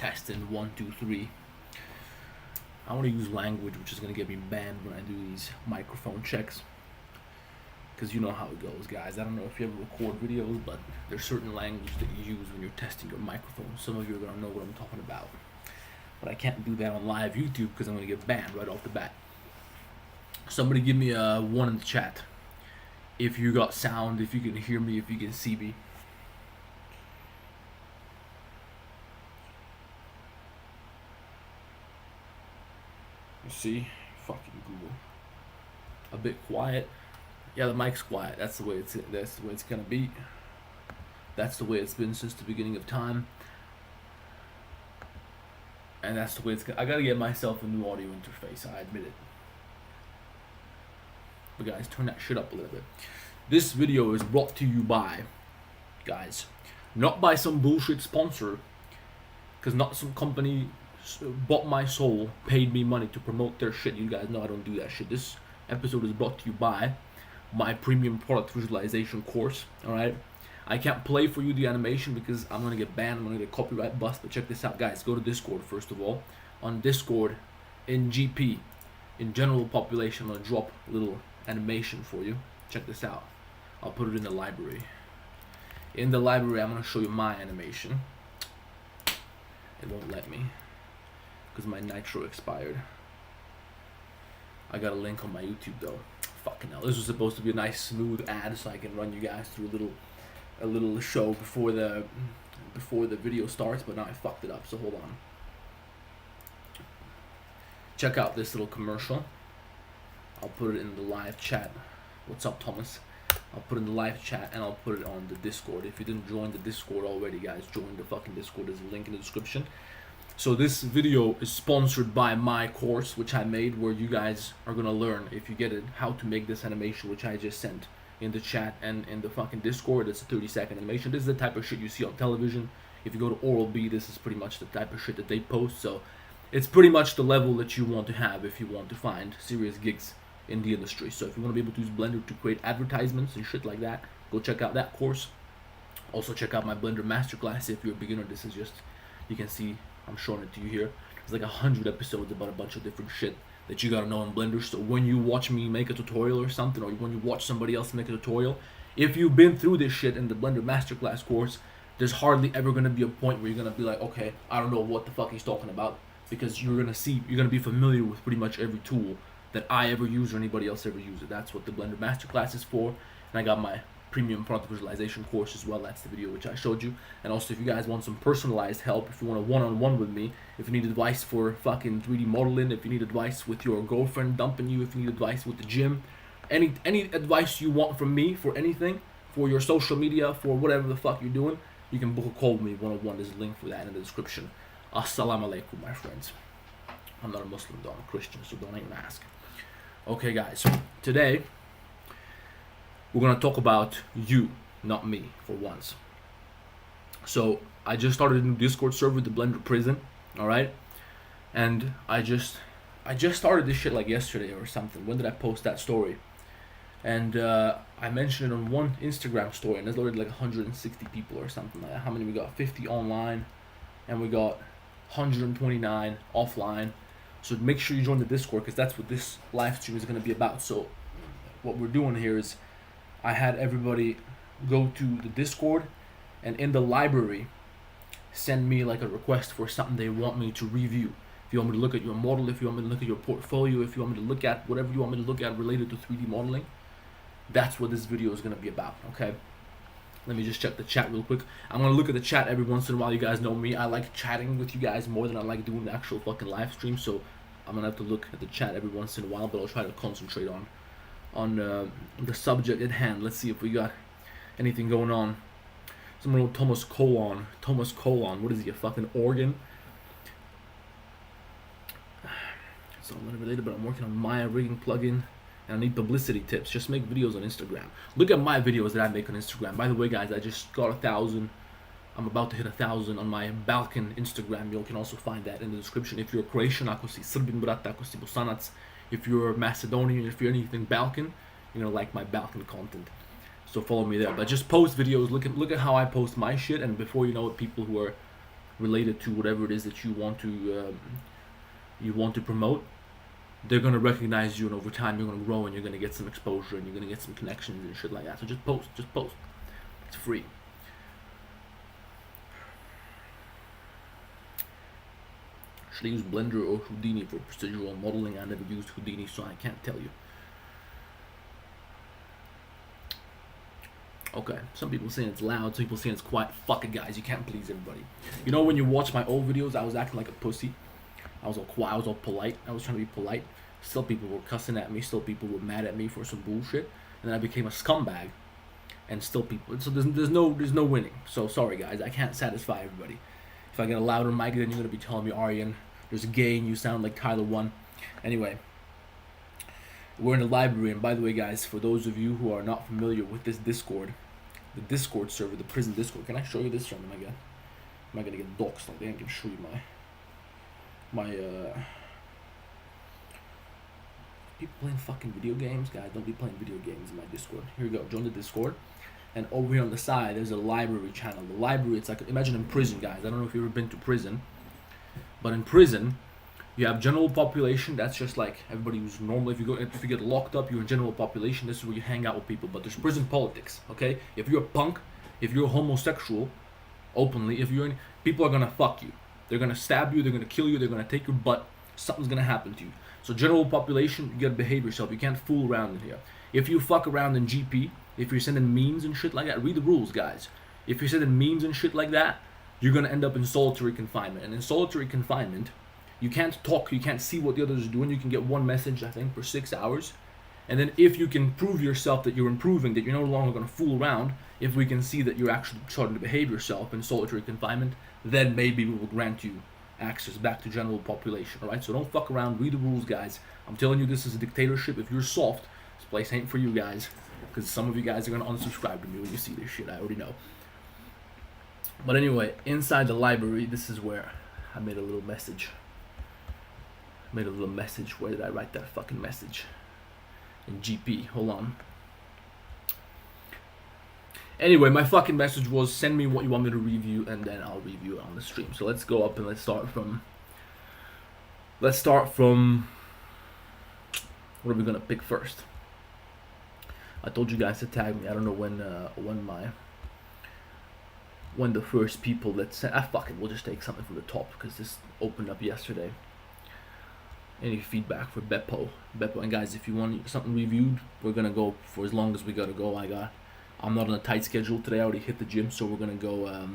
Testing 1, 2, 3. I want to use language which is going to get me banned when I do these microphone checks. Because you know how it goes, guys. I don't know if you ever record videos, but there's certain language that you use when you're testing your microphone. Some of you are going to know what I'm talking about. But I can't do that on live YouTube because I'm going to get banned right off the bat. Somebody give me a 1 in the chat. If you got sound, if you can hear me, if you can see me. You see? Fucking Google. A bit quiet. Yeah, the mic's quiet. That's the way it's gonna be. That's the way it's been since the beginning of time. And that's the way it's gonna. I gotta get myself a new audio interface, I admit it. But guys, turn that shit up a little bit. This video is brought to you by, guys, not by some bullshit sponsor, because not some company bought my soul, paid me money to promote their shit. You guys know I don't do that shit. This episode is brought to you by my premium product visualization course. Alright, I can't play for you the animation because I'm gonna get banned, I'm gonna get copyright bust. But check this out, guys. Go to Discord first of all. On Discord, in GP, in general population, I'm gonna drop a little animation for you. Check this out. I'll put it in the library. In the library, I'm gonna show you my animation. It won't let me because my nitro expired. I got a link on my YouTube though. Fucking hell, this was supposed to be a nice smooth ad so I can run you guys through a little show before the video starts, but now I fucked it up, so hold on. Check out this little commercial. I'll put it in the live chat. What's up, Thomas? I'll put it in the live chat and I'll put it on the Discord. If you didn't join the Discord already, guys, join the fucking Discord. There's a link in the description. So this video is sponsored by my course, which I made, where you guys are gonna learn, if you get it, how to make this animation, which I just sent in the chat and in the fucking Discord. It's a 30-second animation. This is the type of shit you see on television. If you go to Oral-B, this is pretty much the type of shit that they post. So it's pretty much the level that you want to have if you want to find serious gigs in the industry. So if you want to be able to use Blender to create advertisements and shit like that, go check out that course. Also check out my Blender Masterclass if you're a beginner. This is just, you can see I'm showing it to you here. There's like 100 episodes about a bunch of different shit that you gotta know in Blender. So when you watch me make a tutorial or something, or when you watch somebody else make a tutorial, if you've been through this shit in the Blender Masterclass course, there's hardly ever gonna be a point where you're gonna be like, okay, I don't know what the fuck he's talking about, because you're gonna be familiar with pretty much every tool that I ever use or anybody else ever uses. That's what the Blender Masterclass is for. And I got my premium product visualization course as well. That's the video which I showed you. And also, if you guys want some personalized help, if you want a one-on-one with me, if you need advice for fucking 3D modeling, if you need advice with your girlfriend dumping you, if you need advice with the gym, any advice you want from me for anything, for your social media, for whatever the fuck you're doing, you can book a call with me one-on-one. There's a link for that in the description. Assalamu alaikum, my friends. I'm not a Muslim though, I'm a Christian, so don't even ask. Okay guys, today we're gonna talk about you, not me, for once. So I just started a new Discord server, the Blender Prison, alright? And I just started this shit like yesterday or something. When did I post that story? And I mentioned it on one Instagram story, and there's already like 160 people or something like that. How many we got? 50 online, and we got 129 offline. So make sure you join the Discord, because that's what this live stream is going to be about. So what we're doing here is I had everybody go to the Discord, and in the library send me like a request for something they want me to review. If you want me to look at your model, if you want me to look at your portfolio, if you want me to look at whatever you want me to look at related to 3D modeling, that's what this video is going to be about, okay? Let me just check the chat real quick. I'm going to look at the chat every once in a while. You guys know me. I like chatting with you guys more than I like doing the actual fucking live stream. So I'm going to have to look at the chat every once in a while, but I'll try to concentrate on the subject at hand. Let's see if we got anything going on. Someone wrote Thomas Colon. Thomas Colon. What is he, a fucking organ? So I'm not related, but I'm working on Maya rigging plugin. And I need publicity tips. Just make videos on Instagram. Look at my videos that I make on Instagram. By the way, guys, I just got 1,000. I'm about to hit 1,000 on my Balkan Instagram. You can also find that in the description. If you're Croatian, ako si Srbin, brat, ako si Bosanac. If you're Macedonian, if you're anything Balkan, you're gonna like my Balkan content. So follow me there. But just post videos. Look at how I post my shit, and before you know it, people who are related to whatever it is that you want to promote, they're gonna recognize you, and over time you're gonna grow and you're gonna get some exposure and you're gonna get some connections and shit like that. So just post. It's free. Should I use Blender or Houdini for procedural modeling? I never used Houdini, so I can't tell you. Okay, some people saying it's loud, some people saying it's quiet. Fuck it, guys, you can't please everybody. You know, when you watch my old videos, I was acting like a pussy. I was all quiet, I was all polite. I was trying to be polite. Still people were cussing at me, still people were mad at me for some bullshit. And then I became a scumbag. And still people, so there's no winning. So sorry guys, I can't satisfy everybody. If I get a louder mic, then you're gonna be telling me, Arian, there's a gain, you sound like Tyler 1. Anyway, we're in the library, and by the way guys, for those of you who are not familiar with this Discord, the Discord server, the prison Discord, can I show you this, or am I gonna get doxxed? Like, I can show you my people playing fucking video games. Guys, don't be playing video games in my Discord. Here we go, join the Discord. And over here on the side, there's a library channel. The library, it's like, imagine in prison, guys. I don't know if you've ever been to prison, but in prison, you have general population. That's just like everybody who's normal. If you get locked up, you're in general population. This is where you hang out with people. But there's prison politics, okay? If you're a punk, if you're homosexual, openly, people are gonna fuck you. They're gonna stab you. They're gonna kill you. They're gonna take your butt. Something's gonna happen to you. So general population, you gotta behave yourself. You can't fool around in here. If you fuck around in GP, if you're sending memes and shit like that, read the rules, guys. If you're sending memes and shit like that, you're gonna end up in solitary confinement. And in solitary confinement, you can't talk, you can't see what the others are doing. You can get one message, I think, for 6 hours. And then if you can prove yourself that you're improving, that you're no longer gonna fool around, if we can see that you're actually starting to behave yourself in solitary confinement, then maybe we will grant you access back to general population, alright? So don't fuck around, read the rules, guys. I'm telling you, this is a dictatorship. If you're soft, this place ain't for you guys. Because some of you guys are going to unsubscribe to me when you see this shit. I already know. But anyway, inside the library, this is where I made a little message. Where did I write that fucking message? In GP. Hold on. Anyway, my fucking message was, send me what you want me to review, and then I'll review it on the stream. So let's go up and let's start from... what are we going to pick first? I told you guys to tag me. I don't know when the first people that sent. Fuck it. We'll just take something from the top because this opened up yesterday. Any feedback for Beppo? And guys, if you want something reviewed, we're gonna go for as long as we gotta go. I'm not on a tight schedule today. I already hit the gym, so we're gonna go.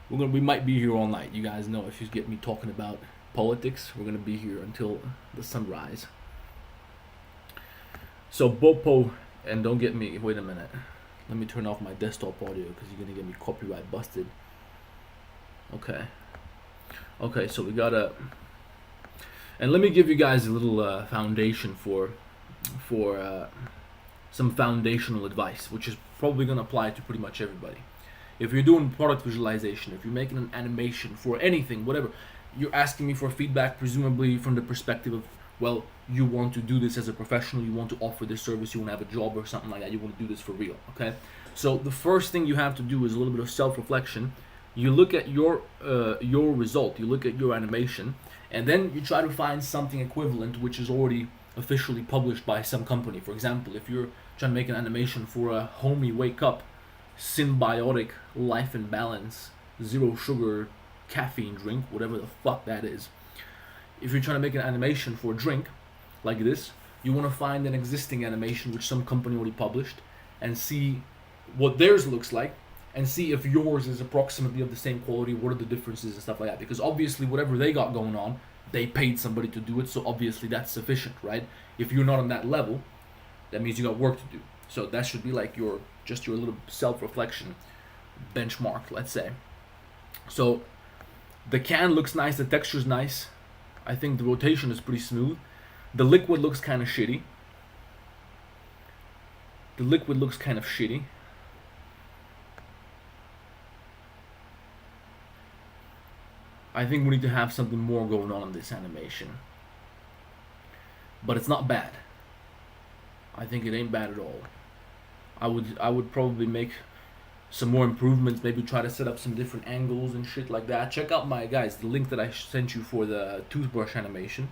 We might be here all night. You guys know, if you get me talking about politics, we're gonna be here until the sunrise. So Bopo. And don't get me, wait a minute. Let me turn off my desktop audio because you're going to get me copyright busted. Okay, so we gotta... And let me give you guys a little foundation for some foundational advice, which is probably going to apply to pretty much everybody. If you're doing product visualization, if you're making an animation for anything, whatever, you're asking me for feedback, presumably from the perspective of, well, you want to do this as a professional, you want to offer this service, you want to have a job or something like that, you want to do this for real, okay? So the first thing you have to do is a little bit of self-reflection. You look at your result, you look at your animation, and then you try to find something equivalent which is already officially published by some company. For example, if you're trying to make an animation for a homie wake up, symbiotic life and balance, zero sugar caffeine drink, whatever the fuck that is. If you're trying to make an animation for a drink like this, you want to find an existing animation which some company already published and see what theirs looks like and see if yours is approximately of the same quality, what are the differences and stuff like that. Because obviously whatever they got going on, they paid somebody to do it, so obviously that's sufficient, right? If you're not on that level, that means you got work to do. So that should be like your little self-reflection benchmark, let's say. So the can looks nice, the texture's nice. I think the rotation is pretty smooth. The liquid looks kind of shitty. I think we need to have something more going on in this animation. But it's not bad. I think it ain't bad at all. I would probably make some more improvements, maybe try to set up some different angles and shit like that. Check out my guys, the link that I sent you for the toothbrush animation.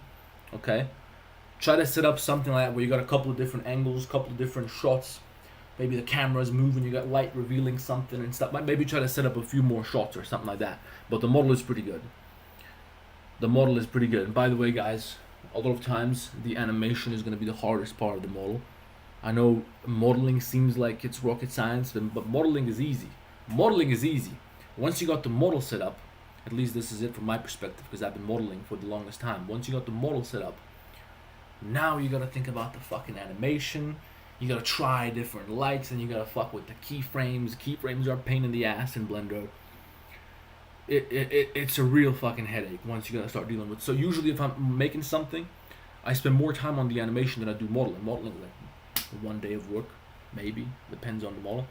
Okay, try to set up something like that where you got a couple of different angles, couple of different shots. Maybe the camera's moving, you got light revealing something and stuff. Maybe try to set up a few more shots or something like that. But the model is pretty good. The model is pretty good. And by the way, guys, a lot of times the animation is going to be the hardest part of the model. I know modeling seems like it's rocket science, but modeling is easy. Modeling is easy. Once you got the model set up, at least this is it from my perspective, because I've been modeling for the longest time. Once you got the model set up, now you gotta think about the fucking animation. You gotta try different lights, and you gotta fuck with the keyframes. Keyframes are a pain in the ass in Blender. It's a real fucking headache once you gotta start dealing with. So usually if I'm making something, I spend more time on the animation than I do modeling. Modeling is like 1 day of work, maybe, depends on the model.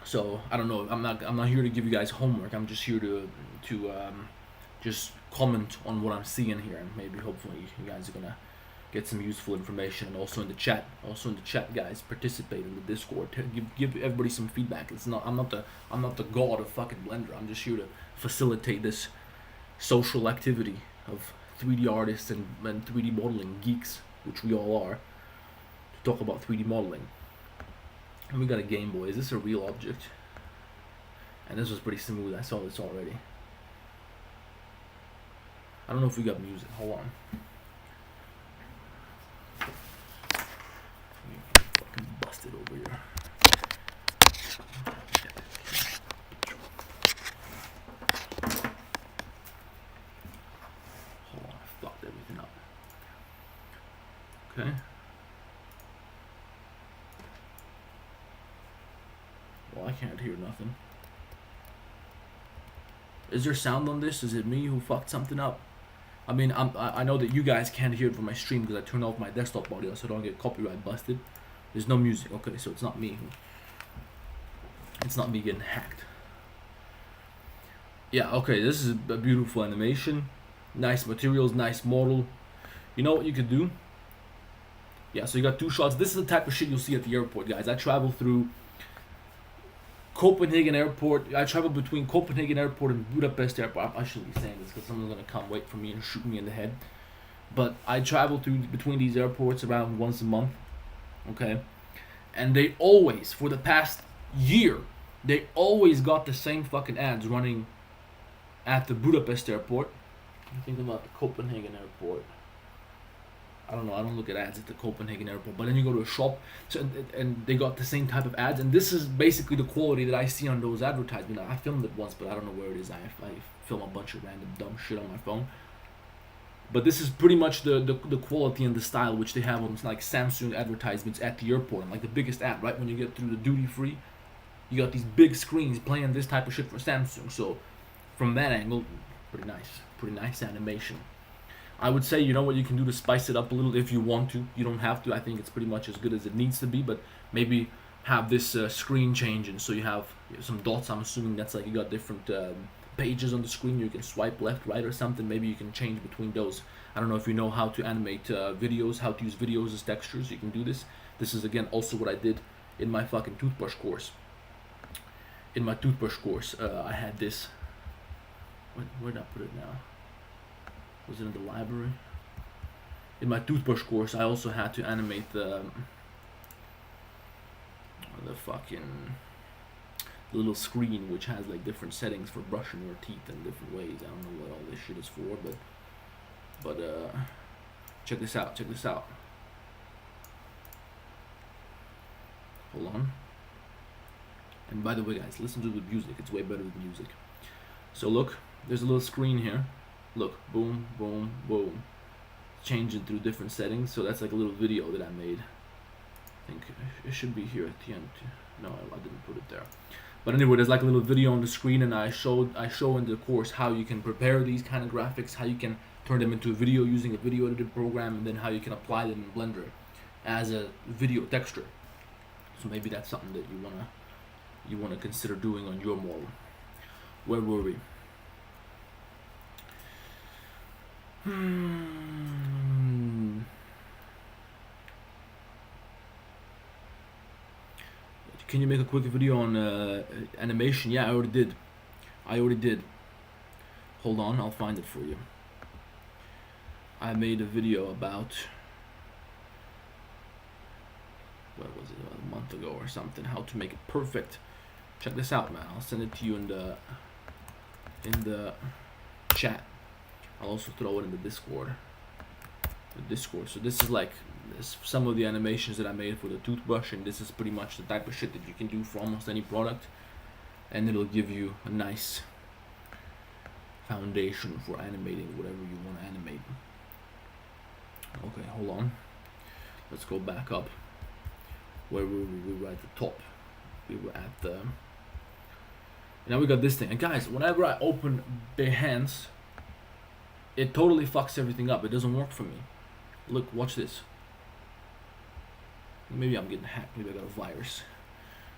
So I don't know. I'm not here to give you guys homework. I'm just here to just comment on what I'm seeing here, and maybe hopefully you guys are gonna get some useful information. And also in the chat, guys, participate in the Discord. Give everybody some feedback. I'm not the god of fucking Blender. I'm just here to facilitate this social activity of 3D artists and 3D modeling geeks, which we all are, to talk about 3D modeling. And we got a Game Boy. Is this a real object? And this was pretty smooth. I saw this already. I don't know if we got music. Hold on. Fucking busted over here. Hold on, I fucked everything up. Okay. Well, I can't hear nothing. Is there sound on this? Is it me who fucked something up? I mean, I know that you guys can't hear it from my stream because I turned off my desktop audio so I don't get copyright busted. There's no music. Okay, so it's not me. It's not me getting hacked. Yeah, okay, this is a beautiful animation. Nice materials, nice model. You know what you could do? Yeah, so you got 2 shots. This is the type of shit you'll see at the airport, guys. I travel through Copenhagen Airport. I travel between Copenhagen Airport and Budapest Airport. I shouldn't be saying this because someone's gonna come wait for me and shoot me in the head. But I travel through between these airports around once a month. Okay, and they always, for the past year, they always got the same fucking ads running at the Budapest Airport. I'm thinking about the Copenhagen Airport. I don't know, I don't look at ads at the Copenhagen Airport, but then you go to a shop and they got the same type of ads, and this is basically the quality that I see on those advertisements. I filmed it once, but I don't know where it is. I film a bunch of random dumb shit on my phone. But this is pretty much the quality and the style which they have on like Samsung advertisements at the airport. And like the biggest ad, right when you get through the duty free, you got these big screens playing this type of shit for Samsung. So from that angle, pretty nice animation. I would say, you know what you can do to spice it up a little if you want to. You don't have to. I think it's pretty much as good as it needs to be, but maybe have this screen changing. So you have some dots. I'm assuming that's like you got different pages on the screen. You can swipe left, right, or something. Maybe you can change between those. I don't know if you know how to animate videos, how to use videos as textures. You can do this. This is, again, also what I did in my fucking toothbrush course. In my toothbrush course, I had this. Where did I put it now? Was it in the library? In my toothbrush course, I also had to animate the fucking little screen which has like different settings for brushing your teeth in different ways. I don't know what all this shit is for, but check this out. Hold on. And by the way, guys, listen to the music. It's way better than music. So look, there's a little screen here. Look, boom, boom, boom. Changing through different settings. So that's like a little video that I made. I think it should be here at the end. No, I didn't put it there. But anyway, there's like a little video on the screen, and I show in the course how you can prepare these kind of graphics, how you can turn them into a video using a video editing program, and then how you can apply them in Blender as a video texture. So maybe that's something that you wanna consider doing on your model. Where were we? can you make a quick video on animation? Yeah, I already did. Hold on, I'll find it for you. I made a video about, what was it, a month ago or something, how to make it perfect. Check this out, man. I'll send it to you in the chat. I'll also throw it in the Discord. So this is like some of the animations that I made for the toothbrush, and this is pretty much the type of shit that you can do for almost any product, and it'll give you a nice foundation for animating whatever you want to animate. Okay, hold on. Let's go back up. Where were we? We were at the top. We were at the... Now we got this thing. And guys, whenever I open Behance, it totally fucks everything up. It doesn't work for me. Look, watch this. Maybe I'm getting hacked. Maybe I got a virus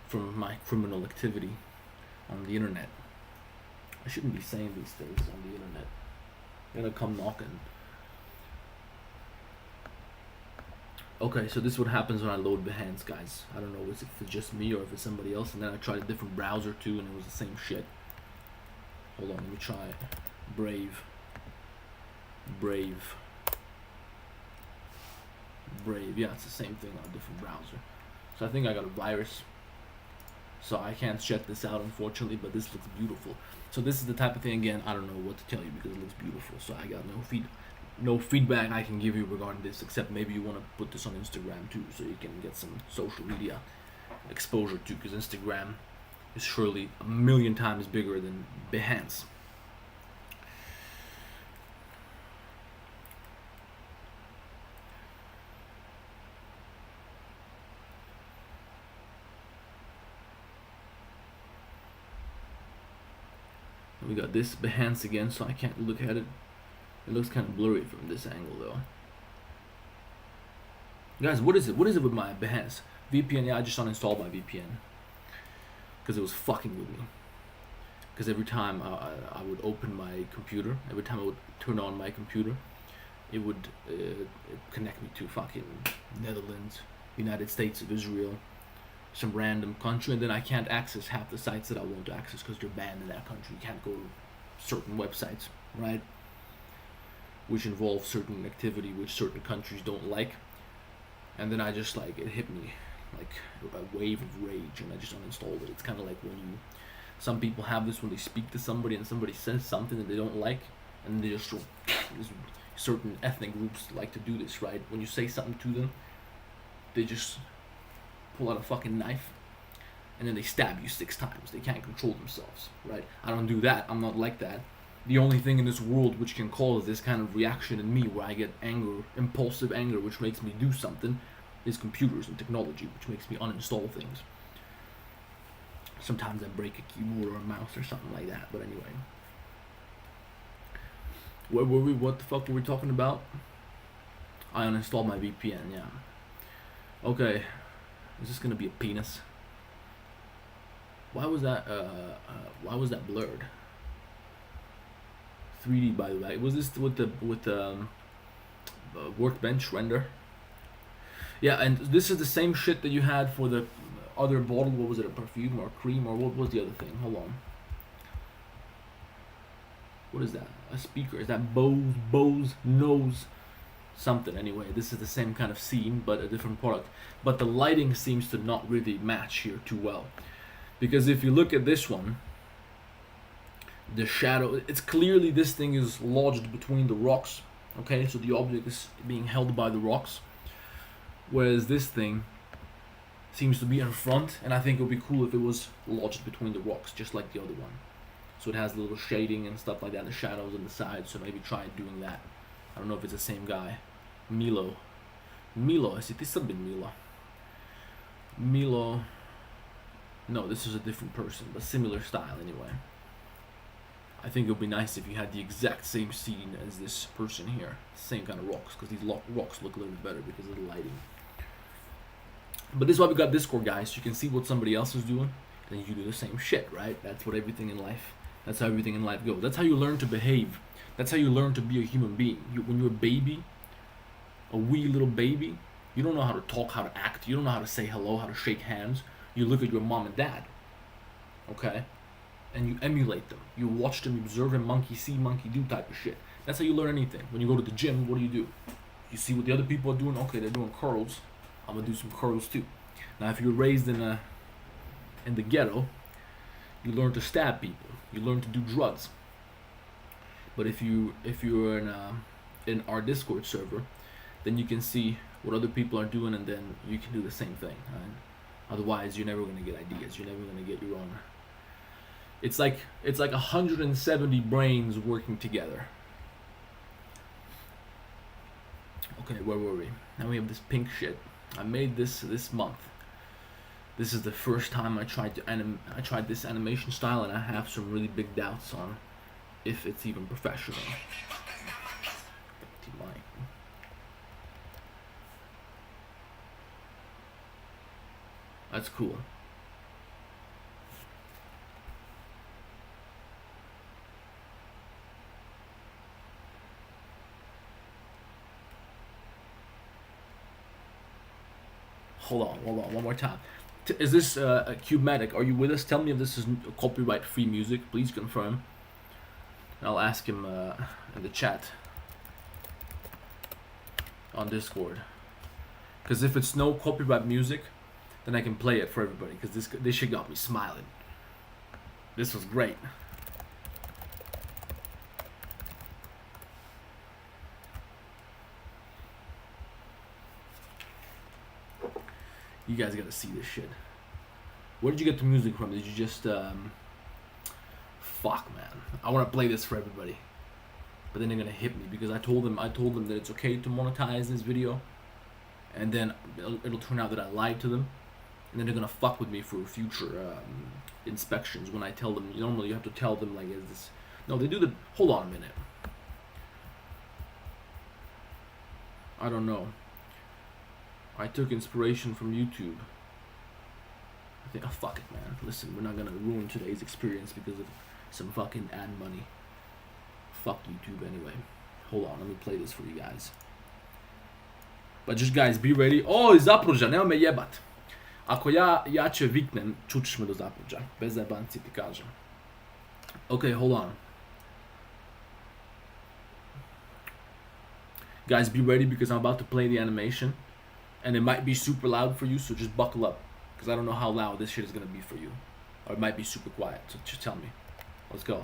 from my criminal activity on the internet. I shouldn't be saying these things on the internet. They're gonna come knocking. Okay, so this is what happens when I load Behance, guys. I don't know if it's just me or if it's somebody else. And then I tried a different browser too, and it was the same shit. Hold on, let me try Brave. Yeah, it's the same thing on a different browser. So I think I got a virus. So I can't check this out, unfortunately, but this looks beautiful. So this is the type of thing, again, I don't know what to tell you because it looks beautiful. So I got no feedback I can give you regarding this, except maybe you want to put this on Instagram too, so you can get some social media exposure too, because Instagram is surely 1,000,000 times bigger than Behance. We got this Behance again, so I can't look at it. It looks kind of blurry from this angle though. Guys, what is it? What is it with my Behance? VPN, yeah, I just uninstalled my VPN. Because it was fucking with me. Because every time I would open my computer, every time I would turn on my computer, it would connect me to fucking Netherlands, United States of Israel, some random country, and then I can't access half the sites that I want to access because they're banned in that country. You can't go to certain websites, right? Which involve certain activity which certain countries don't like. And then I just like, it hit me like a wave of rage and I just uninstalled it. It's kind of like when you, some people have this when they speak to somebody and somebody says something that they don't like, and they just, certain ethnic groups like to do this, right? When you say something to them, they just pull out a fucking knife and then they stab you 6 times. They can't control themselves, right? I don't do that. I'm not like that. The only thing in this world which can cause this kind of reaction in me where I get anger, impulsive anger, which makes me do something, is computers and technology, which makes me uninstall things. Sometimes I break a keyboard or a mouse or something like that, but anyway. Where were we? What the fuck were we talking about? I uninstalled my VPN, yeah. Okay. Is this gonna be a penis? Why was that blurred? 3D, by the way. Was this with the workbench render? Yeah, and this is the same shit that you had for the other bottle. What was it? A perfume or a cream, or what was the other thing? Hold on. What is that? A speaker? Is that Bose knows something? Anyway, this is the same kind of scene, but a different product. But the lighting seems to not really match here too well, because if you look at this one, the shadow, it's clearly this thing is lodged between the rocks. Okay, so the object is being held by the rocks, whereas this thing seems to be in front, and I think it would be cool if it was lodged between the rocks, just like the other one. So it has a little shading and stuff like that, the shadows on the sides, so maybe try doing that. I don't know if it's the same guy. Milo, is it this have been Milo? No, this is a different person, but similar style anyway. I think it would be nice if you had the exact same scene as this person here. Same kind of rocks, because these rocks look a little bit better because of the lighting. But this is why we got Discord, guys. You can see what somebody else is doing, and you do the same shit, right? That's what everything in life, that's how everything in life goes. That's how you learn to behave. That's how you learn to be a human being. When you're a baby, a wee little baby, you don't know how to talk, how to act. You don't know how to say hello, how to shake hands. You look at your mom and dad, okay, and you emulate them. You watch them, you observe them, monkey see, monkey do type of shit. That's how you learn anything. When you go to the gym, what do? You see what the other people are doing. Okay, they're doing curls. I'm gonna do some curls too. Now, if you're raised in the ghetto, you learn to stab people. You learn to do drugs. But if you're in our Discord server, then you can see what other people are doing, and then you can do the same thing. Right? Otherwise, you're never gonna get ideas. You're never gonna get your own. It's like 170 brains working together. Okay, where were we? Now we have this pink shit. I made this month. This is the first time I tried this animation style, and I have some really big doubts on if it's even professional. That's cool. Hold on, one more time. Is this Cubematic? Are you with us? Tell me if this is copyright-free music. Please confirm. I'll ask him in the chat on Discord. Because if it's no copyright music, then I can play it for everybody. Because this shit got me smiling. This was great. You guys gotta see this shit. Where did you get the music from? Did you just fuck, man. I want to play this for everybody, but then they're gonna hit me because I told them that it's okay to monetize this video, and then it'll turn out that I lied to them, and then they're gonna fuck with me for future inspections. When I tell them, normally you have to tell them like, is this? No, they do the. Hold on a minute. I don't know. I took inspiration from YouTube. I think, oh fuck it, man. Listen, we're not gonna ruin today's experience because of some fucking ad money. Fuck YouTube anyway. Hold on, let me play this for you guys. But just guys, be ready. O, Zapruđa, nema me jebat. Ako ja će viknem, čućeš me do Zapruđa. Bez zajebanci ti kažem. Okay, hold on. Guys, be ready because I'm about to play the animation. And it might be super loud for you, so just buckle up. Because I don't know how loud this shit is going to be for you. Or it might be super quiet, so just tell me. Let's go.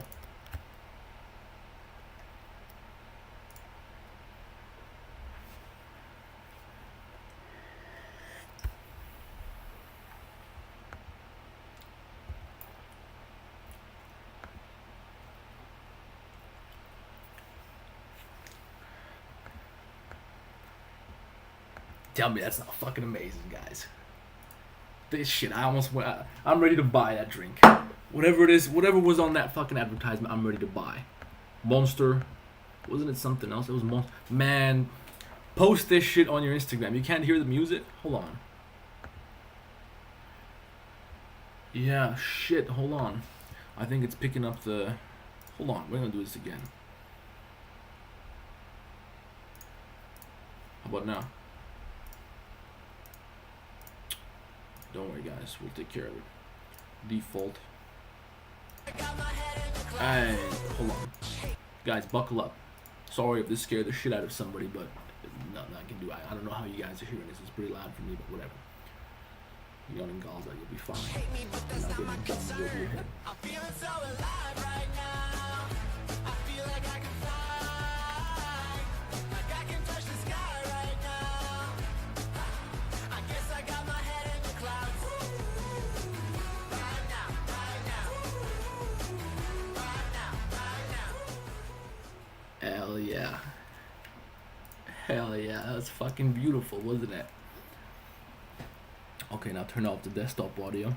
Tell me that's not fucking amazing, guys. This shit, I'm ready to buy that drink. Whatever it is, whatever was on that fucking advertisement, I'm ready to buy. Monster. Wasn't it something else? It was Monster. Man, post this shit on your Instagram. You can't hear the music? Hold on. Yeah, shit, hold on. I think it's picking up the... Hold on, we're gonna do this again. How about now? Don't worry, guys. We'll take care of it. Default. And hold on, guys. Buckle up. Sorry if this scared the shit out of somebody, but nothing I can do. I don't know how you guys are hearing this. It's pretty loud for me, but whatever. You got in Gaza, you'll be fine. You're not getting guns over your head. I'm feeling so alive right now. I feel like I can fly. Like I can touch the sky right now. I guess I got my head in the clouds. Right now, right now. Right now, right now. Hell yeah. Hell yeah, that was fucking beautiful, wasn't it? Okay, now turn off the desktop audio.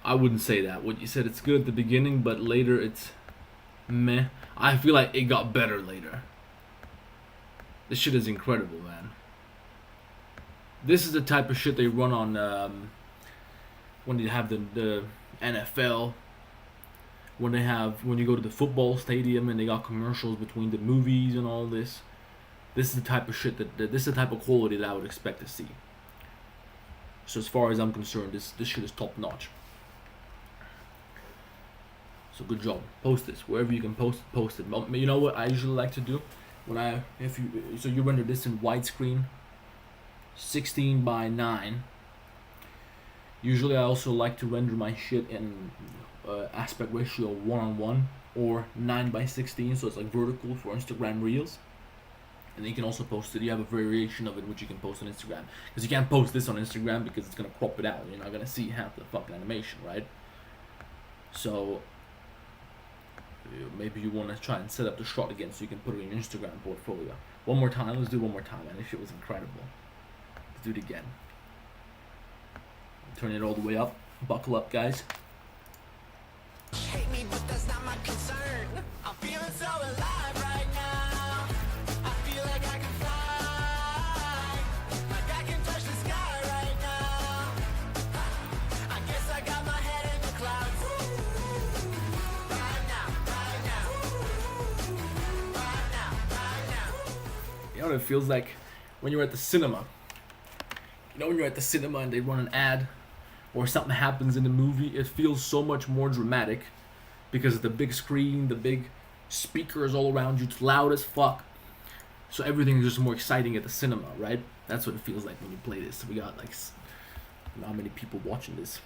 I wouldn't say that. What you said, it's good at the beginning, but later it's meh. I feel like it got better later. This shit is incredible, man. This is the type of shit they run on when you have the NFL. When you go to the football stadium and they got commercials between the movies and all this. This is the type of shit that this is the type of quality that I would expect to see. So as far as I'm concerned, this shit is top notch. So good job. Post this wherever you can post it. You know what I usually like to do when you render this in widescreen, 16 by 9. Usually I also like to render my shit in aspect ratio 1:1 or 9 by 16, so it's like vertical for Instagram Reels. And then you can also post it. You have a variation of it which you can post on Instagram, because you can't post this on Instagram because it's gonna crop it out. You're not gonna see half the fucking animation, right? So maybe you want to try and set up the shot again so you can put it in your Instagram portfolio. One more time. Let's do one more time, man. This shit was incredible. Let's do it again. Turn it all the way up. Buckle up, guys. Hate me, but that's not my concern. I'm feeling so alive right now. I feel like I can fly. Like I can touch the sky right now. I guess I got my head in the clouds. Right now, right now. Right now, right now. You know what it feels like when you're at the cinema? You know when you're at the cinema and they run an ad or something happens in the movie, it feels so much more dramatic because of the big screen, the big speakers all around you, it's loud as fuck. So everything is just more exciting at the cinema, right? That's what it feels like when you play this. We got like, how many people watching this?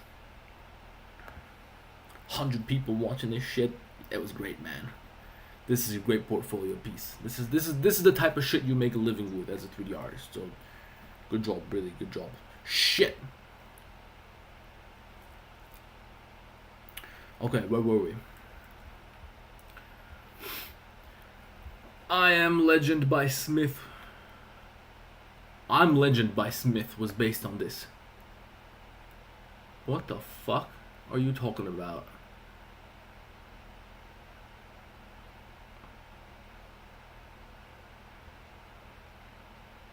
100 people watching this shit. It was great, man. This is a great portfolio piece. This is the type of shit you make a living with as a 3D artist. So good job, really good job. Shit. Okay, where were we? I Am Legend by Smith. I'm Legend by Smith was based on this. What the fuck are you talking about?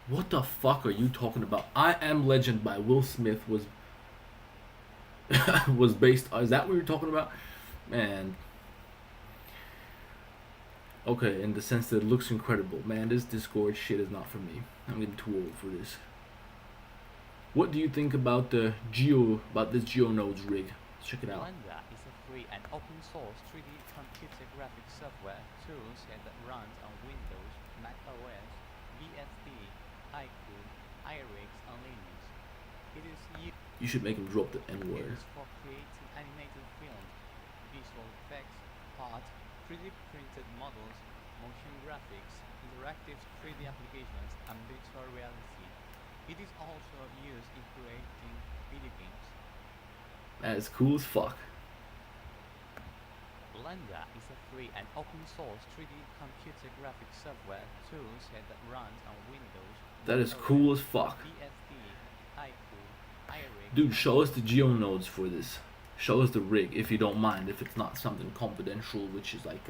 What the fuck are you talking about? I Am Legend by Will Smith was was based. Is that what you're talking about, man? Okay, in the sense that it looks incredible, man. This Discord shit is not for me. I'm getting too old for this. What do you think about this GeoNodes rig? Let's check it out. Blender is a free and open source 3D computer graphics software toolset that runs on Windows, Mac OS, BSD, iCool, iRig, and Linux. It is used. You should make him drop the N word. Used for creating animated films, visual effects, art, 3D printed models, motion graphics, interactive 3D applications, and virtual reality. It is also used in creating video games. That is cool as fuck. Blender is a free and open source 3D computer graphics software toolset that runs on Windows. That is cool as fuck. Dude, show us the GeoNodes for this. Show us the rig if you don't mind, if it's not something confidential, which is like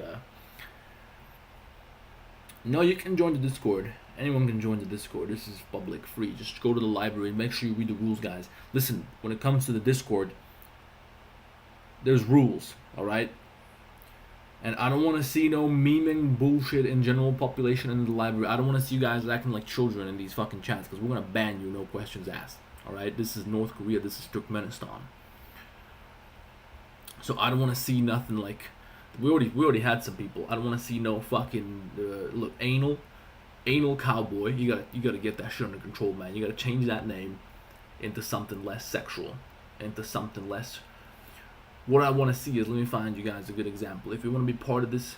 No, you can join the Discord. Anyone can join the Discord. This is public, free. Just go to the library. Make sure you read the rules, guys. Listen, when it comes to the Discord, there's rules, alright? And I don't want to see no memeing bullshit in general population in the library. I don't want to see you guys acting like children in these fucking chats, because we're going to ban you, no questions asked. Alright? This is North Korea. This is Turkmenistan. So I don't want to see nothing like... We already had some people. I don't want to see no fucking... look, anal cowboy. You gotta get that shit under control, man. You gotta change that name into something less sexual. Into something less... What I want to see is, let me find you guys a good example. If you want to be part of this,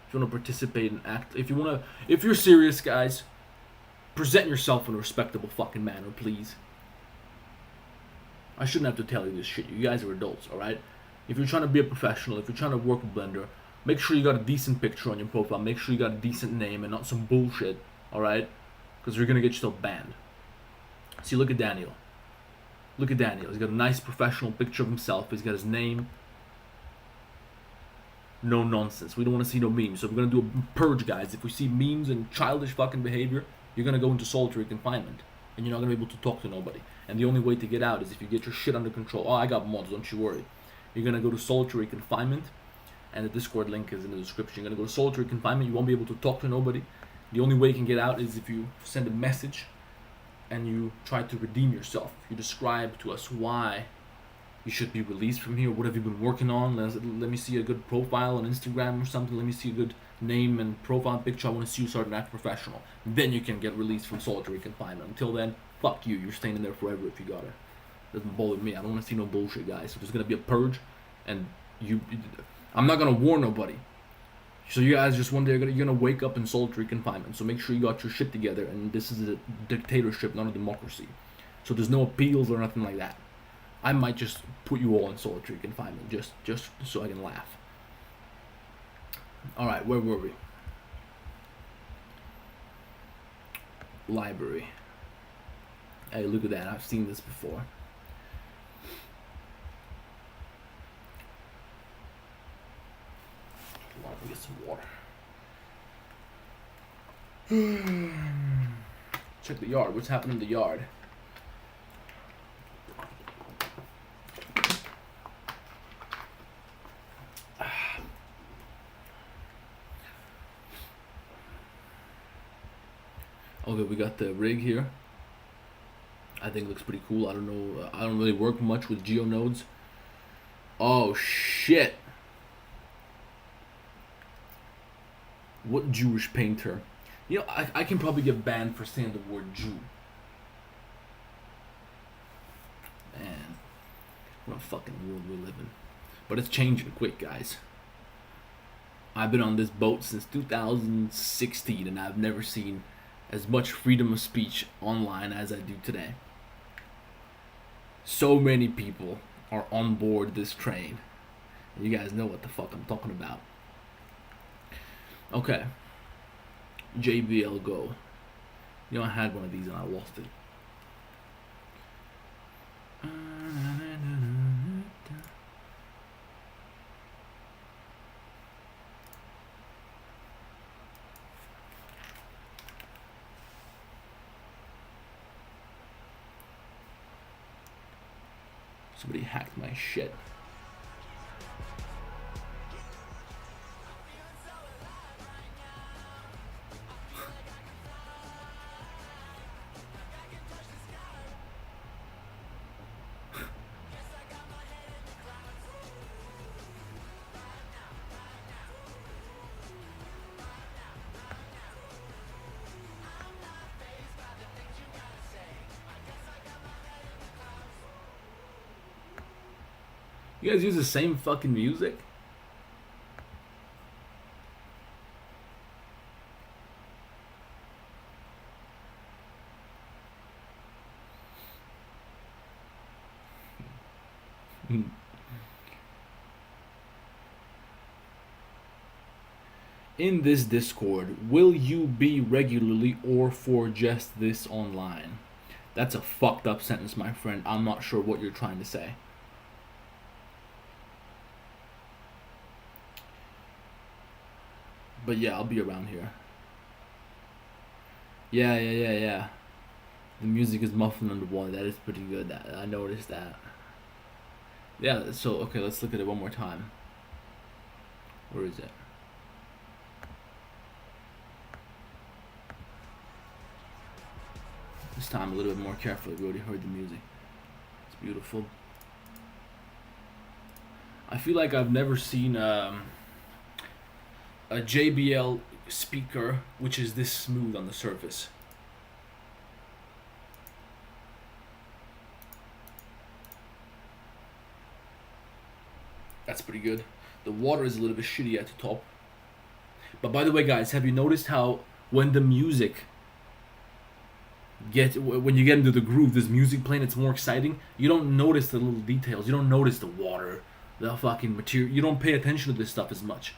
if you want to participate and act, if you're serious, guys, present yourself in a respectable fucking manner, please. I shouldn't have to tell you this shit. You guys are adults, alright? If you're trying to be a professional, if you're trying to work with Blender, make sure you got a decent picture on your profile. Make sure you got a decent name and not some bullshit, alright? Because you're going to get yourself banned. See, look at Daniel. Look at Daniel. He's got a nice professional picture of himself. He's got his name. No nonsense. We don't want to see no memes. So we're going to do a purge, guys. If we see memes and childish fucking behavior, you're going to go into solitary confinement. And you're not going to be able to talk to nobody. And the only way to get out is if you get your shit under control. Oh, I got mods. Don't you worry. You're going to go to solitary confinement. And the Discord link is in the description. You're going to go to solitary confinement. You won't be able to talk to nobody. The only way you can get out is if you send a message and you try to redeem yourself. You describe to us why you should be released from here. What have you been working on? Let me see a good profile on Instagram or something. Let me see a good name and profile picture. I want to see you start an act professional. Then you can get released from solitary confinement. Until then, fuck you. You're staying in there forever if you got it. Doesn't bother me. I don't want to see no bullshit, guys. So there's gonna be a purge, and I'm not gonna warn nobody. So you guys just one day you're gonna wake up in solitary confinement. So make sure you got your shit together. And this is a dictatorship, not a democracy. So there's no appeals or nothing like that. I might just put you all in solitary confinement just so I can laugh. All right, where were we? Library. Hey, look at that. I've seen this before. Let me get some water. Check the yard. What's happening in the yard? Okay, we got the rig here. I think it looks pretty cool. I don't know. I don't really work much with geonodes. Oh shit! What Jewish painter? You know, I can probably get banned for saying the word Jew. Man, what a fucking world we live in. But it's changing quick, guys. I've been on this boat since 2016, and I've never seen as much freedom of speech online as I do today. So many people are on board this train. And you guys know what the fuck I'm talking about. Okay. JBL Go. You know, I had one of these and I lost it. Somebody hacked my shit. You guys use the same fucking music? In this Discord, will you be regularly or for just this online? That's a fucked up sentence, my friend. I'm not sure what you're trying to say. But yeah, I'll be around here. Yeah. The music is muffled underwater. That is pretty good. I noticed that. Yeah, so, okay, let's look at it one more time. Where is it? This time a little bit more carefully. We already heard the music. It's beautiful. I feel like I've never seen a JBL speaker which is this smooth on the surface. That's pretty good. The water is a little bit shitty at the top. But by the way, guys, have you noticed how when the music when you get into the groove, this music playing, it's more exciting. You don't notice the little details. You don't notice the water, the fucking material. You don't pay attention to this stuff as much.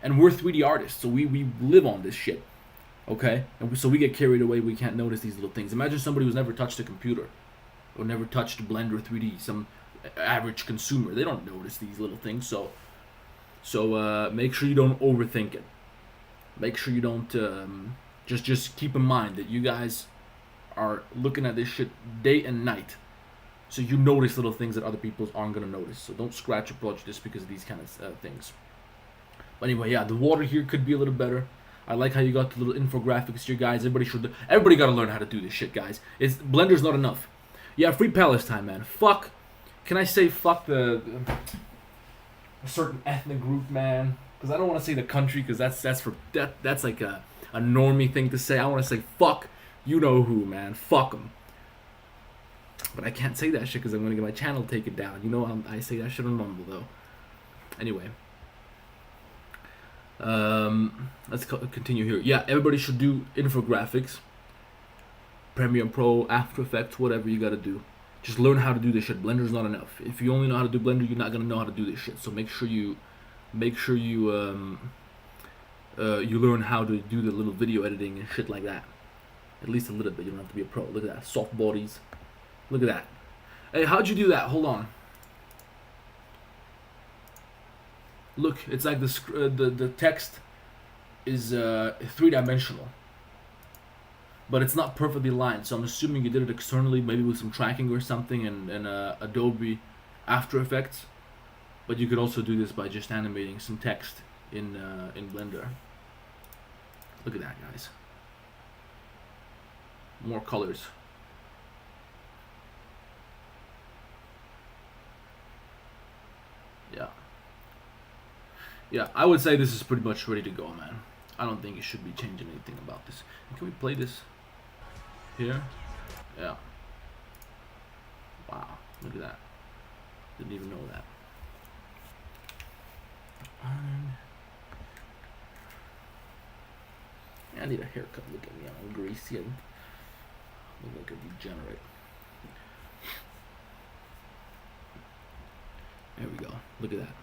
And we're 3D artists, so we live on this shit. Okay? And so we get carried away. We can't notice these little things. Imagine somebody who's never touched a computer or never touched Blender 3D, some average consumer. They don't notice these little things. So make sure you don't overthink it. Make sure you don't just keep in mind that you guys are looking at this shit day and night, so you notice little things that other people aren't gonna notice. So don't scratch your project just because of these kind of things. But anyway, yeah, the water here could be a little better. I like how you got the little infographics here, guys. Everybody got to learn how to do this shit, guys. Blender's not enough. Yeah, free Palestine, man. Fuck. Can I say fuck a certain ethnic group, man? Because I don't want to say the country, because that's like a normie thing to say. I want to say fuck you know who, man. Fuck them. But I can't say that shit because I'm gonna get my channel taken down. You know, I say that shit on Rumble though. Anyway, let's continue here. Yeah, everybody should do infographics, Premiere Pro, After Effects, whatever you gotta do. Just learn how to do this shit. Blender's not enough. If you only know how to do Blender, you're not gonna know how to do this shit. So make sure you learn how to do the little video editing and shit like that. At least a little bit. You don't have to be a pro. Look at that, soft bodies. Look at that. Hey, how'd you do that? Hold on. Look, it's like the text is three-dimensional, but it's not perfectly aligned. So I'm assuming you did it externally, maybe with some tracking or something, and Adobe After Effects. But you could also do this by just animating some text in Blender. Look at that, guys. More colors. Yeah, I would say this is pretty much ready to go, man. I don't think you should be changing anything about this. Can we play this here? Yeah. Wow, look at that. Didn't even know that. I need a haircut. Look at me, I'm all greasy and look like a degenerate. There we go. Look at that.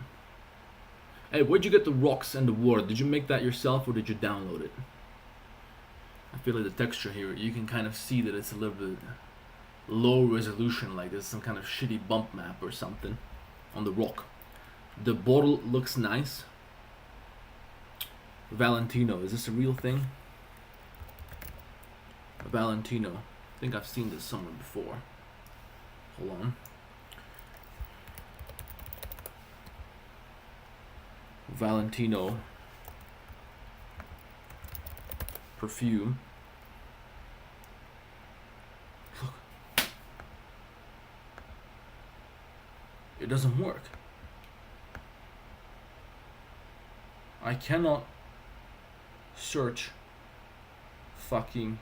Hey, where'd you get the rocks and the water? Did you make that yourself or did you download it? I feel like the texture here, you can kind of see that it's a little bit low resolution, like there's some kind of shitty bump map or something on the rock. The bottle looks nice. Valentino, is this a real thing? Valentino. I think I've seen this somewhere before. Hold on. Valentino perfume. Look. It doesn't work. I cannot search fucking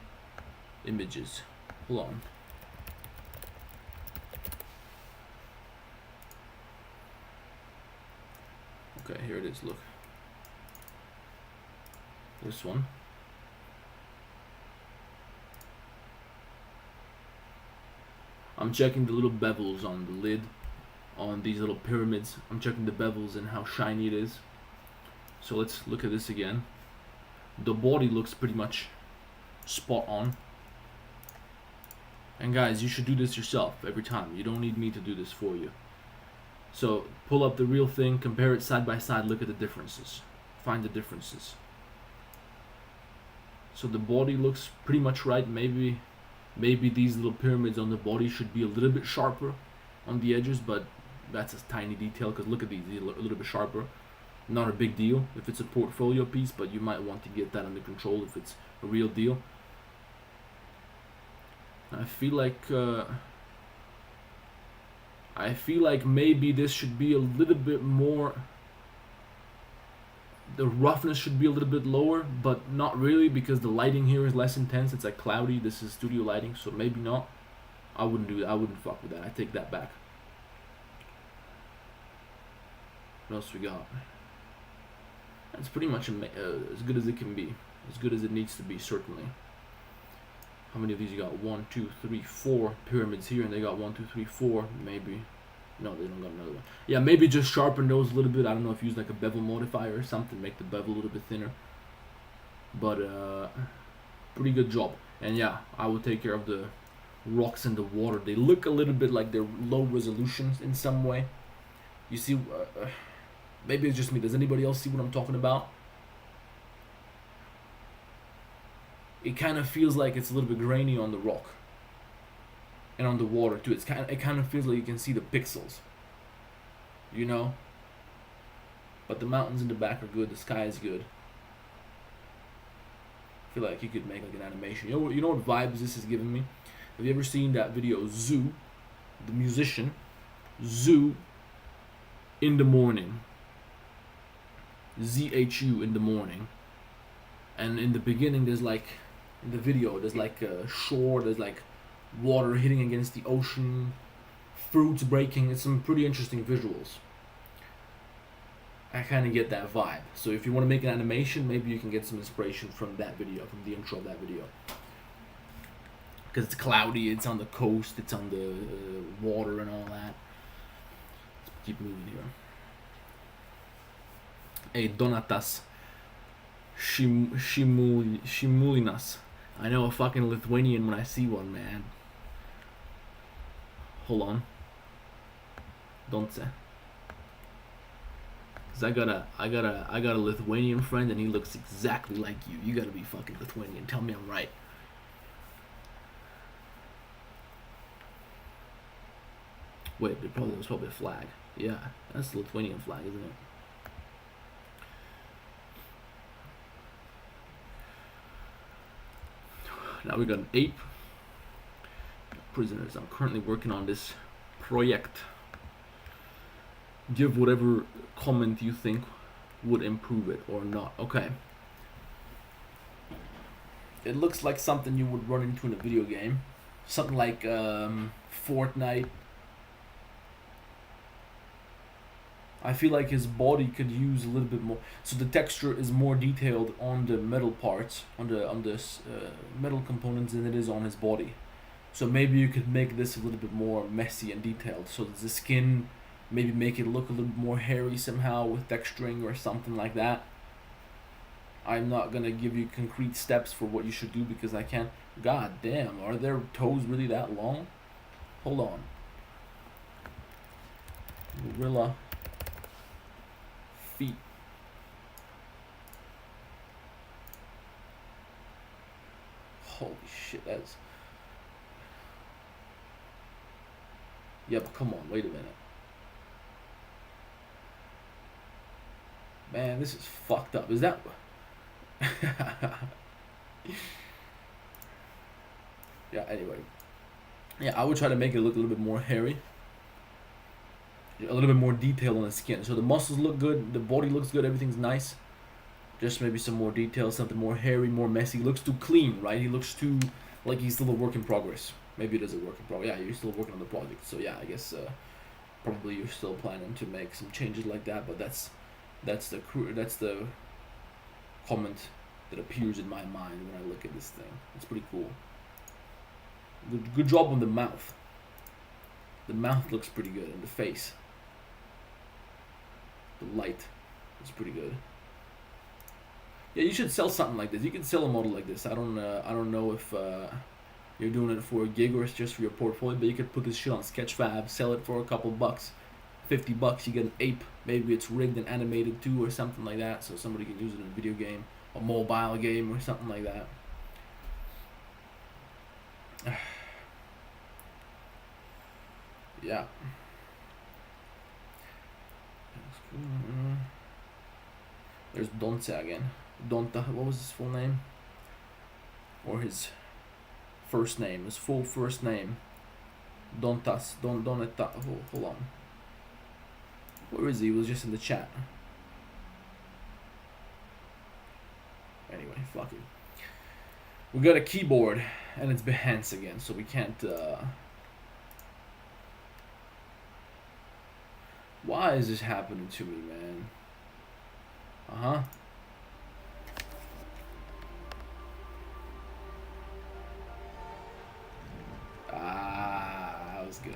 images. Hold on. Okay, here it is, look. This one. I'm checking the little bevels on the lid, on these little pyramids. I'm checking the bevels and how shiny it is. So let's look at this again. The body looks pretty much spot on. And guys, you should do this yourself every time. You don't need me to do this for you. So pull up the real thing, compare it side by side, look at the differences. Find the differences. So the body looks pretty much right. Maybe these little pyramids on the body should be a little bit sharper on the edges, but that's a tiny detail because look at these, a little bit sharper. Not a big deal if it's a portfolio piece, but you might want to get that under control if it's a real deal. I feel like maybe this should be a little bit more, the roughness should be a little bit lower, but not really because the lighting here is less intense. It's like cloudy. This is studio lighting, so maybe not. I wouldn't do that. I wouldn't fuck with that. I take that back. What else we got? That's pretty much as good as it can be. As good as it needs to be, certainly. How many of these you got? 1, 2, 3, 4 pyramids here, and they got 1, 2, 3, 4, maybe. No, they don't got another one. Yeah, maybe just sharpen those a little bit. I don't know if you use like a bevel modifier or something, make the bevel a little bit thinner. But pretty good job. And yeah, I will take care of the rocks and the water. They look a little bit like they're low resolutions in some way. You see, maybe it's just me. Does anybody else see what I'm talking about? It kind of feels like it's a little bit grainy on the rock. And on the water too. It kind of feels like you can see the pixels. You know? But the mountains in the back are good. The sky is good. feel like you could make like an animation. You know what vibes this is giving me? Have you ever seen that video Zoo, the musician, Zoo in the morning, ZHU in the morning, and in the beginning there's like, in the video there's like a shore, there's like water hitting against the ocean, fruits breaking. It's some pretty interesting visuals. I kind of get that vibe. So if you want to make an animation, maybe you can get some inspiration from that video, from the intro of that video. Because it's cloudy, it's on the coast, it's on the water and all that. Let's keep moving here. Hey, Donatas Shimulinas. I know a fucking Lithuanian when I see one, man. Hold on. Don't say. Cause I got a Lithuanian friend and he looks exactly like you. You gotta be fucking Lithuanian. Tell me I'm right. Wait, there was probably a flag. Yeah, that's the Lithuanian flag, isn't it? Now we got an ape. Prisoners. I'm currently working on this project. Give whatever comment you think would improve it or not. Okay. It looks like something you would run into in a video game. Something like Fortnite. I feel like his body could use a little bit more. So the texture is more detailed on the metal parts, on the metal components than it is on his body. So maybe you could make this a little bit more messy and detailed. So the skin, maybe make it look a little bit more hairy somehow with texturing or something like that. I'm not gonna give you concrete steps for what you should do because I can't. God damn, are their toes really that long? Hold on. Gorilla feet. Holy shit, that's... Yeah, but come on, wait a minute. Man, this is fucked up. Is that... Yeah, anyway. Yeah, I would try to make it look a little bit more hairy. A little bit more detail on the skin. So the muscles look good, the body looks good, everything's nice. Just maybe some more detail, something more hairy, more messy. He looks too clean, right? He looks too like he's still a work in progress. Maybe it is a work in progress. Yeah, you're still working on the project. So yeah, I guess probably you're still planning to make some changes like that. But that's the comment that appears in my mind when I look at this thing. It's pretty cool. Good job on the mouth. The mouth looks pretty good, and the face. The light is pretty good. Yeah, you should sell something like this. You can sell a model like this. I don't know if you're doing it for a gig or it's just for your portfolio, but you could put this shit on Sketchfab, sell it for a couple bucks. $50, you get an ape. Maybe it's rigged and animated too or something like that, so somebody can use it in a video game, a mobile game or something like that. Yeah. There's Donta again. Donta, what was his full name? Or his first name, his full first name. Dontas, Doneta, hold on. Where is he? He was just in the chat. Anyway, fuck it. We got a keyboard, and it's Behance again, so we can't, Why is this happening to me, man? Uh-huh. Ah, that was good.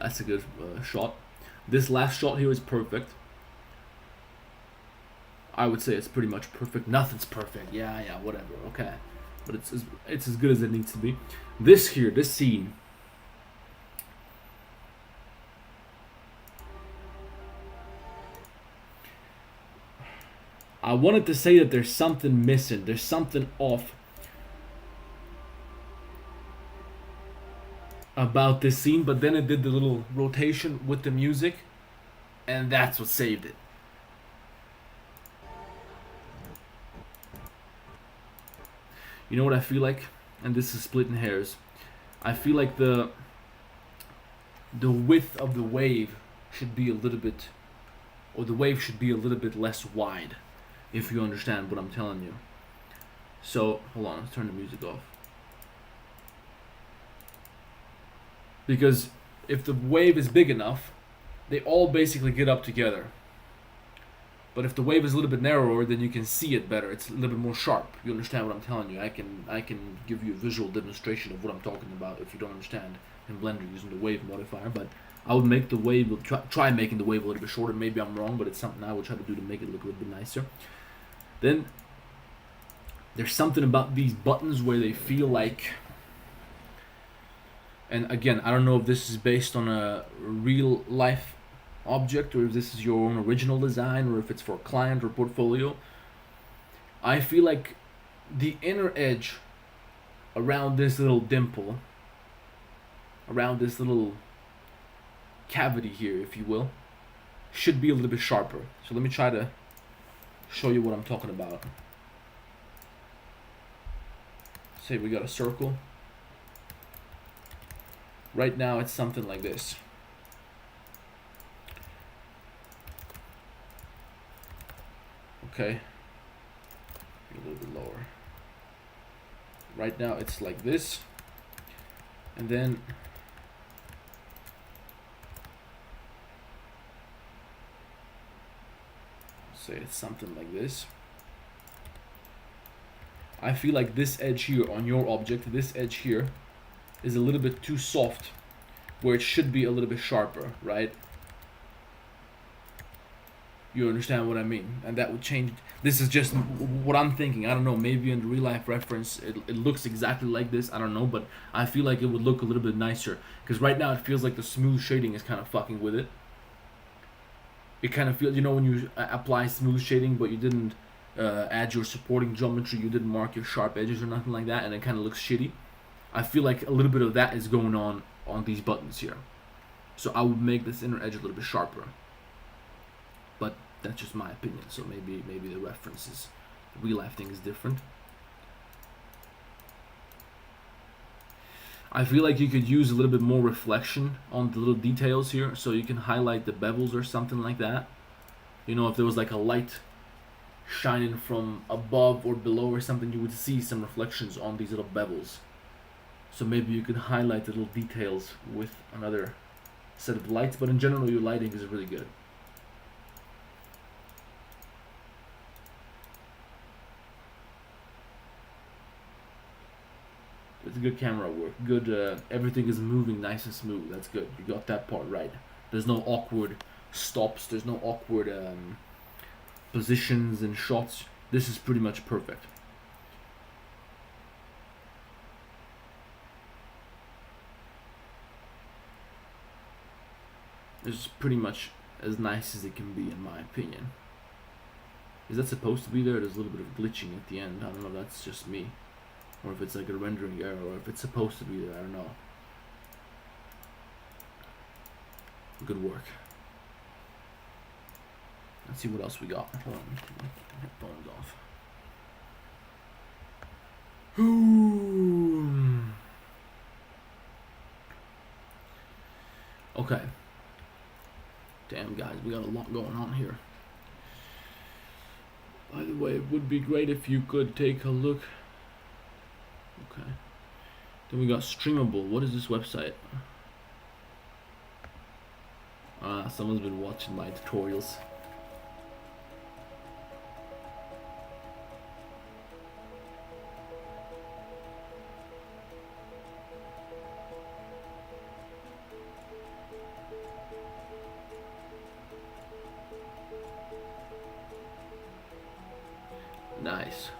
That's a good shot. This last shot here is perfect. I would say it's pretty much perfect. Nothing's perfect. Yeah, whatever. Okay, but it's as good as it needs to be. This here, this scene. I wanted to say that there's something missing, there's something off about this scene, but then it did the little rotation with the music, and that's what saved it. You know what I feel like? And this is splitting hairs. I feel like the width of the wave should be a little bit, or the wave should be a little bit less wide, if you understand what I'm telling you. So, hold on, let's turn the music off. Because if the wave is big enough, they all basically get up together. But if the wave is a little bit narrower, then you can see it better. It's a little bit more sharp. You understand what I'm telling you? I can give you a visual demonstration of what I'm talking about if you don't understand in Blender using the wave modifier. But I would make the wave, try making the wave a little bit shorter. Maybe I'm wrong, but it's something I would try to do to make it look a little bit nicer. Then there's something about these buttons where they feel like, and again, I don't know if this is based on a real life object or if this is your own original design or if it's for a client or portfolio. I feel like the inner edge around this little dimple, around this little cavity here, if you will, should be a little bit sharper. So let me try to show you what I'm talking about. Say we got a circle. Right now it's something like this. Okay, a little bit lower. Right now it's like this, and then say it's something like this. I feel like this edge here on your object, this edge here, is a little bit too soft, where it should be a little bit sharper, right? You understand what I mean? And that would change. This is just what I'm thinking. I don't know, maybe in the real life reference it looks exactly like this, I don't know, but I feel like it would look a little bit nicer, because right now it feels like the smooth shading is kind of fucking with it. It kind of feels, you know, when you apply smooth shading but you didn't add your supporting geometry, you didn't mark your sharp edges or nothing like that, and it kind of looks shitty. I feel like a little bit of that is going on these buttons here. So I would make this inner edge a little bit sharper. But that's just my opinion, so maybe the reference is, the real life thing is different. I feel like you could use a little bit more reflection on the little details here, so you can highlight the bevels or something like that. You know, if there was like a light shining from above or below or something, you would see some reflections on these little bevels. So maybe you could highlight the little details with another set of lights, but in general your lighting is really good. It's good camera work. Good, everything is moving nice and smooth. That's good. You got that part right. There's no awkward stops. There's no awkward positions and shots. This is pretty much perfect. It's pretty much as nice as it can be, in my opinion. Is that supposed to be there? There's a little bit of glitching at the end. I don't know if that's just me, or if it's like a rendering error, or if it's supposed to be there. I don't know. Good work. Let's see what else we got. Hold on, headphones off. Okay. Damn, guys, we got a lot going on here. By the way, it would be great if you could take a look. Okay. Then we got Streamable. What is this website? Someone's been watching my tutorials. Nice.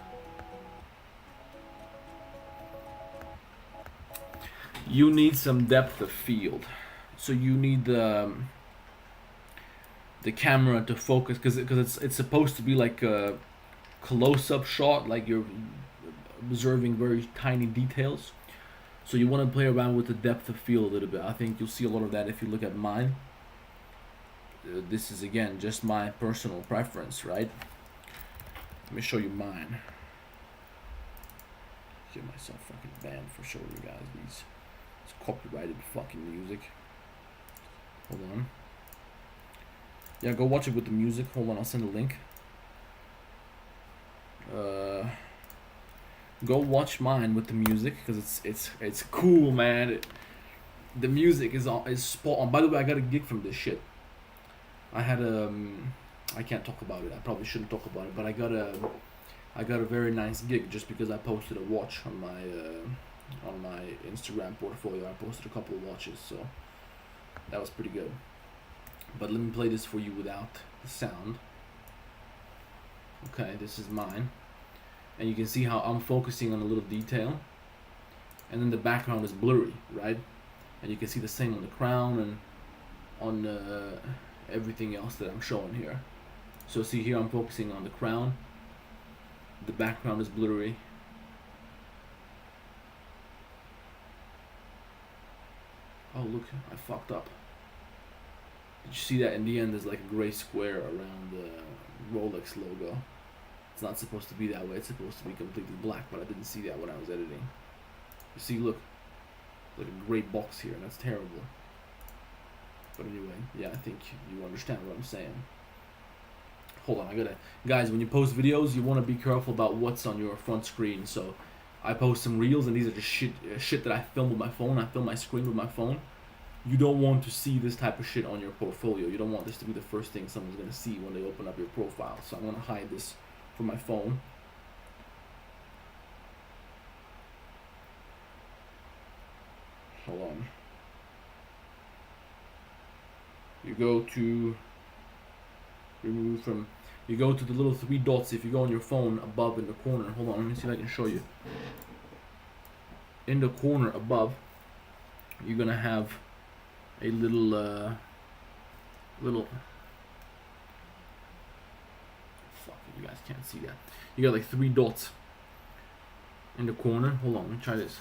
You need some depth of field, so you need the camera to focus, because it's supposed to be like close-up shot, like you're observing very tiny details. So you want to play around with the depth of field a little bit. I think you'll see a lot of that if you look at mine. This is again just my personal preference, right? Let me show you mine. Get myself fucking banned for showing you guys these. It's copyrighted fucking music. Hold on. Yeah, go watch it with the music. Hold on, I'll send a link. Go watch mine with the music because it's cool, man. The music is spot on. By the way, I got a gig from this shit. I had I can't talk about it. I probably shouldn't talk about it, but I got a very nice gig just because I posted a watch on my Instagram portfolio. I posted a couple of watches, so that was pretty good. But let me play this for you without the sound. Okay, this is mine. And you can see how I'm focusing on a little detail. And then the background is blurry, right? And you can see the same on the crown and on everything else that I'm showing here. So see here, I'm focusing on the crown. The background is blurry. Oh look, I fucked up. Did you see that in the end there's like a gray square around the Rolex logo? It's not supposed to be that way, it's supposed to be completely black, but I didn't see that when I was editing. You see, look, like a gray box here, and that's terrible. But anyway, yeah, I think you understand what I'm saying. Hold on, guys, when you post videos, you want to be careful about what's on your front screen. So I post some reels, and these are just shit that I film with my phone. I film my screen with my phone. You don't want to see this type of shit on your portfolio. You don't want this to be the first thing someone's going to see when they open up your profile. So I'm going to hide this from my phone. Hold on. You go to remove from, you go to the little three dots. If you go on your phone above in the corner, hold on, let me see if I can show you. In the corner above, you're gonna have a little fuck, you guys can't see that. You got like three dots in the corner. Hold on, let me try this.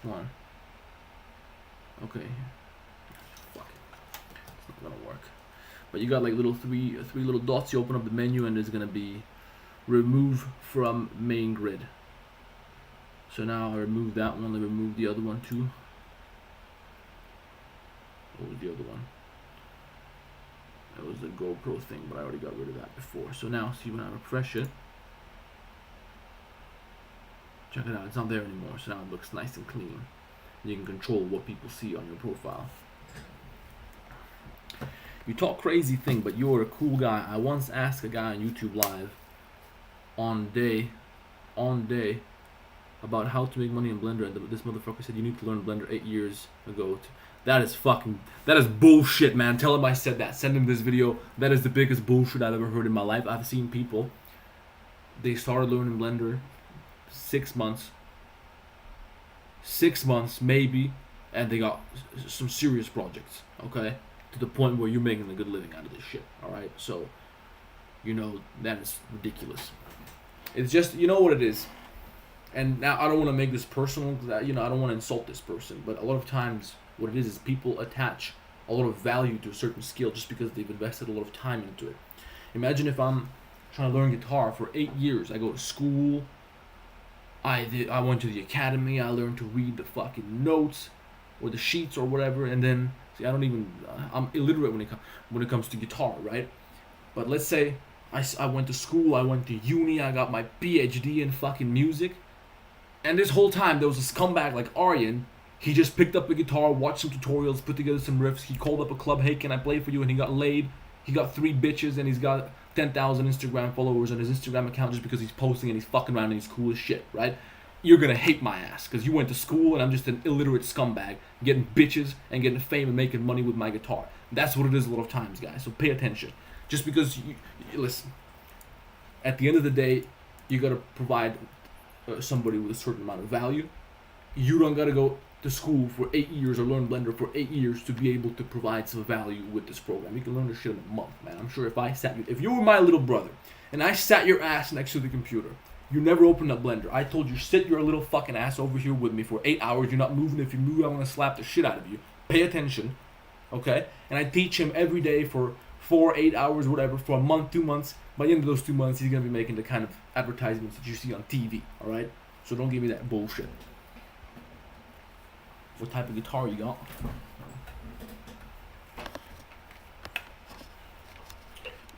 Come on. Okay. Fuck it. It's not gonna work. But you got like little three little dots. You open up the menu and there's gonna be remove from main grid. So now I remove that one. Let me remove the other one too. What was the other one? That was the GoPro thing, but I already got rid of that before. So now, see, when I refresh it, check it out, it's not there anymore. So now it looks nice and clean. You can control what people see on your profile. You talk crazy thing, but you're a cool guy. I once asked a guy on YouTube Live on day about how to make money in Blender, and this motherfucker said you need to learn Blender 8 years ago. That is bullshit, man. Tell him I said that. Send him this video. That is the biggest bullshit I've ever heard in my life. I've seen people, they started learning Blender 6 months maybe, and they got some serious projects, okay? To the point where you're making a good living out of this shit, alright? So, you know, that is ridiculous. It's just, you know what it is. And now I don't want to make this personal, because I don't want to insult this person, but a lot of times what it is people attach a lot of value to a certain skill just because they've invested a lot of time into it. Imagine if I'm trying to learn guitar for 8 years. I go to school, I went to the academy, I learned to read the fucking notes or the sheets or whatever, and then see, I'm illiterate when it comes to guitar, right? But let's say I went to school, I went to uni, I got my PhD in fucking music, and this whole time there was a scumbag like Arijan. He just picked up a guitar, watched some tutorials, put together some riffs. He called up a club, hey, can I play for you? And he got laid. He got 3 bitches, and he's got 10,000 Instagram followers on his Instagram account just because he's posting and he's fucking around and he's cool as shit, right? You're gonna hate my ass because you went to school and I'm just an illiterate scumbag getting bitches and getting fame and making money with my guitar. That's what it is a lot of times, guys. So pay attention. Just because you listen, at the end of the day, you gotta provide somebody with a certain amount of value. You don't gotta go to school for 8 years or learn Blender for 8 years to be able to provide some value with this program. You can learn this shit in a month, man. I'm sure if you were my little brother and I sat your ass next to the computer, you never opened up Blender. I told you, sit your little fucking ass over here with me for 8 hours. You're not moving. If you move, I'm gonna slap the shit out of you. Pay attention, okay? And I teach him every day for 4, 8 hours, whatever, for a month, 2 months. By the end of those 2 months, he's gonna be making the kind of advertisements that you see on TV, all right? So don't give me that bullshit. What type of guitar you got?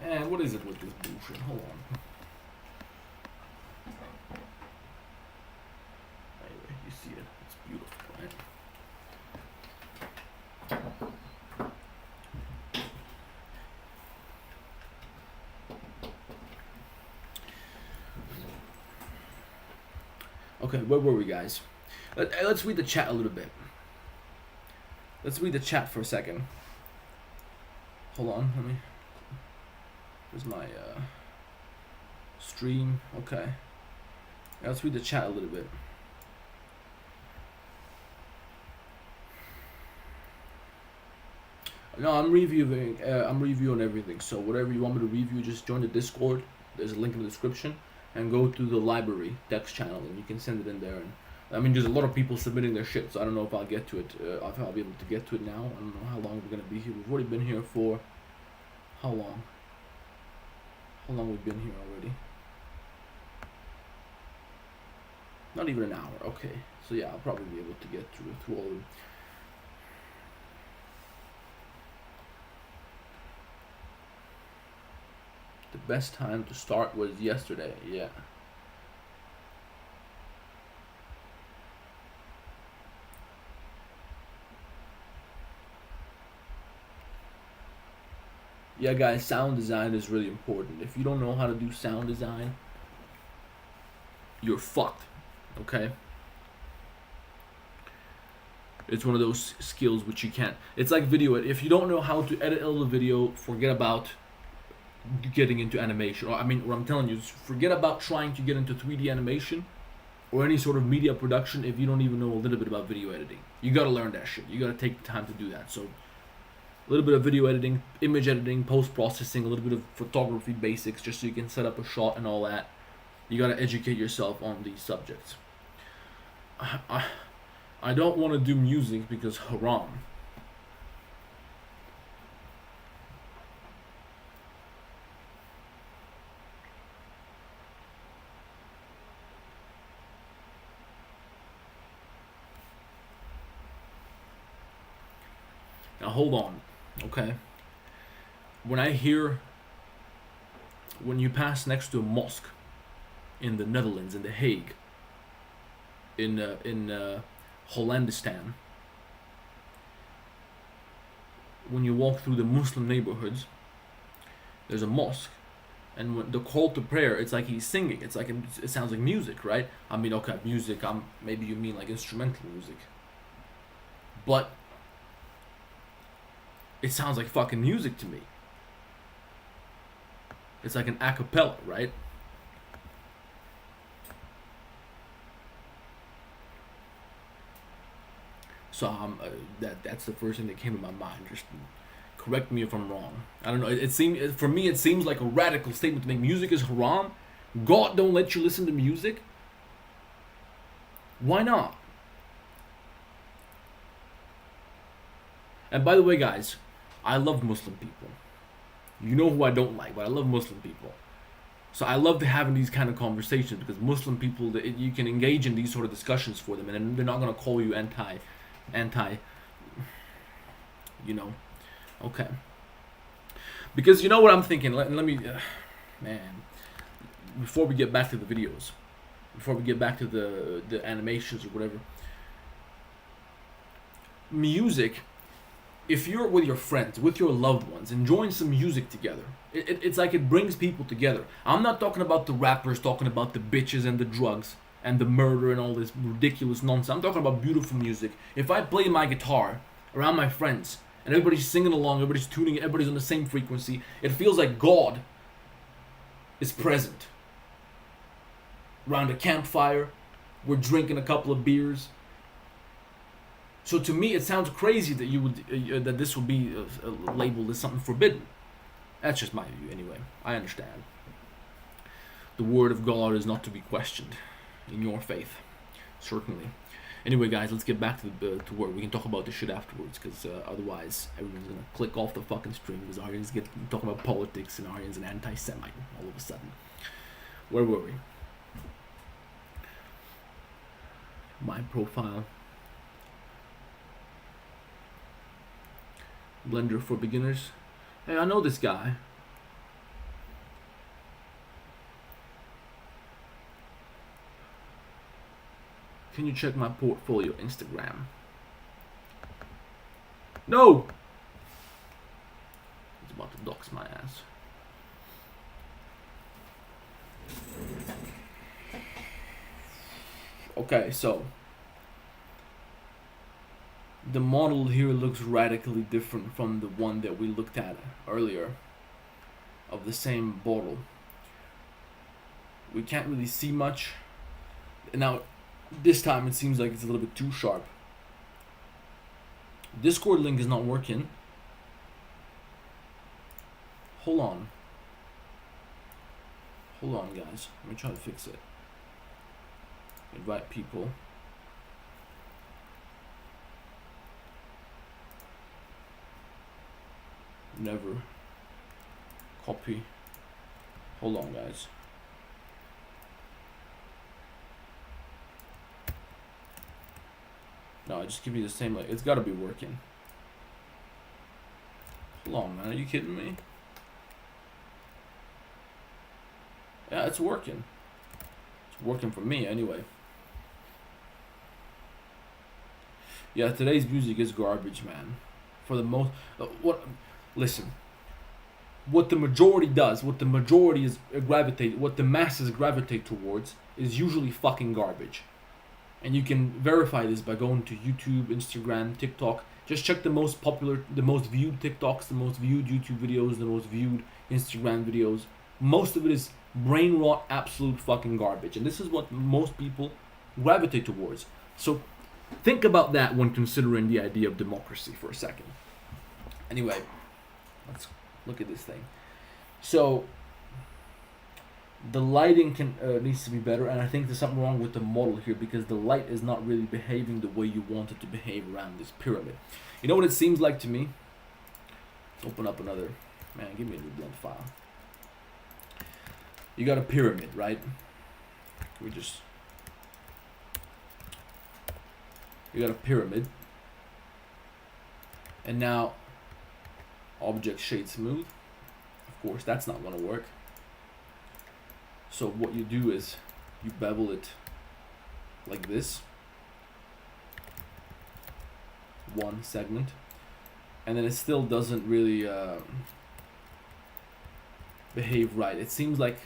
And what is it with this bullshit? Hold on. Anyway, you see it. It's beautiful, right? Okay, where were we, guys? Let's read the chat a little bit. Let's read the chat for a second. Hold on, let me. Where's my stream? Okay. Yeah, let's read the chat a little bit. No, I'm reviewing everything. So whatever you want me to review, just join the Discord. There's a link in the description, and go to the library text channel, and you can send it in there. And I mean, there's a lot of people submitting their shit, so I don't know if I'll get to it. If I'll be able to get to it now. I don't know how long we're gonna be here. We've already been here for how long? How long we've been here already? Not even an hour. Okay, so yeah, I'll probably be able to get through all of them. The best time to start was yesterday. Yeah. Yeah, guys, sound design is really important. If you don't know how to do sound design, you're fucked, okay? It's one of those skills which you can't. It's like video. If you don't know how to edit a video, forget about getting into animation. Or I mean, what I'm telling you is forget about trying to get into 3D animation or any sort of media production if you don't even know a little bit about video editing. You gotta learn that shit. You gotta take the time to do that. So a little bit of video editing, image editing, post-processing, a little bit of photography basics just so you can set up a shot and all that. You gotta educate yourself on these subjects. I don't want to do music because haram. Now hold on, okay? When you pass next to a mosque in the Netherlands, in The Hague, in Hollandistan, when you walk through the Muslim neighborhoods, there's a mosque, and when the call to prayer, it's like he's singing. It's like it sounds like music, right? I mean, okay, music. Maybe you mean like instrumental music, but it sounds like fucking music to me. It's like an a cappella, right? So that's the first thing that came to my mind. Just correct me if I'm wrong. I don't know. For me it seems like a radical statement to make. Music is haram. God don't let you listen to music. Why not? And by the way, guys, I love Muslim people. You know who I don't like, but I love Muslim people. So I love to having these kind of conversations because Muslim people, you can engage in these sort of discussions for them, and they're not gonna call you anti, you know. Okay. Because you know what I'm thinking. Let me, man. Before we get back to the videos, before we get back to the animations or whatever, music. If you're with your friends, with your loved ones, enjoying some music together, it's like it brings people together. I'm not talking about the rappers talking about the bitches and the drugs and the murder and all this ridiculous nonsense. I'm talking about beautiful music. If I play my guitar around my friends and everybody's singing along, everybody's tuning, everybody's on the same frequency, it feels like God is present. Around a campfire, we're drinking a couple of beers. So to me, it sounds crazy that you would that this would be labeled as something forbidden. That's just my view, anyway. I understand. The word of God is not to be questioned in your faith, certainly. Anyway, guys, let's get back to work. We can talk about this shit afterwards, because otherwise everyone's gonna click off the fucking stream because Arijan's talking about politics and Arijan's an anti-Semite all of a sudden. Where were we? My profile. Blender for beginners. Hey, I know this guy. Can you check my portfolio Instagram? No! He's about to dox my ass. Okay, so the model here looks radically different from the one that we looked at earlier of the same bottle. We can't really see much. Now, this time it seems like it's a little bit too sharp. Discord link is not working. Hold on. Hold on, guys. Let me try to fix it. Invite people. Never. Copy. Hold on, guys. No, I just give you the same, like, it's gotta be working. Hold on, man, are you kidding me? Yeah, it's working. It's working for me, anyway. Yeah, today's music is garbage, man. For the most, listen. What the majority does, what the majority is what the masses gravitate towards, is usually fucking garbage. And you can verify this by going to YouTube, Instagram, TikTok. Just check the most popular, the most viewed TikToks, the most viewed YouTube videos, the most viewed Instagram videos. Most of it is brain rot, absolute fucking garbage. And this is what most people gravitate towards. So think about that when considering the idea of democracy for a second. Anyway, let's look at this thing. So the lighting needs to be better, and I think there's something wrong with the model here because the light is not really behaving the way you want it to behave around this pyramid. You know what it seems like to me? Open up another. Man, give me a new blend file. You got a pyramid, right? You got a pyramid, and now object shade smooth. Of course, that's not going to work. So what you do is you bevel it like this, one segment, and then it still doesn't really behave right. It seems like,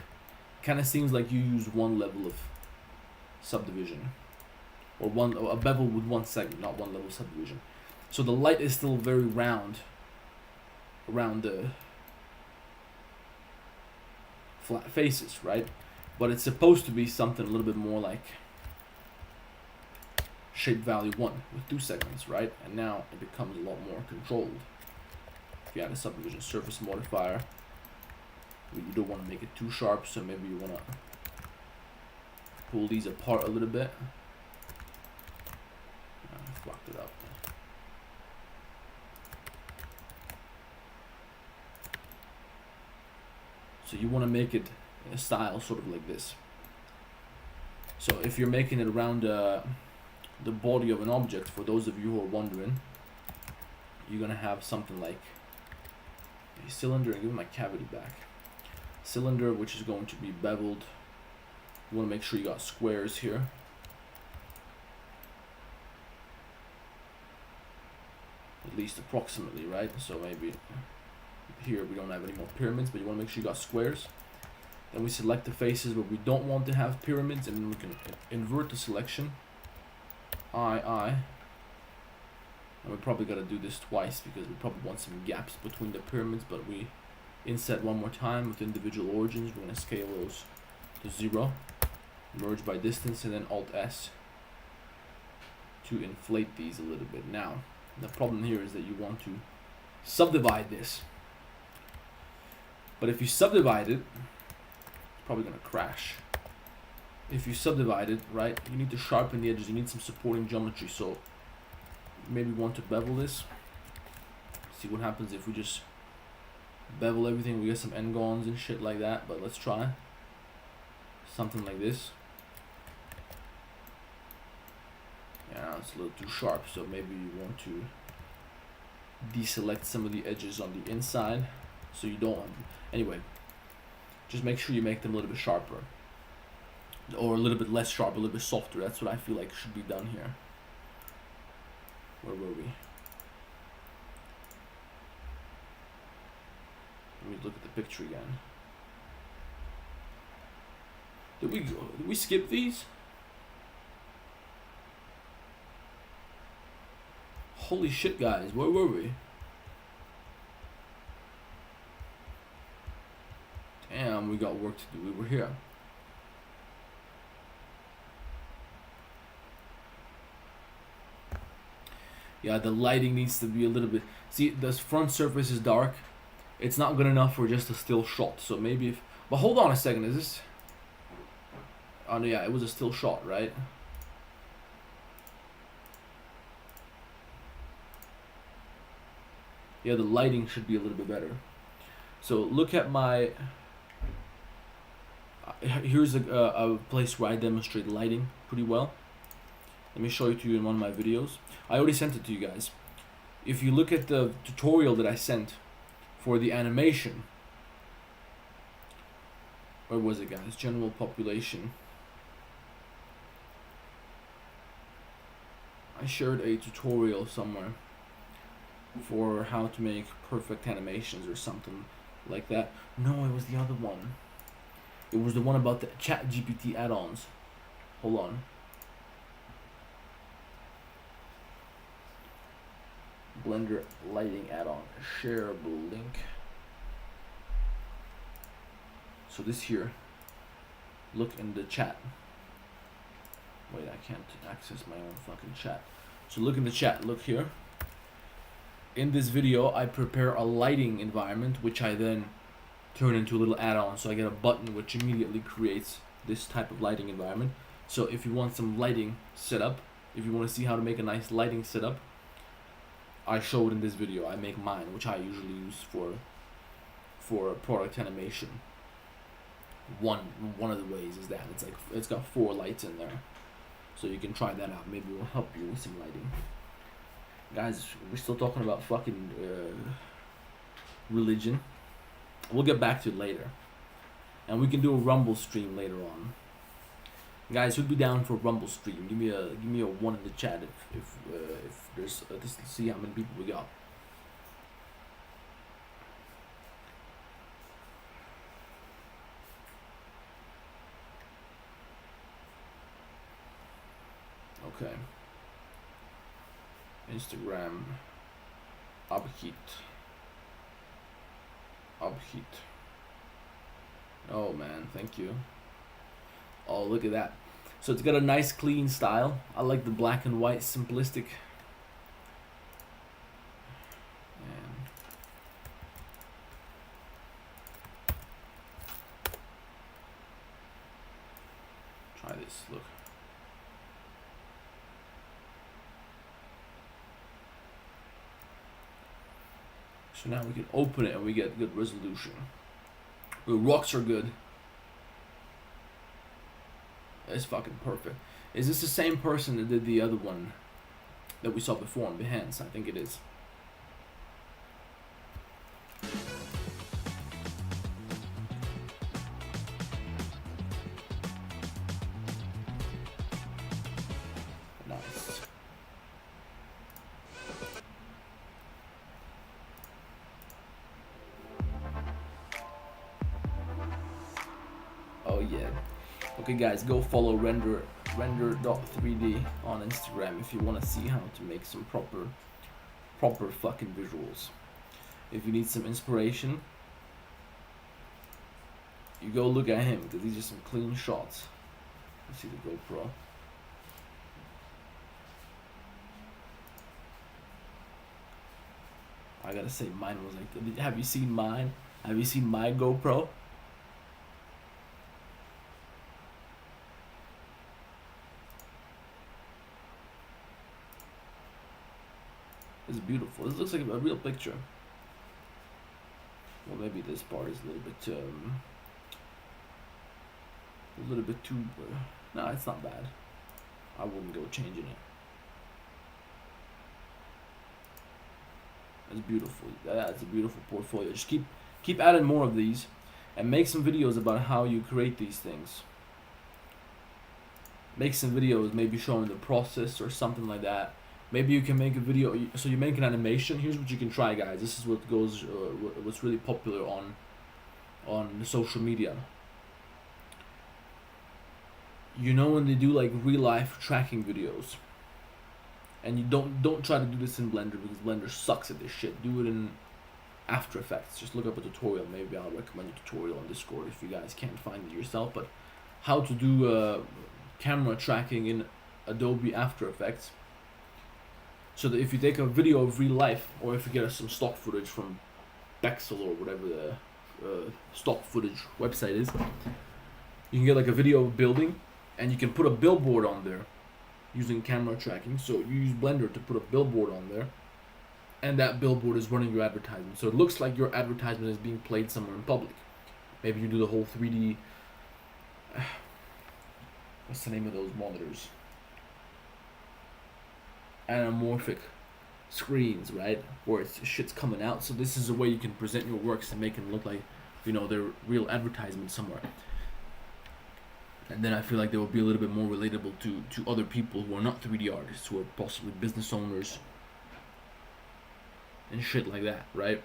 kind of seems like you use one level of subdivision, or a bevel with one segment, not one level subdivision. So the light is still very round around the flat faces, right? But it's supposed to be something a little bit more like shape value 1 with 2 segments, right? And now it becomes a lot more controlled. If you add a subdivision surface modifier, you don't want to make it too sharp, so maybe you want to pull these apart a little bit. I fucked it up. So you want to make it in a style sort of like this. So if you're making it around the body of an object, for those of you who are wondering, you're going to have something like a cylinder, and give me my cavity back. Cylinder, which is going to be beveled. You want to make sure you got squares here. At least approximately, right? So maybe here we don't have any more pyramids, but you want to make sure you got squares. Then we select the faces where we don't want to have pyramids, and then we can invert the selection. I. And we probably got to do this twice because we probably want some gaps between the pyramids, but we inset one more time with individual origins. We're going to scale those to 0. Merge by distance, and then Alt S to inflate these a little bit. Now, the problem here is that you want to subdivide this. But if you subdivide it, it's probably gonna crash. If you subdivide it, right, you need to sharpen the edges. You need some supporting geometry. So maybe want to bevel this. See what happens if we just bevel everything. We get some n-gons and shit like that. But let's try something like this. Yeah, it's a little too sharp. So maybe you want to deselect some of the edges on the inside. So you don't want. Anyway, just make sure you make them a little bit sharper. Or a little bit less sharp, a little bit softer. That's what I feel like should be done here. Where were we? Let me look at the picture again. Did we skip these? Holy shit, guys. Where were we? Damn, we got work to do. We were here. Yeah, the lighting needs to be a little bit. See, this front surface is dark. It's not good enough for just a still shot. So maybe if. But hold on a second. Is this? Oh no, yeah, it was a still shot, right? Yeah, the lighting should be a little bit better. So look at my. Here's a place where I demonstrate lighting pretty well. Let me show it to you in one of my videos. I already sent it to you guys. If you look at the tutorial that I sent for the animation, where was it, guys? General population. I shared a tutorial somewhere for how to make perfect animations or something like that. No, it was the other one. It was the one about the ChatGPT add-ons. Hold on. Blender lighting add-on, shareable link. So this here, look in the chat. Wait, I can't access my own fucking chat. So look in the chat, look here. In this video, I prepare a lighting environment, which I then turn into a little add-on. So I get a button which immediately creates this type of lighting environment. So if you want some lighting setup, if you want to see how to make a nice lighting setup, I show it in this video. I make mine, which I usually use for product animation. One of the ways is that it's got 4 lights in there, so you can try that out. Maybe it will help you with some lighting. Guys, we're still talking about fucking religion. We'll get back to it later, and we can do a Rumble stream later on. Guys, who'd be down for a Rumble stream? Give me a 1 in the chat if there's just to see how many people we got. Okay. Instagram. Upheat. Oh man, thank you. Oh, look at that. So it's got a nice clean style. I like the black and white simplistic. And try this, look. So now we can open it and we get good resolution. The rocks are good. It's fucking perfect. Is this the same person that did the other one that we saw before on Behance? I think it is. Nice. Oh yeah. Okay guys, go follow render.3D on Instagram if you want to see how to make some proper fucking visuals. If you need some inspiration, you go look at him, because these are some clean shots. You see the GoPro. I gotta say, mine was like. Have you seen mine? Have you seen my GoPro? It's beautiful. This looks like a real picture. Well, maybe this part is a little bit too. No, it's not bad. I wouldn't go changing it. It's beautiful. Yeah, it's a beautiful portfolio. Just keep adding more of these, and make some videos about how you create these things. Make some videos, maybe showing the process or something like that. Maybe you can make a video. So you make an animation. Here's what you can try, guys. This is what goes. What's really popular on the social media. You know when they do like real life tracking videos. And you don't try to do this in Blender because Blender sucks at this shit. Do it in After Effects. Just look up a tutorial. Maybe I'll recommend a tutorial on Discord if you guys can't find it yourself. But how to do camera tracking in Adobe After Effects. So that if you take a video of real life, or if you get some stock footage from Pexel or whatever the stock footage website is, you can get like a video of a building, and you can put a billboard on there using camera tracking. So you use Blender to put a billboard on there, and that billboard is running your advertisement. So it looks like your advertisement is being played somewhere in public. Maybe you do the whole 3D. What's the name of those monitors? Anamorphic screens, right? Where shit's coming out. So this is a way you can present your works and make them look like, you know, they're real advertisements somewhere. And then I feel like they will be a little bit more relatable to other people who are not 3D artists, who are possibly business owners and shit like that, right?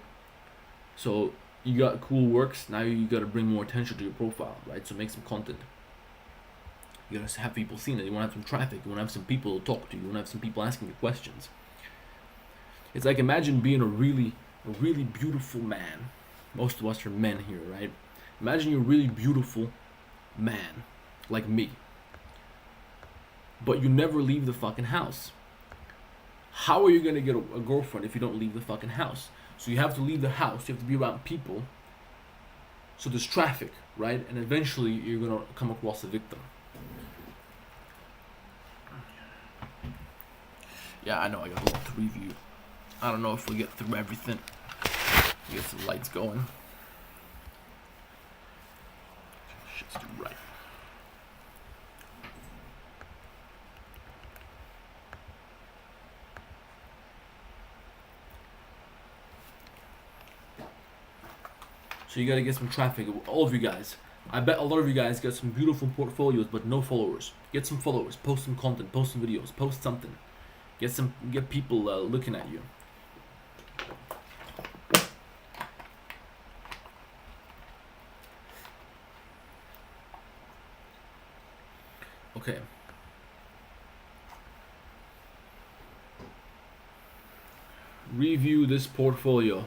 So you got cool works, now you got to bring more attention to your profile, right? So make some content. You gotta have people seeing it. You wanna have some traffic. You wanna have some people to talk to. You wanna have some people asking you questions. It's like, imagine being a really beautiful man. Most of us are men here, right? Imagine you're a really beautiful man, like me, but you never leave the fucking house. How are you gonna get a girlfriend if you don't leave the fucking house? So you have to leave the house. You have to be around people. So there's traffic, right? And eventually you're gonna come across a victim. Yeah, I know I got a lot to review. I don't know if we'll get through everything. Get some lights going. Shit's too bright. So you gotta get some traffic. All of you guys. I bet a lot of you guys got some beautiful portfolios, but no followers. Get some followers. Post some content. Post some videos. Post something. Get people looking at you. Okay. Review this portfolio.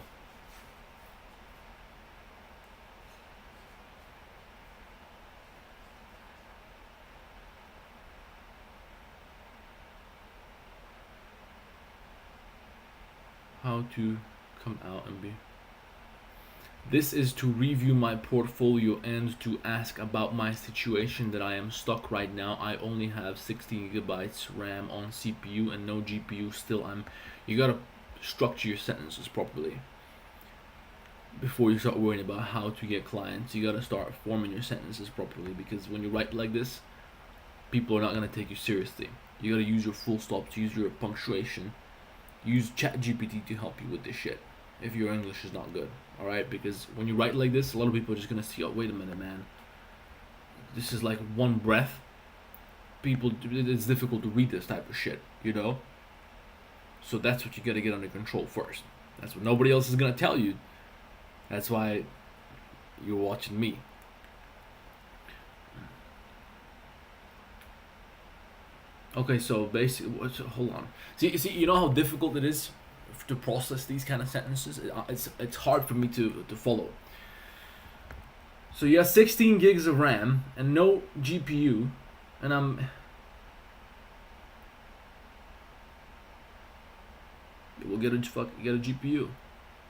How to come out and be. This is to review my portfolio and to ask about my situation that I am stuck right now. I only have 16 gigabytes RAM on CPU and no GPU. Still, you gotta structure your sentences properly before you start worrying about how to get clients. You gotta start forming your sentences properly, because when you write like this, people are not gonna take you seriously. You gotta use your full stops, use your punctuation. Use ChatGPT to help you with this shit if your English is not good, alright? Because when you write like this, a lot of people are just gonna see, oh, wait a minute, man. This is like one breath. It's difficult to read this type of shit, you know? So that's what you gotta get under control first. That's what nobody else is gonna tell you. That's why you're watching me. Okay, so basically, hold on. See, you know how difficult it is to process these kind of sentences? It's hard for me to follow. So you have 16 gigs of RAM and no GPU, and we'll get a GPU.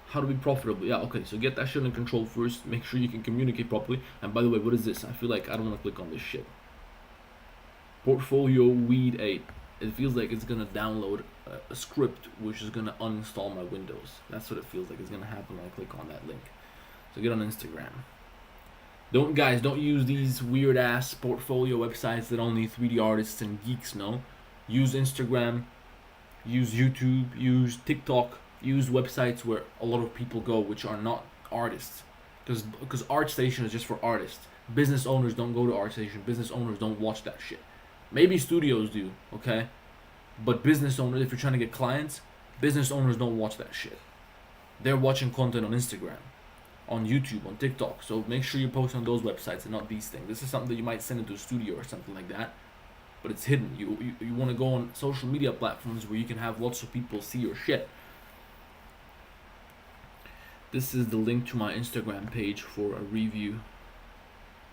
How to be profitable? Yeah, okay, so get that shit in control first. Make sure you can communicate properly. And by the way, what is this? I feel like I don't want to click on this shit. Portfolio Weed 8. It feels like it's gonna download a script which is gonna uninstall my Windows. That's what it feels like is gonna happen when I click on that link. So get on Instagram. Don't use these weird ass portfolio websites that only 3D artists and geeks know. Use Instagram, use YouTube, use TikTok, use websites where a lot of people go which are not artists. Because ArtStation is just for artists. Business owners don't go to ArtStation. Business owners don't watch that shit. Maybe studios do, okay? But business owners, if you're trying to get clients, business owners don't watch that shit. They're watching content on Instagram, on YouTube, on TikTok. So make sure you post on those websites and not these things. This is something that you might send into a studio or something like that, but it's hidden. You want to go on social media platforms where you can have lots of people see your shit. This is the link to my Instagram page for a review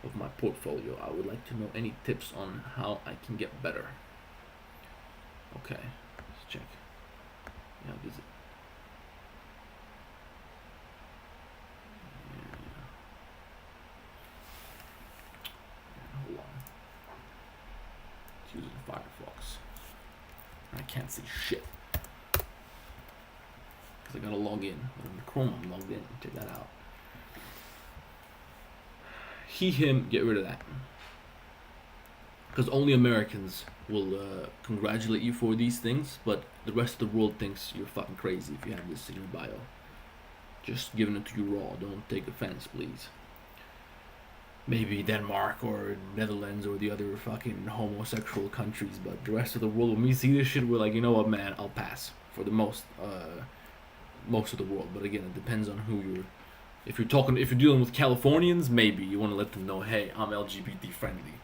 of my portfolio. I would like to know any tips on how I can get better. Okay, let's check. Yeah, visit. Hold on. It's using Firefox. I can't see shit. Because I gotta log in. But in Chrome, I'm logged in. Check that out. He, him, get rid of that. Because only Americans will congratulate you for these things, but the rest of the world thinks you're fucking crazy if you have this in your bio. Just giving it to you raw. Don't take offense, please. Maybe Denmark or Netherlands or the other fucking homosexual countries, but the rest of the world, when we see this shit, we're like, you know what, man, I'll pass for the most of the world. But again, it depends on who you're. If you're dealing with Californians, maybe you want to let them know, hey, I'm LGBT friendly.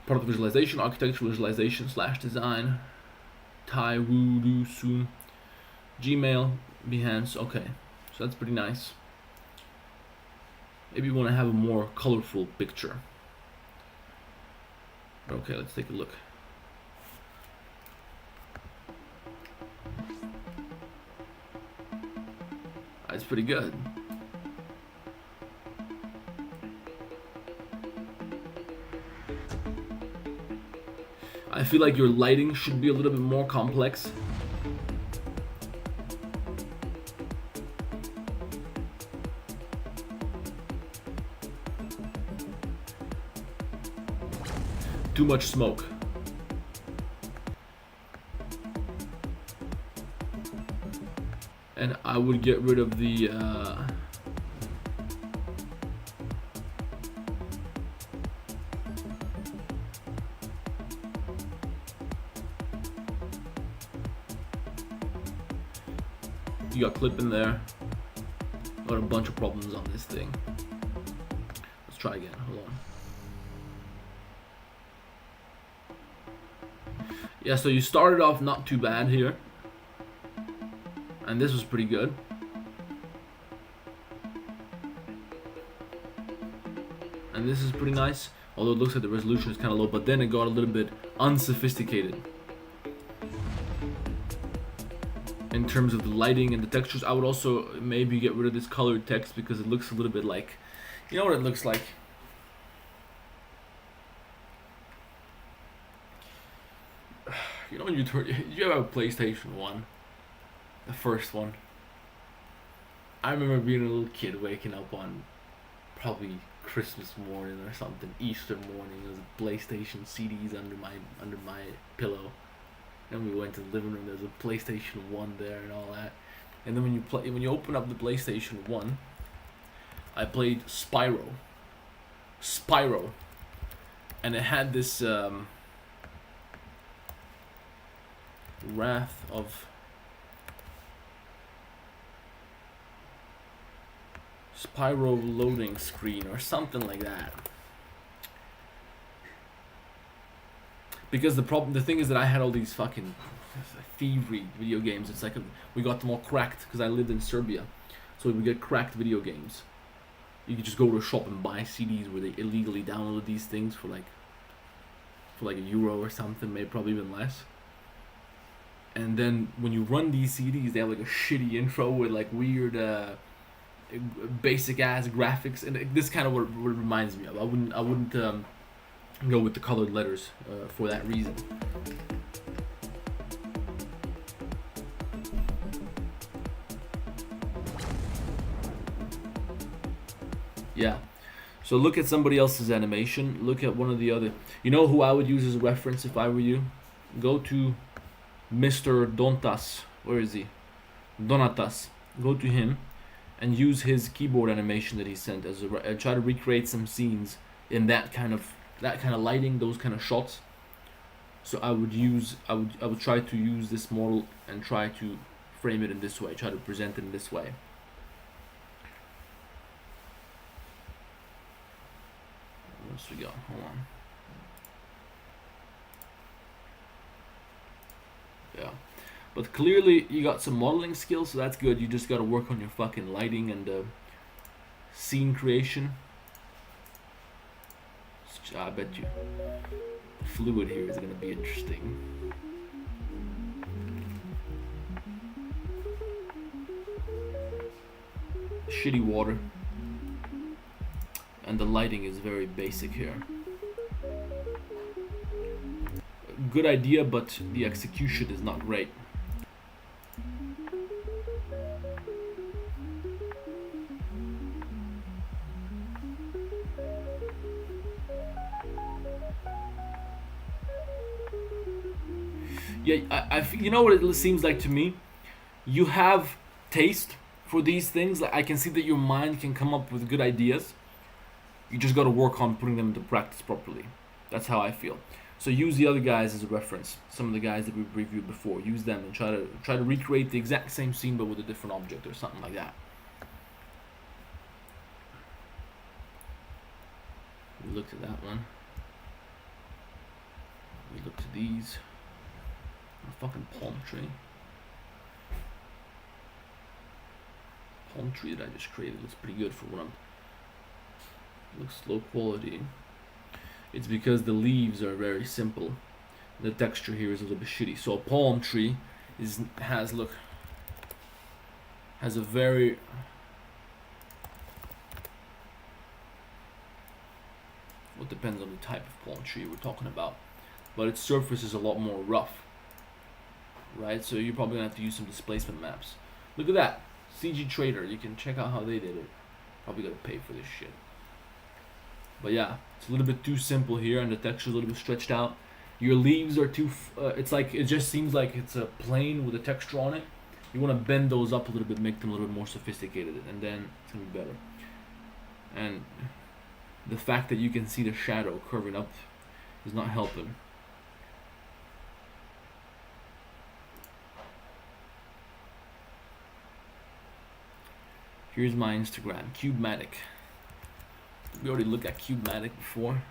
Product visualization, architecture visualization / design, Tai Wu Du Soon, Gmail, Behance. Okay, so that's pretty nice. Maybe you want to have a more colorful picture. Okay, let's take a look. That's pretty good. I feel like your lighting should be a little bit more complex. Too much smoke. And I would get rid of the you got clip in there. Got a bunch of problems on this thing. Let's try again. Hold on. Yeah, so you started off not too bad here. And this was pretty good. And this is pretty nice. Although it looks like the resolution is kind of low, but then it got a little bit unsophisticated. In terms of the lighting and the textures, I would also maybe get rid of this colored text because it looks a little bit like, you know what it looks like? You know when you ever have a PlayStation 1? The first one. I remember being a little kid waking up on probably Christmas morning or something, Easter morning. There was a PlayStation CDs under my pillow. Then we went to the living room. There's a PlayStation 1 there and all that. And then when you open up the PlayStation 1, I played Spyro, and it had this Wrath of Spyro loading screen or something like that. Because the thing is that I had all these fucking thievery video games. It's like we got them all cracked because I lived in Serbia, so we get cracked video games. You could just go to a shop and buy CDs where they illegally download these things for like €1 or something, maybe probably even less. and then when you run these CDs, they have like a shitty intro with like weird basic ass graphics, and this kind of what it reminds me of. I wouldn't go with the colored letters for that reason. Yeah. So look at somebody else's animation. Look at one of the other. You know who I would use as a reference if I were you? Go to Mr. Dontas. Where is he? Donatas. Go to him and use his keyboard animation that he sent as a try to recreate some scenes in that kind of lighting, those kind of shots. So I would try to use this model and try to frame it in this way. Try to present it in this way. Where else we go? Hold on. Yeah. But clearly you got some modeling skills, so that's good. You just got to work on your fucking lighting and scene creation. I bet you the fluid here is going to be interesting. Shitty water. And the lighting is very basic here. Good idea, but the execution is not great. Yeah, you know what it seems like to me? You have taste for these things. Like, I can see that your mind can come up with good ideas. You just got to work on putting them into practice properly. That's how I feel. So use the other guys as a reference. Some of the guys that we've reviewed before. Use them and try to recreate the exact same scene but with a different object or something like that. We looked at that one. We looked at these. A fucking palm tree. Palm tree that I just created looks pretty good for what I'm. Looks low quality. It's because the leaves are very simple. The texture here is a little bit shitty. So a palm tree has a very well, depends on the type of palm tree we're talking about, but its surface is a lot more rough, right? So you're probably gonna have to use some displacement maps. Look at that, CG Trader. You can check out how they did it. Probably gotta pay for this shit. But yeah, it's a little bit too simple here, and the texture is a little bit stretched out. Your leaves are too. It's like it just seems like it's a plane with a texture on it. You want to bend those up a little bit, make them a little bit more sophisticated, and then it's gonna be better. And the fact that you can see the shadow curving up is not helping. Here's my Instagram, Cubematic. We already looked at Cubematic before.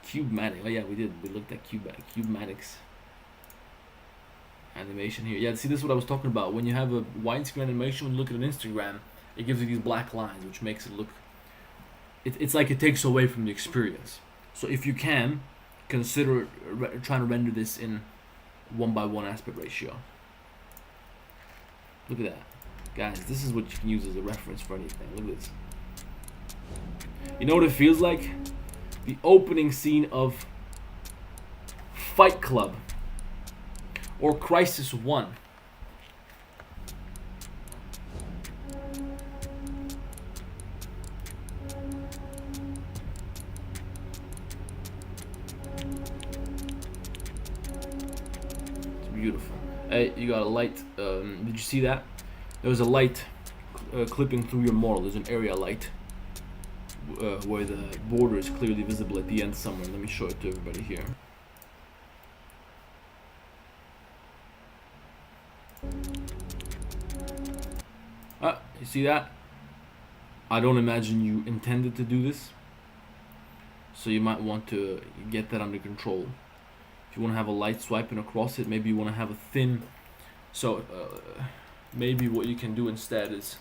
Cubematic, oh yeah, we did. We looked at Cubematic's animation here. Yeah, see, this is what I was talking about. When you have a widescreen animation, when you look at an Instagram, it gives you these black lines, which makes it look. It's like it takes away from the experience. So if you can, consider trying to render this in 1:1 aspect ratio. Look at that. Guys, this is what you can use as a reference for anything. Look at this. You know what it feels like? The opening scene of Fight Club or Crisis 1. It's beautiful. Hey, you got a light. Did you see that? There was a light clipping through your model. There's an area light where the border is clearly visible at the end somewhere. Let me show it to everybody here. You see that? I don't imagine you intended to do this, so you might want to get that under control. If you want to have a light swiping across it, maybe you want to have a thin. So maybe what you can do instead is,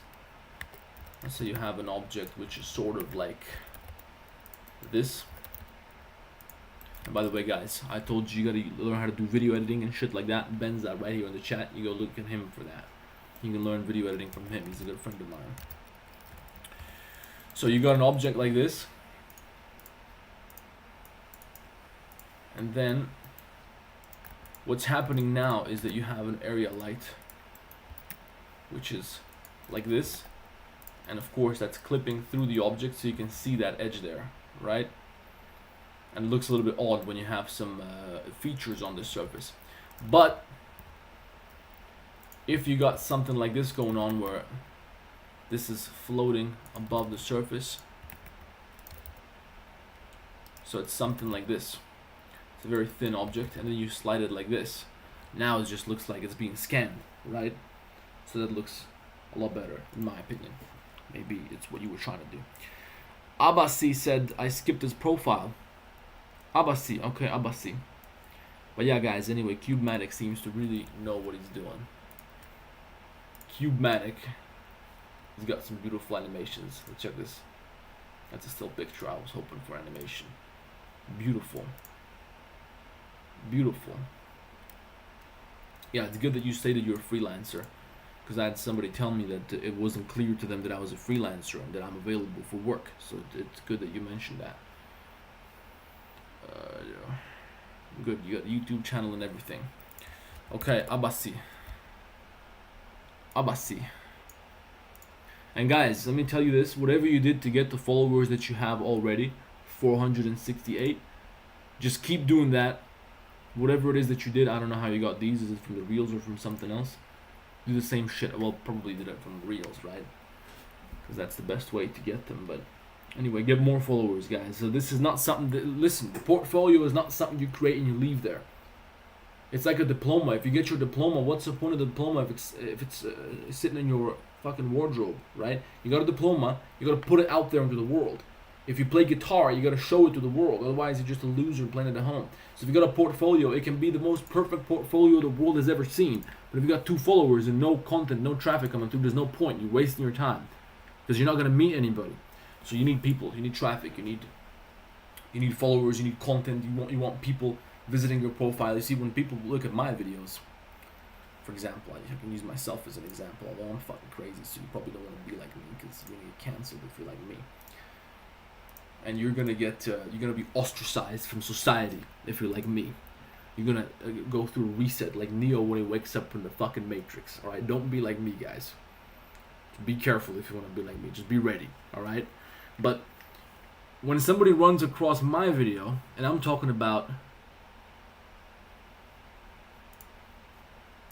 let's say you have an object which is sort of like this. And by the way, guys, I told you gotta learn how to do video editing and shit like that. Ben's right here in the chat. You go look at him for that. You can learn video editing from him. He's a good friend of mine. So you got an object like this. And then what's happening now is that you have an area light, which is like this. And of course that's clipping through the object, so you can see that edge there, right? And it looks a little bit odd when you have some features on the surface. But if you got something like this going on where this is floating above the surface, so it's something like this. It's a very thin object, and then you slide it like this. Now it just looks like it's being scanned, right? So that looks a lot better, in my opinion. Maybe it's what you were trying to do. Abasi said, I skipped his profile. Abasi, okay, Abasi. But yeah, guys, anyway, Cubematic seems to really know what he's doing. Cubematic, he's got some beautiful animations. Let's check this. That's a still picture. I was hoping for animation. Beautiful. Beautiful. Yeah, it's good that you say that you're a freelancer, because I had somebody tell me that it wasn't clear to them that I was a freelancer and that I'm available for work. So it's good that you mentioned that. Yeah. Good, you got a YouTube channel and everything. Okay, Abasi. Abasi. And guys, let me tell you this, whatever you did to get the followers that you have already, 468, just keep doing that. Whatever it is that you did, I don't know how you got these, is it from the Reels or from something else? Do the same shit. Well, probably did it from the Reels, right? Because that's the best way to get them. But anyway, get more followers, guys. So this is not something that, listen, the portfolio is not something you create and you leave there. It's like a diploma. If you get your diploma, what's the point of the diploma if it's sitting in your fucking wardrobe, right? You got a diploma, you got to put it out there into the world. If you play guitar, you got to show it to the world. Otherwise, you're just a loser playing it at home. So if you got a portfolio, it can be the most perfect portfolio the world has ever seen. But if you got 2 followers and no content, no traffic coming through, there's no point. You're wasting your time because you're not going to meet anybody. So you need people, you need traffic, you need followers, you need content. You want people visiting your profile. You see, when people look at my videos, for example, I can use myself as an example. Although I'm fucking crazy, so you probably don't want to be like me because you're gonna get canceled if you're like me. And you're gonna be ostracized from society if you're like me. You're gonna go through a reset like Neo when he wakes up from the fucking Matrix. All right, don't be like me, guys. Be careful if you want to be like me. Just be ready. All right. But when somebody runs across my video, and I'm talking about,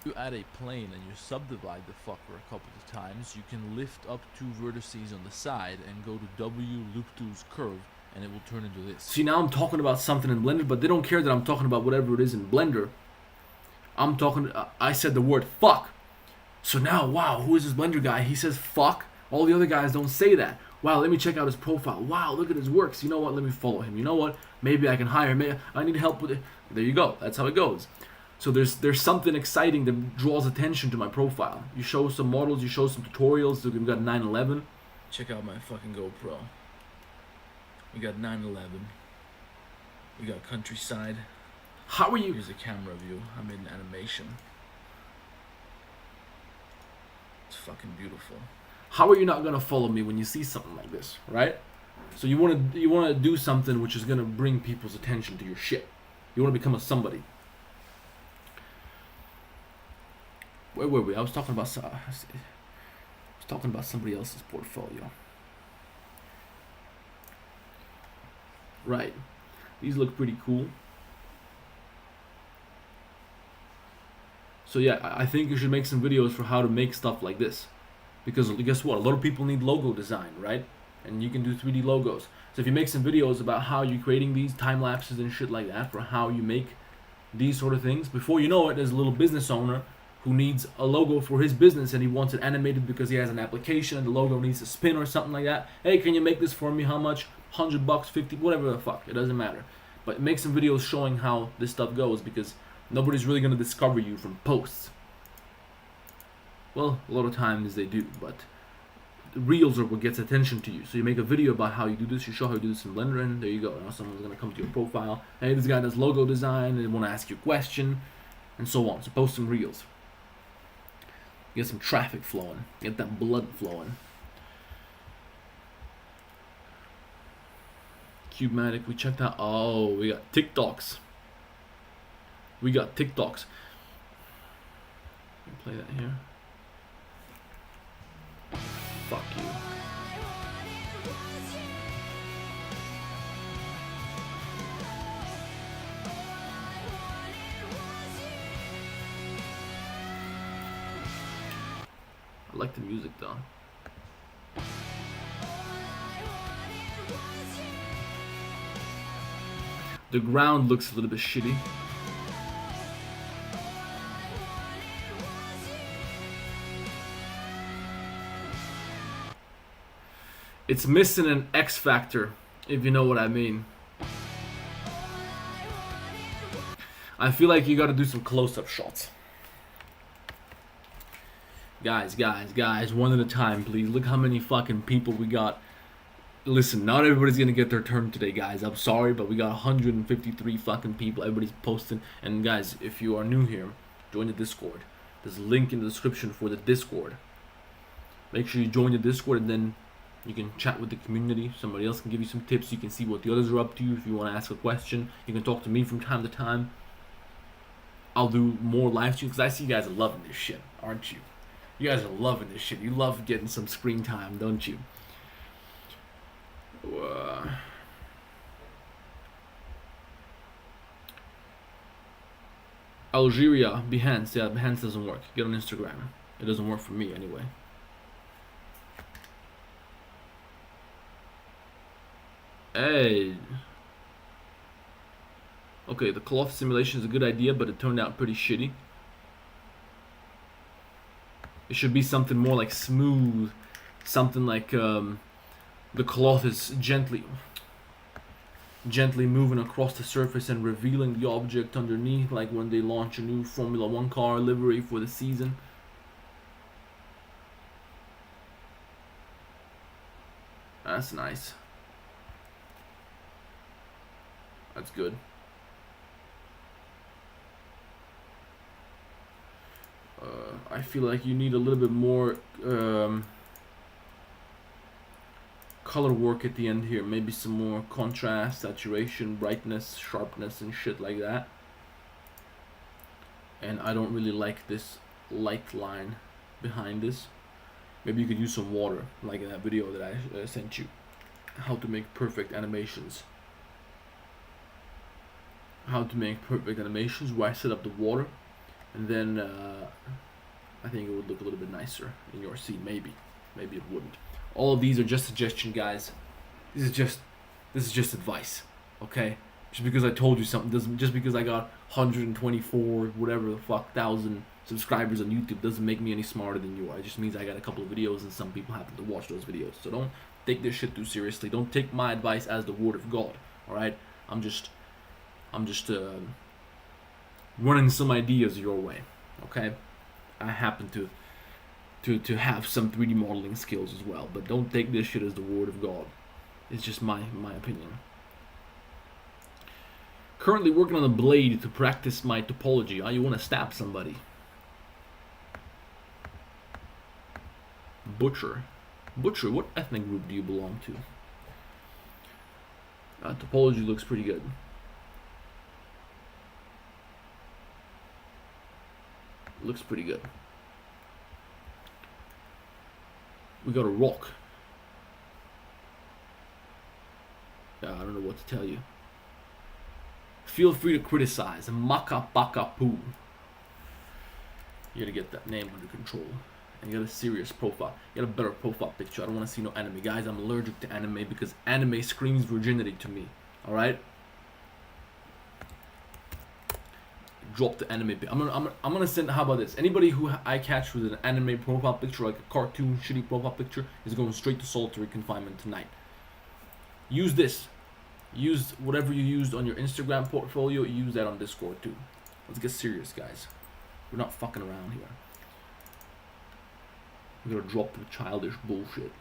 you add a plane and you subdivide the fucker a couple of times, you can lift up 2 vertices on the side and go to W loop 2's curve, and it will turn into this. See, now I'm talking about something in Blender, but they don't care that I'm talking about whatever it is in Blender. I'm talking, I said the word fuck. So now, wow, who is this Blender guy? He says fuck. All the other guys don't say that. Wow, let me check out his profile. Wow, look at his works. You know what? Let me follow him. You know what? Maybe I can hire him. Maybe I need help with it. There you go. That's how it goes. So there's something exciting that draws attention to my profile. You show some models, you show some tutorials. Look, we've got 911. Check out my fucking GoPro. We got 911. We got countryside. How are you? Here's a camera view. I'm in animation. It's fucking beautiful. How are you not gonna follow me when you see something like this, right? So you wanna do something which is gonna bring people's attention to your shit. You wanna become a somebody. Where were we? I was talking about somebody else's portfolio. Right. These look pretty cool. So yeah, I think you should make some videos for how to make stuff like this. Because guess what? A lot of people need logo design, right? And you can do 3D logos. So if you make some videos about how you're creating these time lapses and shit like that for how you make these sort of things, before you know it, there's a little business owner who needs a logo for his business and he wants it animated because he has an application and the logo needs to spin or something like that. Hey, can you make this for me? How much? $100, 50, whatever the fuck. It doesn't matter. But make some videos showing how this stuff goes, because nobody's really gonna discover you from posts. Well, a lot of times they do, but reels are what gets attention to you. So you make a video about how you do this, you show how you do this in Blender, and there you go. Now someone's gonna come to your profile. Hey, this guy does logo design, and they want to ask you a question, and so on. So post some reels. Get some traffic flowing. Get that blood flowing. Cubematic, we checked out. Oh, we got TikToks. We got TikToks. Play that here. Fuck you. I like the music though. The ground looks a little bit shitty. It's missing an X factor, if you know what I mean. I feel like you gotta do some close-up shots. Guys, one at a time, please. Look how many fucking people we got. Listen, not everybody's gonna get their turn today, guys. I'm sorry, but we got 153 fucking people. Everybody's posting. And guys, if you are new here, join the Discord. There's a link in the description for the Discord. Make sure you join the Discord, and then you can chat with the community. Somebody else can give you some tips. You can see what the others are up to. If you want to ask a question, you can talk to me from time to time. I'll do more live streams because I see you guys are loving this shit, aren't you? You guys are loving this shit. You love getting some screen time, don't you? Algeria, Behance. Yeah, Behance doesn't work. Get on Instagram. It doesn't work for me anyway. Hey. Okay, the cloth simulation is a good idea, but it turned out pretty shitty. It should be something more like smooth. Something like the cloth is gently moving across the surface and revealing the object underneath, like when they launch a new Formula 1 car livery for the season. That's nice. That's good. I feel like you need a little bit more color work at the end here. Maybe some more contrast, saturation, brightness, sharpness, and shit like that. And I don't really like this light line behind this. Maybe you could use some water, like in that video that I sent you. How to make perfect animations. How to make perfect animations, where I set up the water, and then I think it would look a little bit nicer in your scene. Maybe it wouldn't. All of these are just suggestions, guys. This is just advice, okay? Just because I told you something doesn't, just because I got 124 whatever the fuck thousand subscribers on YouTube doesn't make me any smarter than you are. It just means I got a couple of videos and some people happen to watch those videos. So don't take this shit too seriously. Don't take my advice as the word of God. All right? I'm just running some ideas your way, okay? I happen to have some 3D modeling skills as well, but don't take this shit as the word of God. It's just my opinion. Currently working on a blade to practice my topology. You want to stab somebody. Butcher, what ethnic group do you belong to? Topology looks pretty good. Looks pretty good. We got a rock. Yeah, I don't know what to tell you. Feel free to criticize. Maka Baka Poo. You gotta get that name under control. And you got a serious profile. You got a better profile picture. I don't want to see no anime. Guys, I'm allergic to anime because anime screams virginity to me. Alright? Drop the anime. I'm gonna send. How about this? Anybody who I catch with an anime profile picture, like a cartoon shitty profile picture, is going straight to solitary confinement tonight. Use this. Use whatever you used on your Instagram portfolio. Use that on Discord too. Let's get serious, guys. We're not fucking around here. I'm gonna drop the childish bullshit.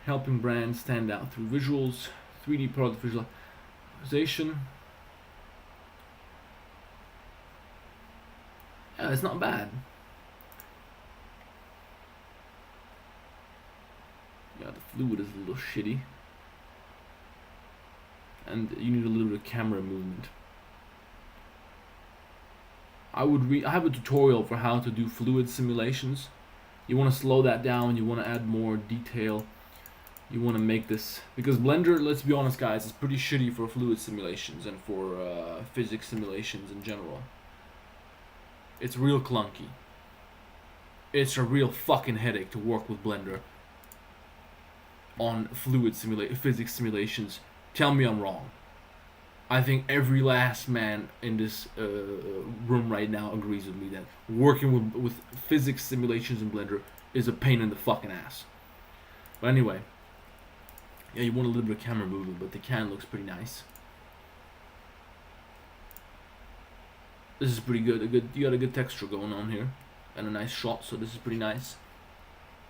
Helping brands stand out through visuals, 3D product visualization. Yeah, it's not bad. Yeah, the fluid is a little shitty. And you need a little bit of camera movement. I have a tutorial for how to do fluid simulations. You want to slow that down, you want to add more detail. You want to make this, because Blender, let's be honest guys, is pretty shitty for fluid simulations and for physics simulations in general. It's real clunky. It's a real fucking headache to work with Blender on physics simulations. Tell me I'm wrong. I think every last man in this room right now agrees with me that working with physics simulations in Blender is a pain in the fucking ass. But anyway, yeah, you want a little bit of camera movement, but the can looks pretty nice. This is pretty good. You got a good texture going on here, and a nice shot. So this is pretty nice.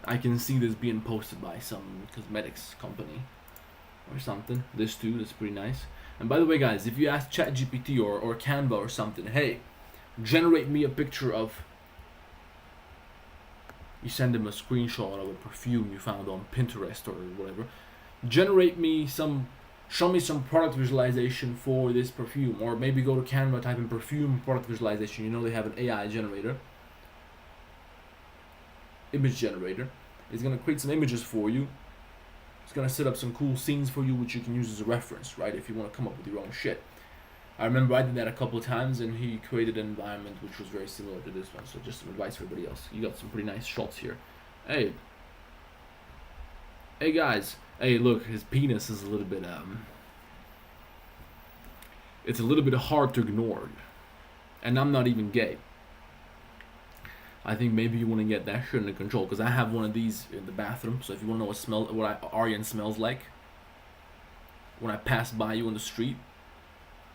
I can see this being posted by some cosmetics company or something. This too, that's pretty nice. And by the way, guys, if you ask ChatGPT or Canva or something, hey, generate me a picture of. You send them a screenshot of a perfume you found on Pinterest or whatever. Generate me some. Show me some product visualization for this perfume, or maybe go to Canva, type in perfume product visualization. You know they have an AI generator, image generator. It's gonna create some images for you. It's gonna set up some cool scenes for you, which you can use as a reference, right? If you want to come up with your own shit. I remember I did that a couple of times, and he created an environment which was very similar to this one. So just some advice for everybody else. You got some pretty nice shots here. Hey guys. Hey, look, his penis is a little bit, it's a little bit hard to ignore. And I'm not even gay. I think maybe you want to get that shit under control, because I have one of these in the bathroom. So if you want to know what Arijan smells like, when I pass by you on the street,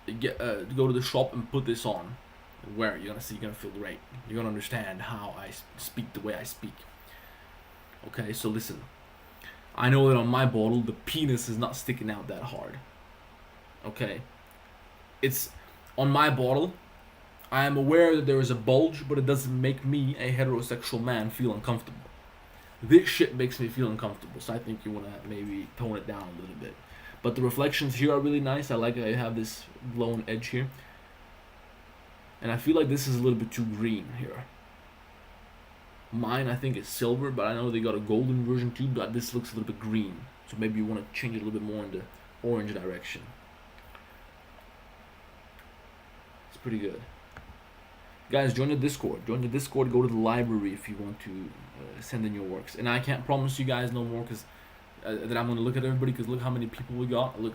go to the shop and put this on. And wear it. You're gonna feel great. You're gonna understand how I speak the way I speak. Okay, so listen. I know that on my bottle, the penis is not sticking out that hard. Okay? It's on my bottle. I am aware that there is a bulge, but it doesn't make me, a heterosexual man, feel uncomfortable. This shit makes me feel uncomfortable, so I think you want to maybe tone it down a little bit. But the reflections here are really nice. I like that I have this blown edge here. And I feel like this is a little bit too green here. Mine, I think, is silver, but I know they got a golden version too, but this looks a little bit green. So maybe you want to change it a little bit more in the orange direction. It's pretty good. Guys, join the Discord. Join the Discord, go to the library if you want to send in your works. And I can't promise you guys no more because that I'm going to look at everybody, because look how many people we got. Look,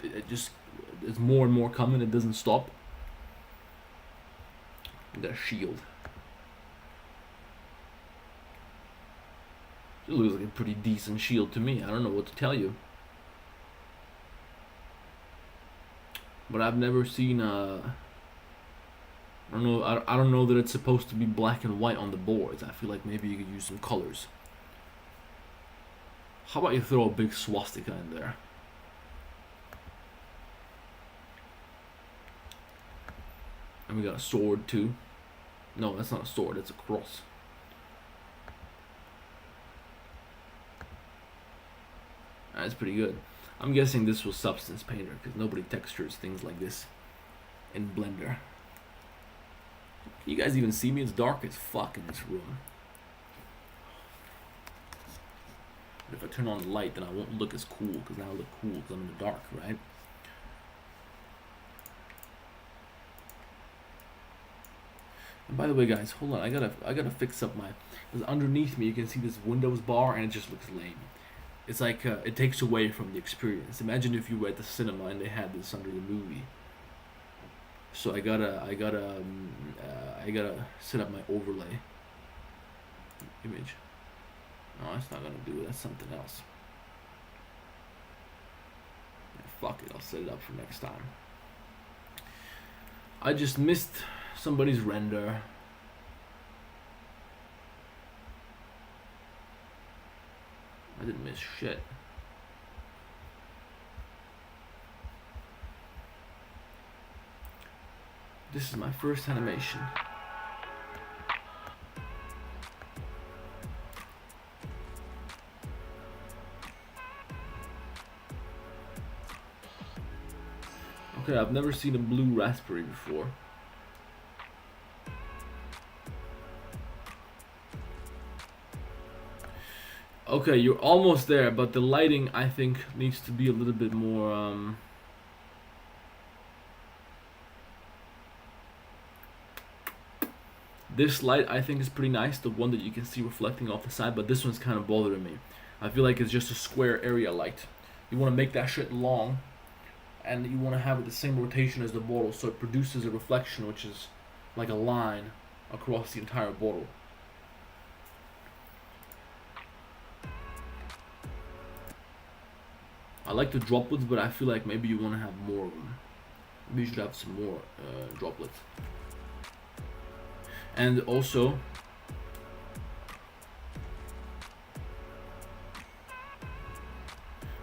it's more and more coming. It doesn't stop. That shield. It looks like a pretty decent shield to me. I don't know what to tell you. But I've never seen I don't know that it's supposed to be black and white on the boards. I feel like maybe you could use some colors. How about you throw a big swastika in there? And we got a sword too. No, that's not a sword, it's a cross. That's pretty good. I'm guessing this was Substance Painter, because nobody textures things like this in Blender. Can you guys even see me? It's dark as fuck in this room. But if I turn on the light, then I won't look as cool, because now I look cool because I'm in the dark, right? And by the way, guys, hold on. I gotta fix up my. Because underneath me, you can see this Windows bar, and it just looks lame. It's like it takes away from the experience. Imagine if you were at the cinema and they had this under the movie. So I gotta set up my overlay image. No, that's not gonna do it. That's something else. Yeah, fuck it. I'll set it up for next time. I just missed somebody's render. I didn't miss shit. This is my first animation. Okay, I've never seen a blue raspberry before. Okay, you're almost there, but the lighting, I think, needs to be a little bit more, This light, I think, is pretty nice, the one that you can see reflecting off the side, but this one's kind of bothering me. I feel like it's just a square area light. You want to make that shit long, and you want to have it the same rotation as the bottle, so it produces a reflection, which is like a line across the entire bottle. I like the droplets, but I feel like maybe you want to have more of them. Maybe you should have some more droplets. And also,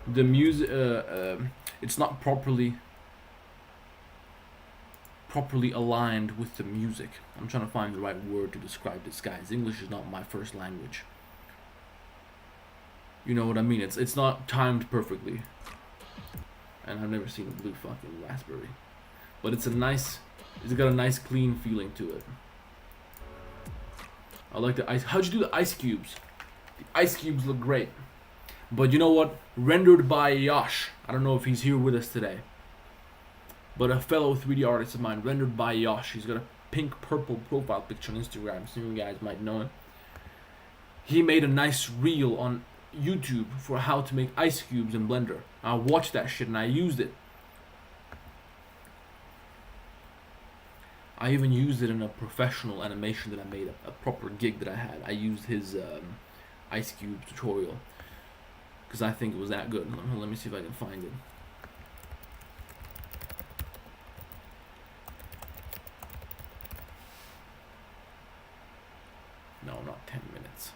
the music, it's not properly aligned with the music. I'm trying to find the right word to describe this, guys. English is not my first language. You know what I mean? It's not timed perfectly. And I've never seen a blue fucking raspberry. But it's got a nice clean feeling to it. I like the ice. How'd you do the ice cubes? The ice cubes look great. But you know what? Rendered by Yash. I don't know if he's here with us today. But a fellow 3D artist of mine, rendered by Yash. He's got a pink purple profile picture on Instagram. Some of you guys might know him. He made a nice reel on YouTube for how to make ice cubes in Blender. I watched that shit and I used it. I even used it in a professional animation that I made, a proper gig that I had. I used his ice cube tutorial because I think it was that good. Let me see if I can find it. No, not 10 minutes.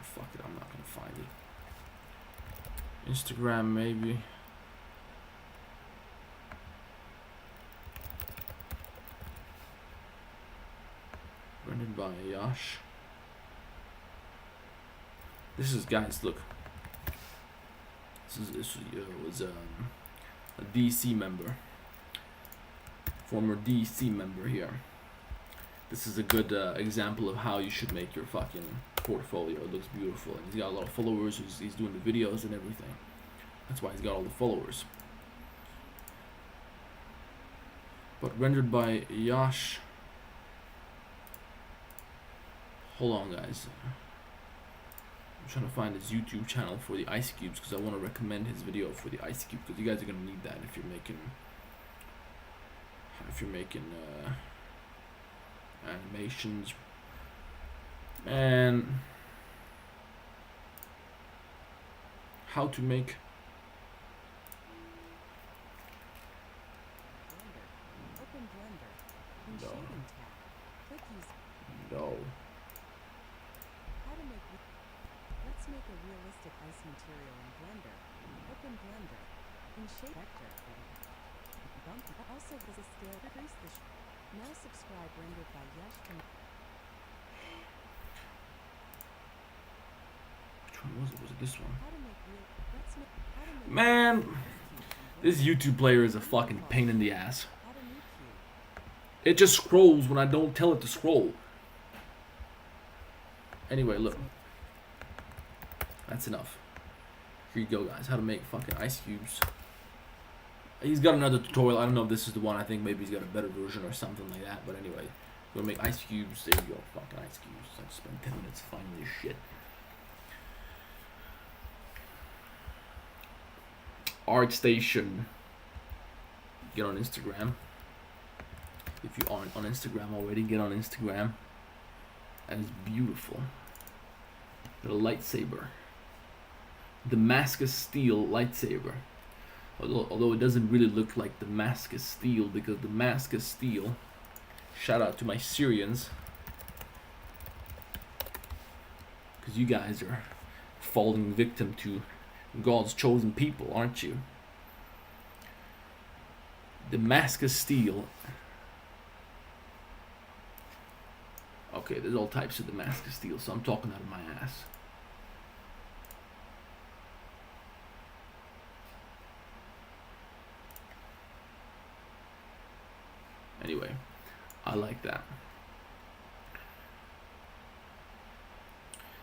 Fuck it, I'm not gonna find it. Instagram, maybe. Rendered by Yash. This is, guys, look. This was a DC member. Former DC member here. This is a good example of how you should make your fucking portfolio. It looks beautiful, and he's got a lot of followers. He's doing the videos and everything. That's why he's got all the followers. But rendered by Yash. Hold on, guys. I'm trying to find his YouTube channel for the ice cubes because I want to recommend his video for the ice cube because you guys are gonna need that if you're making animations. And how to make Open Blender. In No. shading tab. Click use. no. How to make. Let's make a realistic ice material in Blender. Open Blender. In shape vector editor. Bump. Also does a scale decrease the. Now subscribe rendered by Yash. Which one was it? Was it this one? How to make real. Let's make. How to make. Man, this YouTube player is a fucking pain in the ass. Add a new cube. It just scrolls when I don't tell it to scroll. Anyway, look. That's enough. Here you go, guys. How to make fucking ice cubes. He's got another tutorial. I don't know if this is the one. I think maybe he's got a better version or something like that. But anyway, we're gonna make ice cubes. There you go. Fucking ice cubes. I just spent 10 minutes finding this shit. ArtStation. Get on Instagram. If you aren't on Instagram already, get on Instagram. And it's beautiful. The lightsaber. Damascus steel lightsaber. Although it doesn't really look like Damascus steel because Damascus steel, shout out to my Syrians, because you guys are falling victim to God's chosen people, aren't you? Damascus steel. Okay, there's all types of Damascus steel, so I'm talking out of my ass. Anyway, I like that.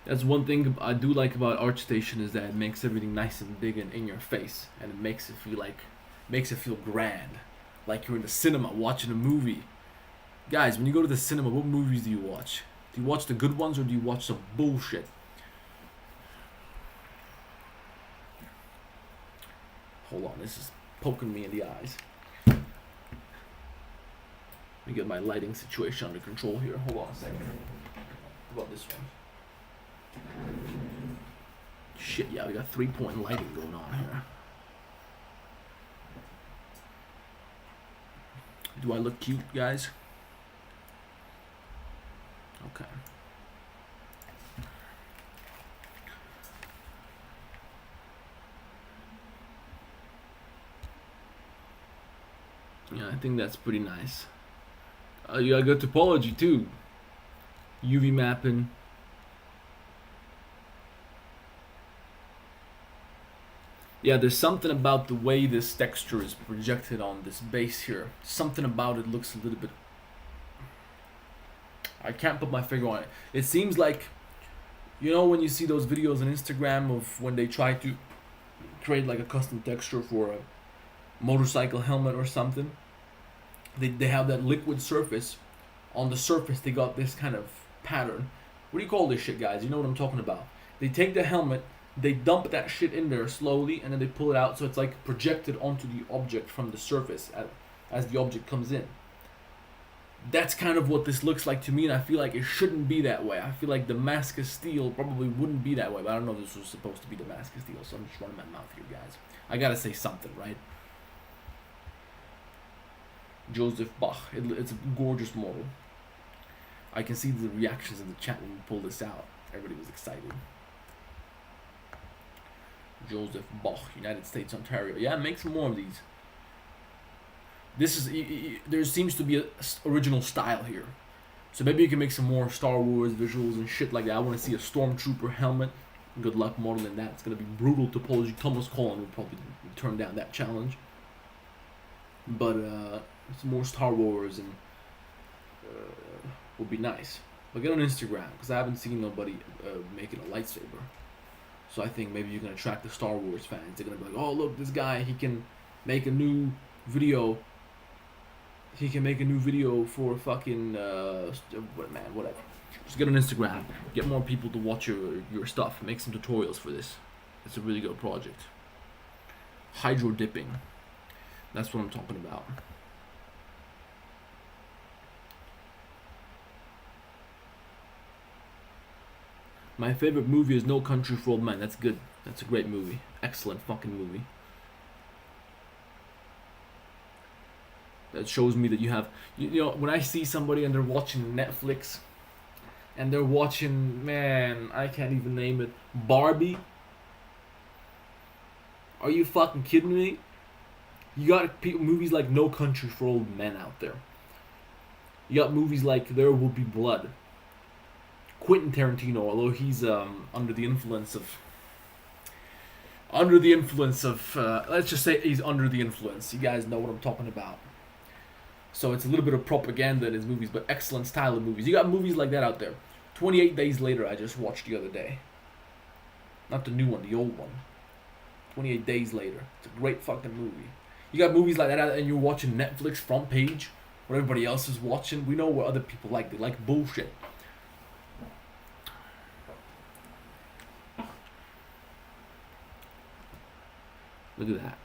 That's one thing I do like about ArtStation, is that it makes everything nice and big and in your face, and it makes it feel grand, like you're in the cinema watching a movie. Guys, when you go to the cinema, what movies do you watch? Do you watch the good ones, or do you watch some bullshit? Hold on, this is poking me in the eyes. Let me get my lighting situation under control here. Hold on a second. What about this one? Shit, yeah, we got 3-point lighting going on here. Do I look cute, guys? Okay. Yeah, I think that's pretty nice. You got good topology too. UV mapping. Yeah, there's something about the way this texture is projected on this base here. Something about it looks a little bit... I can't put my finger on it. It seems like, you know, when you see those videos on Instagram of when they try to create like a custom texture for a motorcycle helmet or something. They have that liquid surface. On the surface they got this kind of pattern. What do you call this shit, guys? You know what I'm talking about. They take the helmet, they dump that shit in there slowly, and then they pull it out, so it's like projected onto the object from the surface as the object comes in. That's kind of what this looks like to me, and I feel like it shouldn't be that way. I feel like Damascus steel probably wouldn't be that way, but I don't know if this was supposed to be Damascus steel, so I'm just running my mouth here, guys. I gotta say something, right? Joseph Bach. It's a gorgeous model. I can see the reactions in the chat when we pull this out. Everybody was excited. Joseph Bach, United States, Ontario. Yeah, make some more of these. This is... there seems to be a original style here. So maybe you can make some more Star Wars visuals and shit like that. I want to see a Stormtrooper helmet. Good luck modeling that. It's going to be brutal topology. Thomas Cullen will probably turn down that challenge. But some more Star Wars and would be nice. But get on Instagram, because I haven't seen nobody making a lightsaber. So I think maybe you can attract the Star Wars fans. They're going to be like, oh, look, this guy, he can make a new video. He can make a new video for fucking, whatever. Just get on Instagram. Get more people to watch your stuff. Make some tutorials for this. It's a really good project. Hydro dipping. That's what I'm talking about. My favorite movie is No Country for Old Men. That's good. That's a great movie. Excellent fucking movie. That shows me that you have... You know, when I see somebody and they're watching Netflix, and they're watching, man, I can't even name it, Barbie. Are you fucking kidding me? You got movies like No Country for Old Men out there. You got movies like There Will Be Blood. Quentin Tarantino, although he's under the influence of, let's just say he's under the influence. You guys know what I'm talking about. So it's a little bit of propaganda in his movies, but excellent style of movies. You got movies like that out there. 28 Days Later, I just watched the other day. Not the new one, the old one. 28 Days Later. It's a great fucking movie. You got movies like that, and you're watching Netflix front page, what everybody else is watching. We know what other people like. They like bullshit. Look at that.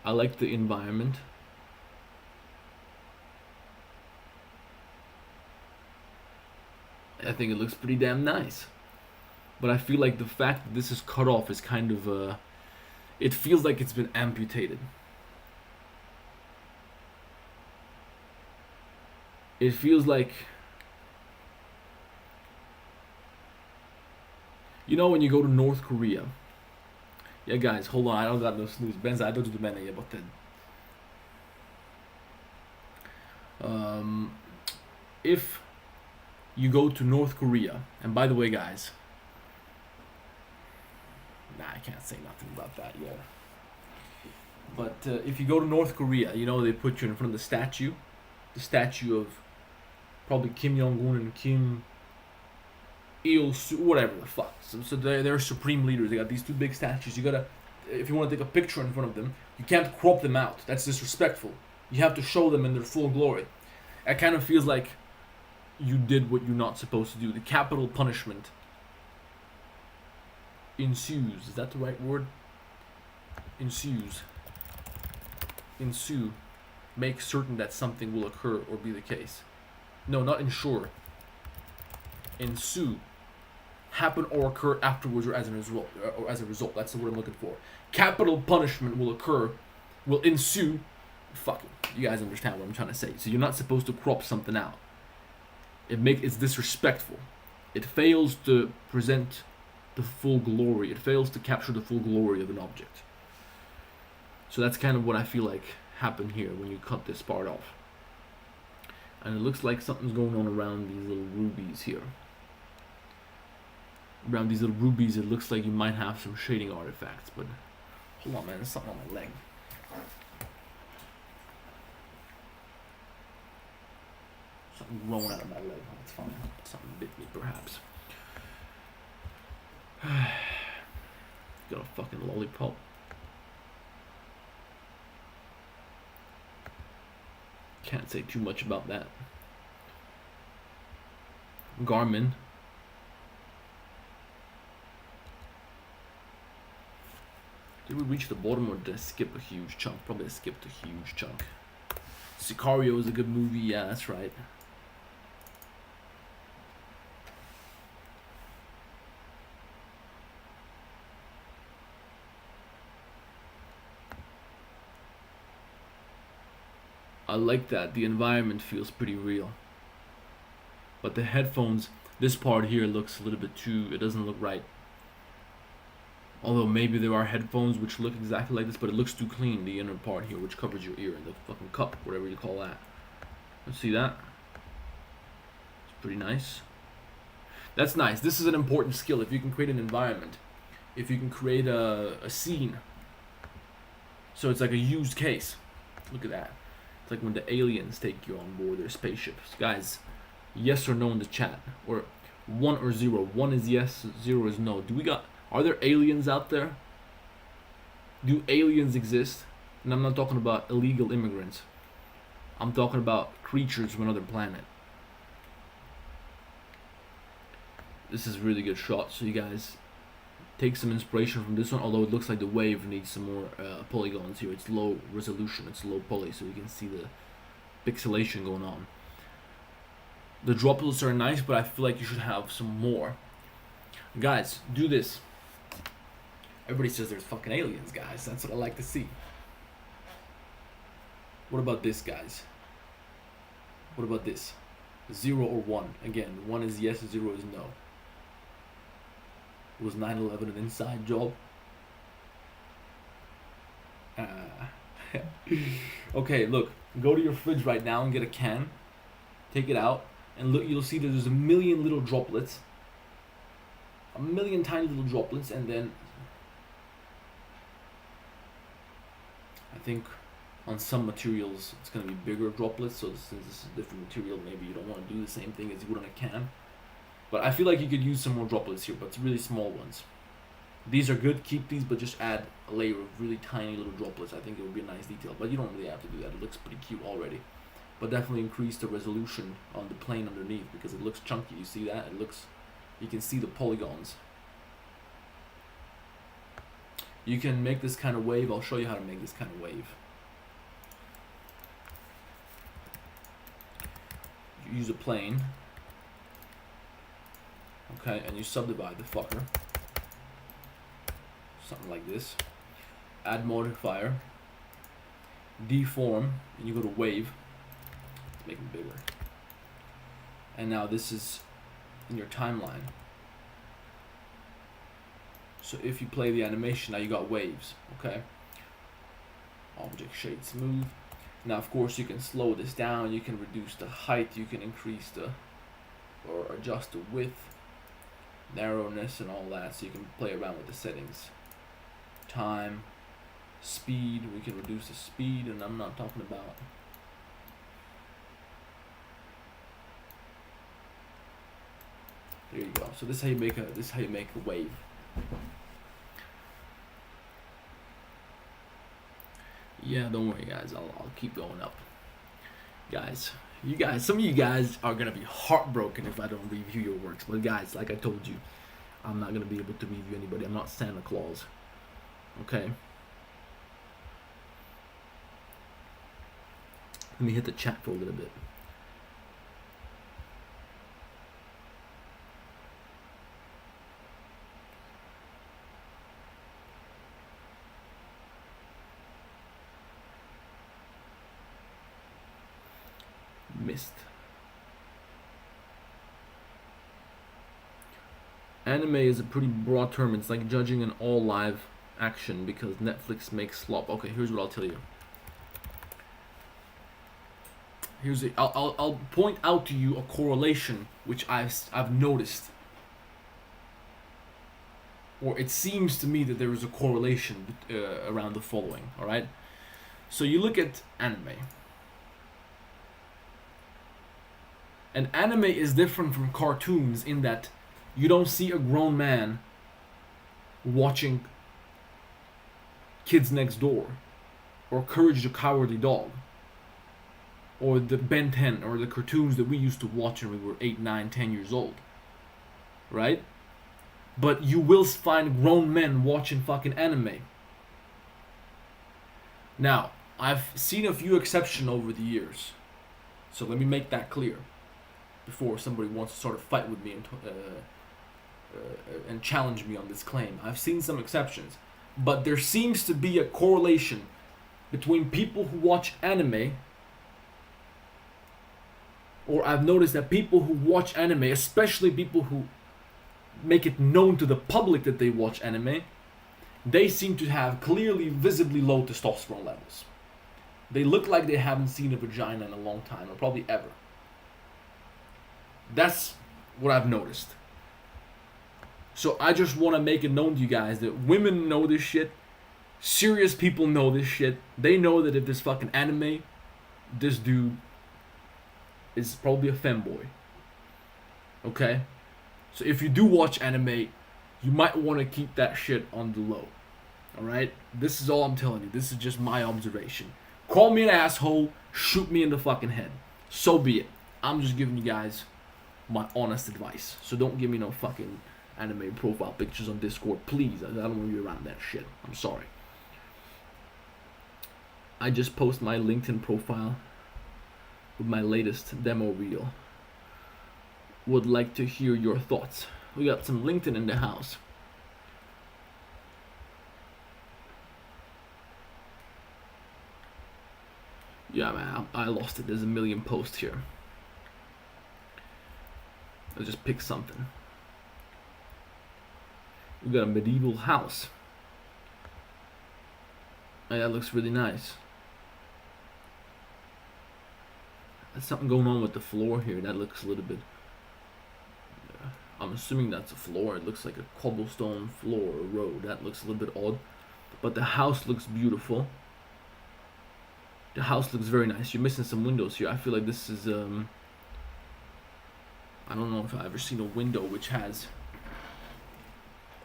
I like the environment. I think it looks pretty damn nice. But I feel like the fact that this is cut off is kind of it feels like it's been amputated. It feels like You know when you go to North Korea. Yeah, guys, hold on. I don't got no snooze. Benza, I don't do the man yet, but then. If you go to North Korea, and by the way, guys, nah, I can't say nothing about that yet. But if you go to North Korea, you know they put you in front of the statue of probably Kim Jong Un and Kim Il Sung, whatever the fuck. So they're supreme leaders. They got these two big statues. You gotta, if you want to take a picture in front of them, you can't crop them out. That's disrespectful. You have to show them in their full glory. It kind of feels like you did what you're not supposed to do. The capital punishment ensues. Is that the right word? Ensues. Ensue. Make certain that something will occur or be the case. No, not ensure. Ensue. Happen or occur afterwards or as a result. That's the word I'm looking for. Capital punishment will occur. Will ensue. Fuck it. You guys understand what I'm trying to say. So you're not supposed to crop something out. It's disrespectful. It fails to present the full glory. It fails to capture the full glory of an object. So that's kind of what I feel like happened here when you cut this part off. And it looks like something's going on around these little rubies here. Around these little rubies, it looks like you might have some shading artifacts, but hold on, man, there's something on my leg. Something growing out of my leg. That's fine. Something bit me, perhaps. Got a fucking lollipop. Can't say too much about that. Garmin. Did we reach the bottom or did I skip a huge chunk? Probably I skipped a huge chunk. Sicario is a good movie. Yeah, that's right. I like that. The environment feels pretty real. But the headphones, this part here looks a little bit too, it doesn't look right. Although maybe there are headphones which look exactly like this, but it looks too clean, the inner part here, which covers your ear, the fucking cup, whatever you call that. Let's see that. It's pretty nice. That's nice. This is an important skill. If you can create an environment, if you can create a scene. So it's like a used case. Look at that. It's like when the aliens take you on board their spaceships. Guys, yes or no in the chat. Or 1 or 0. 1 is yes, 0 is no. Are there aliens out there? Do aliens exist? And I'm not talking about illegal immigrants. I'm talking about creatures from another planet. This is a really good shot, so you guys take some inspiration from this one, although it looks like the wave needs some more polygons here. It's low resolution, it's low poly, so you can see the pixelation going on. The droplets are nice, but I feel like you should have some more. Guys, do this. Everybody says there's fucking aliens, guys. That's what I like to see. What about this, guys? What about this? 0 or 1. Again, 1 is yes, 0 is no. Was 9/11 an inside job? Okay, look. Go to your fridge right now and get a can. Take it out. And look, you'll see that there's a million little droplets. A million tiny little droplets. And then I think on some materials it's going to be bigger droplets. So since this is a different material, maybe you don't want to do the same thing as you would on a can. But I feel like you could use some more droplets here, but it's really small ones. These are good, keep these, but just add a layer of really tiny little droplets. I think it would be a nice detail, but you don't really have to do that. It looks pretty cute already. But definitely increase the resolution on the plane underneath because it looks chunky. You see that? You can see the polygons. You can make this kind of wave. I'll show you how to make this kind of wave. You use a plane. Okay, and you subdivide the fucker. Something like this. Add modifier. Deform, and you go to wave. Make it bigger. And now this is in your timeline. So if you play the animation, now you got waves, okay? Object shade smooth. Now of course you can slow this down, you can reduce the height, you can increase the, or adjust the width, narrowness and all that, so you can play around with the settings. Time, speed, we can reduce the speed, and I'm not talking about there you go. So this is how you make a wave. Yeah, don't worry guys, I'll keep going up. Guys, some of you guys are gonna be heartbroken if I don't review your works. But guys, like I told you, I'm not gonna be able to review anybody. I'm not Santa Claus. Okay. Let me hit the chat for a little bit. Missed. Anime is a pretty broad term. It's like judging an all live action because Netflix makes slop. Okay, here's what I'll tell you. I'll point out to you a correlation which I've noticed, or it seems to me that there is a correlation around the following. All right, so you look at anime. And anime is different from cartoons in that you don't see a grown man watching Kids Next Door or Courage the Cowardly Dog or the Ben 10 or the cartoons that we used to watch when we were 8, 9, 10 years old. Right? But you will find grown men watching fucking anime. Now, I've seen a few exceptions over the years. So let me make that clear before somebody wants to sort of fight with me and challenge me on this claim. I've seen some exceptions, but there seems to be a correlation between people who watch anime, or I've noticed that people who watch anime, especially people who make it known to the public that they watch anime, they seem to have clearly, visibly low testosterone levels. They look like they haven't seen a vagina in a long time, or probably ever. That's what I've noticed. So I just want to make it known to you guys that women know this shit. Serious people know this shit. They know that if this fucking anime, this dude is probably a femboy. Okay? So if you do watch anime, you might want to keep that shit on the low. Alright? This is all I'm telling you. This is just my observation. Call me an asshole, shoot me in the fucking head. So be it. I'm just giving you guys my honest advice. So don't give me no fucking anime profile pictures on Discord, please. I don't want to be around that shit. I'm sorry. I just post my LinkedIn profile with my latest demo reel. Would like to hear your thoughts. We got some LinkedIn in the house. Yeah, man, I lost it. There's a million posts here. I'll just pick something. We got a medieval house. Hey, that looks really nice. There's something going on with the floor here. That looks a little bit... I'm assuming that's a floor. It looks like a cobblestone floor or road. That looks a little bit odd. But the house looks beautiful. The house looks very nice. You're missing some windows here. I feel like this is... I don't know if I've ever seen a window which has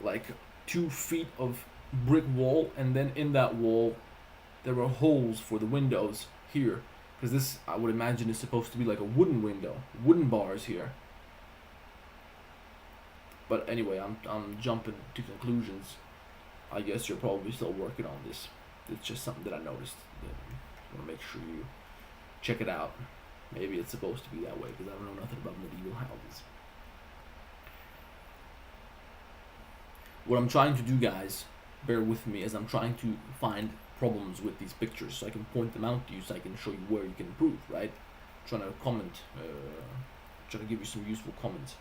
like 2 feet of brick wall, and then in that wall there are holes for the windows here, because this, I would imagine, is supposed to be like a wooden window, wooden bars here. But anyway, I'm jumping to conclusions. I guess you're probably still working on this. It's just something that I noticed. I want to make sure you check it out. Maybe it's supposed to be that way, because I don't know nothing about medieval houses. What I'm trying to do, guys, bear with me, is I'm trying to find problems with these pictures so I can point them out to you, so I can show you where you can improve, right? I'm trying to comment, trying to give you some useful comments.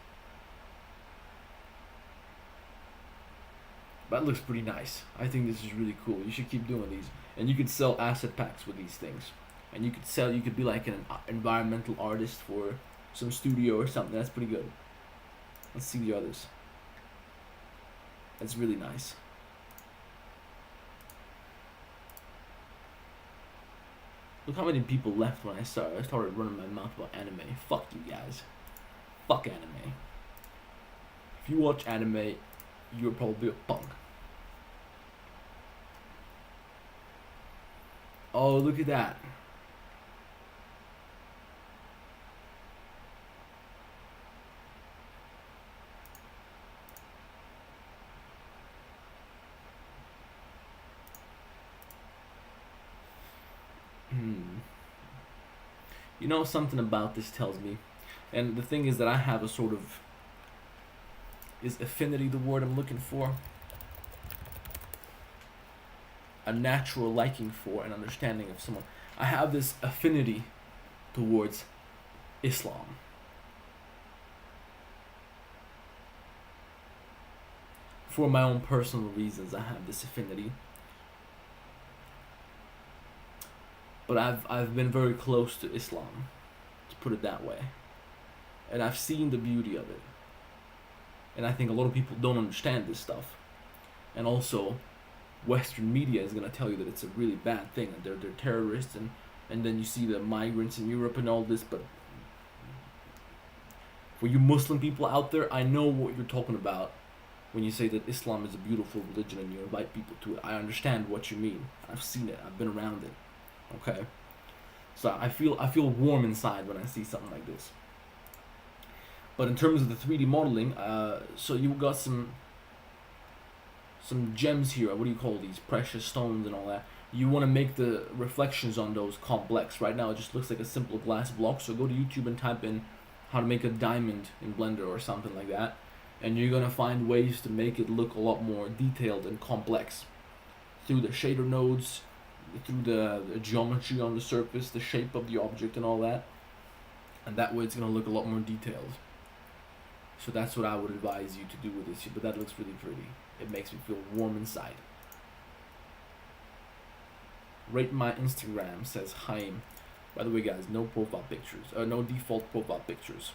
That looks pretty nice. I think this is really cool. You should keep doing these. And you could sell asset packs with these things. And you could be like an environmental artist for some studio or something. That's pretty good. Let's see the others. That's really nice. Look how many people left when I started running my mouth about anime. Fuck you guys. Fuck anime. If you watch anime, you're probably a punk. Oh, look at that. You know, something about this tells me, and the thing is that I have a sort of, is affinity the word I'm looking for? A natural liking for and understanding of someone. I have this affinity towards Islam. For my own personal reasons, I have this affinity. But I've been very close to Islam, to put it that way. And I've seen the beauty of it. And I think a lot of people don't understand this stuff. And also, Western media is going to tell you that it's a really bad thing, that they're terrorists, and then you see the migrants in Europe and all this. But for you Muslim people out there, I know what you're talking about when you say that Islam is a beautiful religion and you invite people to it. I understand what you mean. I've seen it. I've been around it. Okay, so I feel warm inside when I see something like this. But in terms of the 3D modeling, so you got some gems here. What do you call these? Precious stones and all that. You want to make the reflections on those complex. Right now, it just looks like a simple glass block. So go to YouTube and type in how to make a diamond in Blender or something like that, and you're gonna find ways to make it look a lot more detailed and complex through the shader nodes, through the geometry on the surface, the shape of the object and all that, and that way it's going to look a lot more detailed. So that's what I would advise you to do with this, but that looks really pretty. It makes me feel warm inside. Rate my Instagram, says Haim. By the way guys, no profile pictures, no default profile pictures.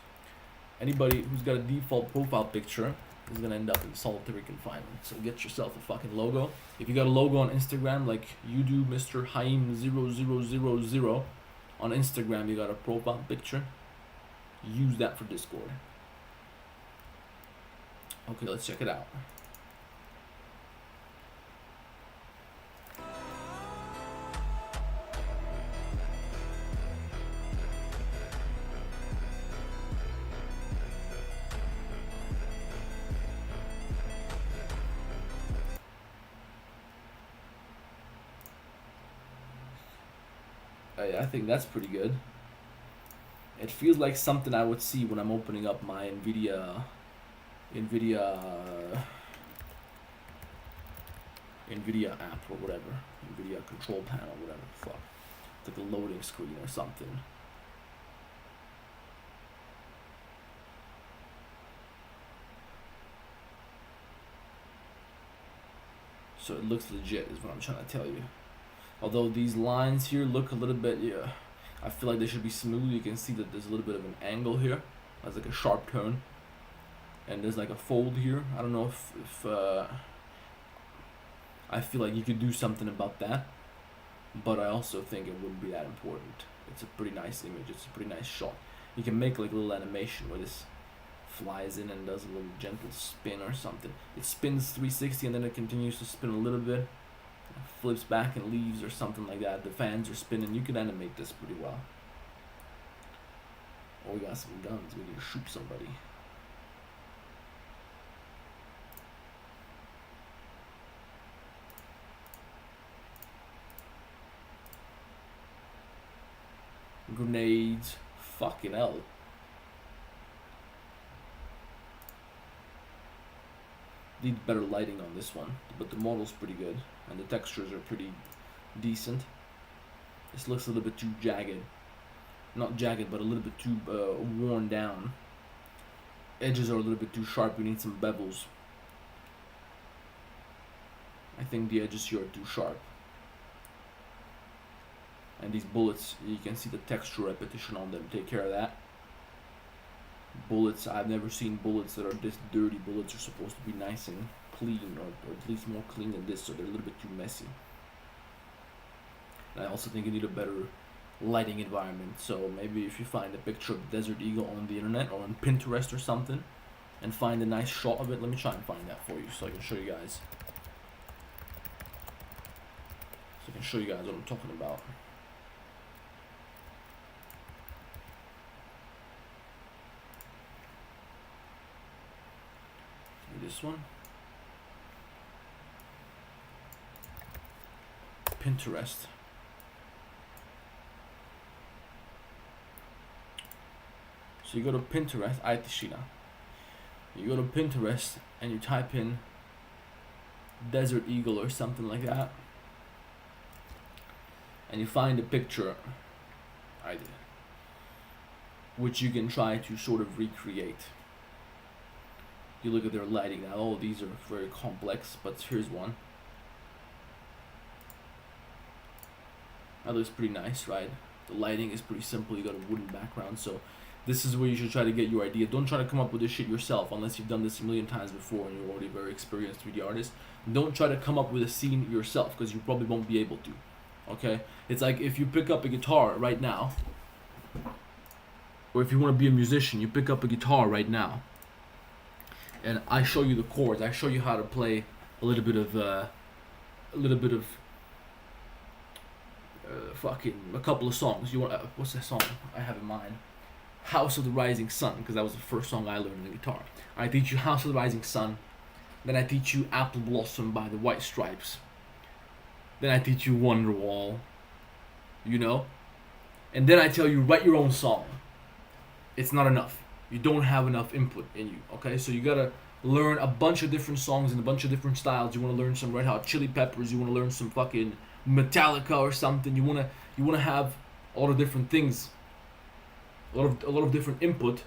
Anybody who's got a default profile picture is gonna end up in solitary confinement. So get yourself a fucking logo. If you got a logo on Instagram like you do, Mr. Haim0000 on Instagram, you got a profile picture. Use that for Discord. Okay, let's check it out. I think that's pretty good. It feels like something I would see when I'm opening up my NVIDIA app or whatever, NVIDIA control panel, whatever the fuck. It's like a loading screen or something. So it looks legit is what I'm trying to tell you. Although these lines here look a little bit, yeah, I feel like they should be smooth. You can see that there's a little bit of an angle here. There's like a sharp turn. And there's like a fold here. I don't know if I feel like you could do something about that. But I also think it wouldn't be that important. It's a pretty nice image. It's a pretty nice shot. You can make like a little animation where this flies in and does a little gentle spin or something. It spins 360 and then it continues to spin a little bit. Flips back and leaves or something like that. The fans are spinning. You can animate this pretty well. Oh, we got some guns. We can shoot somebody. Grenades. Fucking hell. Need better lighting on this one, but the model's pretty good and the textures are pretty decent. This looks a little bit too jagged. Not jagged, but a little bit too worn down. Edges are a little bit too sharp. We need some bevels. I think the edges here are too sharp. And these bullets, you can see the texture repetition on them. Take care of that. Bullets, I've never seen bullets that are this dirty. Bullets are supposed to be nice and clean, or at least more clean than this, so they're a little bit too messy. And I also think you need a better lighting environment. So maybe if you find a picture of the Desert Eagle on the internet or on Pinterest or something, and find a nice shot of it, let me try and find that for you so I can show you guys. So I can show you guys what I'm talking about. This one, Pinterest. So you go to Pinterest, Aitishina. You go to Pinterest and you type in Desert Eagle or something like that, and you find a picture, which you can try to sort of recreate. You look at their lighting now. All these are very complex, but here's one. That looks pretty nice, right? The lighting is pretty simple. You got a wooden background, so this is where you should try to get your idea. Don't try to come up with this shit yourself unless you've done this a million times before and you're already a very experienced 3D artist. Don't try to come up with a scene yourself, because you probably won't be able to. Okay? It's like if you pick up a guitar right now, or if you want to be a musician, you pick up a guitar right now, and I show you the chords. I show you how to play a little bit of fucking a couple of songs. You want what's that song I have in mind? House of the Rising Sun, because that was the first song I learned on the guitar. I teach you House of the Rising Sun, then I teach you Apple Blossom by the White Stripes, then I teach you Wonderwall, you know, and then I tell you write your own song. It's not enough. You don't have enough input in you, okay? So you gotta learn a bunch of different songs in a bunch of different styles. You wanna learn some Red Hot Chili Peppers, you wanna learn some fucking Metallica or something. You wanna have all the different things, a lot of different input,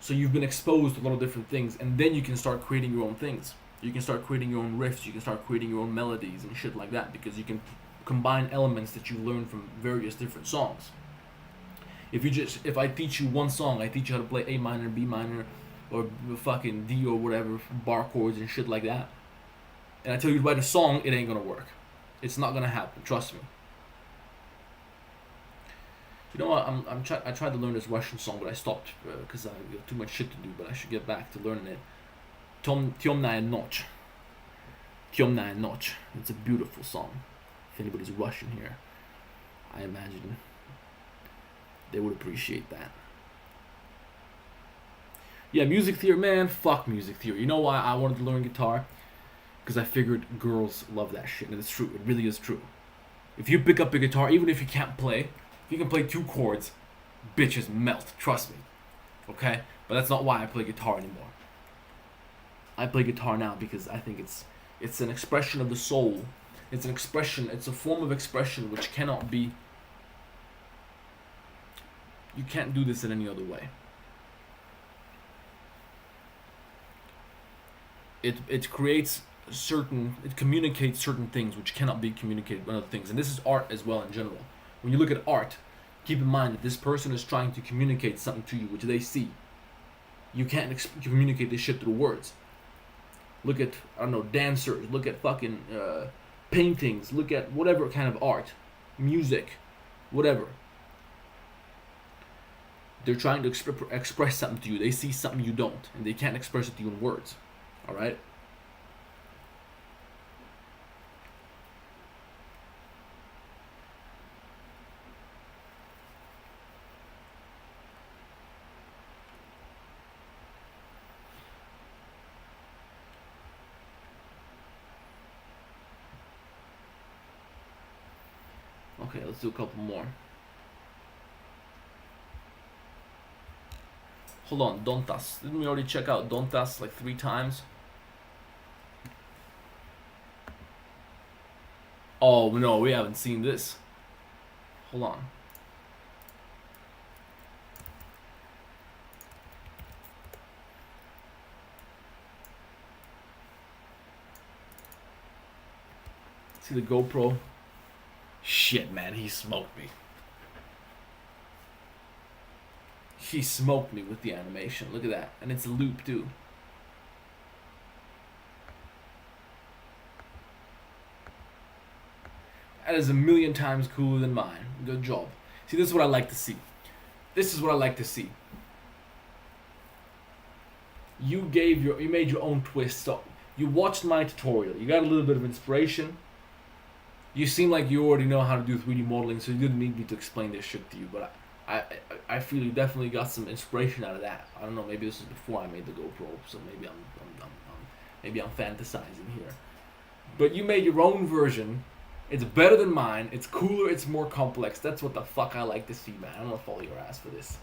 so you've been exposed to a lot of different things, and then you can start creating your own things. You can start creating your own riffs, you can start creating your own melodies and shit like that, because you can combine elements that you learn from various different songs. If I teach you one song, I teach you how to play A minor, B minor, or fucking D or whatever, bar chords and shit like that, and I tell you to write a song, it ain't gonna work. It's not gonna happen, trust me. You know what, I tried to learn this Russian song, but I stopped because I got too much shit to do, but I should get back to learning it. Темная ночь. Темная ночь. It's a beautiful song. If anybody's Russian here, I imagine they would appreciate that. Yeah, music theory, man, fuck music theory. You know why I wanted to learn guitar? Because I figured girls love that shit, and it's true. It really is true. If you pick up a guitar, even if you can't play, if you can play 2 chords, bitches melt, trust me. Okay? But that's not why I play guitar anymore. I play guitar now because I think it's an expression of the soul. It's an expression, it's a form of expression which cannot be, you can't do this in any other way. It creates it communicates certain things which cannot be communicated with other things. And this is art as well in general. When you look at art, keep in mind that this person is trying to communicate something to you which they see. You can't communicate this shit through words. Look at, I don't know, dancers, look at fucking paintings, look at whatever kind of art, music, whatever. They're trying to express something to you. They see something you don't, and they can't express it to you in words. Alright? Okay, let's do a couple more. Hold on, Dontas. Didn't we already check out Dontas like 3 times? Oh no, we haven't seen this. Hold on. See the GoPro? Shit, man, he smoked me. He smoked me with the animation. Look at that. And it's a loop, too. That is a million times cooler than mine. Good job. See, this is what I like to see. This is what I like to see. You made your own twist. So you watched my tutorial. You got a little bit of inspiration. You seem like you already know how to do 3D modeling, so you didn't need me to explain this shit to you. But I feel you definitely got some inspiration out of that. I don't know. Maybe this is before I made the GoPro, so maybe I'm fantasizing here. But you made your own version. It's better than mine. It's cooler. It's more complex. That's what the fuck I like to see, man. I don't want to follow your ass for this.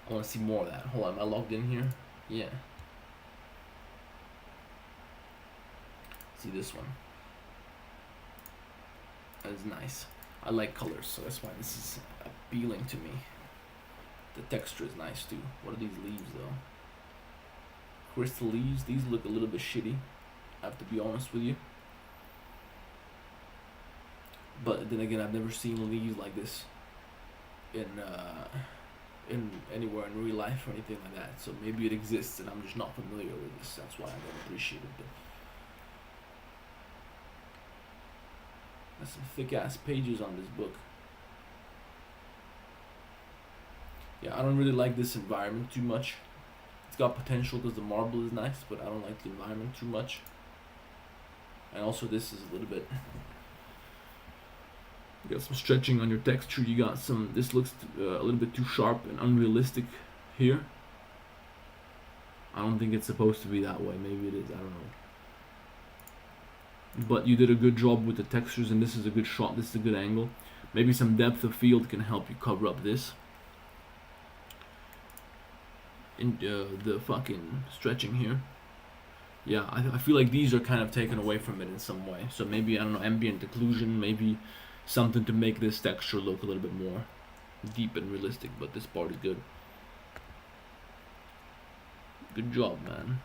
I want to see more of that. Hold on, am I logged in here? Yeah. See this one. That is nice. I like colors, so that's why this is appealing to me. The texture is nice too. What are these leaves though? Crystal leaves. These look a little bit shitty. I have to be honest with you. But then again, I've never seen leaves like this in anywhere in real life or anything like that. So maybe it exists and I'm just not familiar with this. That's why I don't appreciate it. But there's some thick ass pages on this book. Yeah, I don't really like this environment too much. It's got potential because the marble is nice, but I don't like the environment too much. And also this is a little bit... You got some stretching on your texture. You got some... This looks a little bit too sharp and unrealistic here. I don't think it's supposed to be that way. Maybe it is. I don't know. But you did a good job with the textures, and this is a good shot. This is a good angle. Maybe some depth of field can help you cover up this. In the fucking stretching here. Yeah, I feel like these are kind of taken away from it in some way. So maybe, I don't know, ambient occlusion, maybe something to make this texture look a little bit more deep and realistic, but this part is good. Good job, man.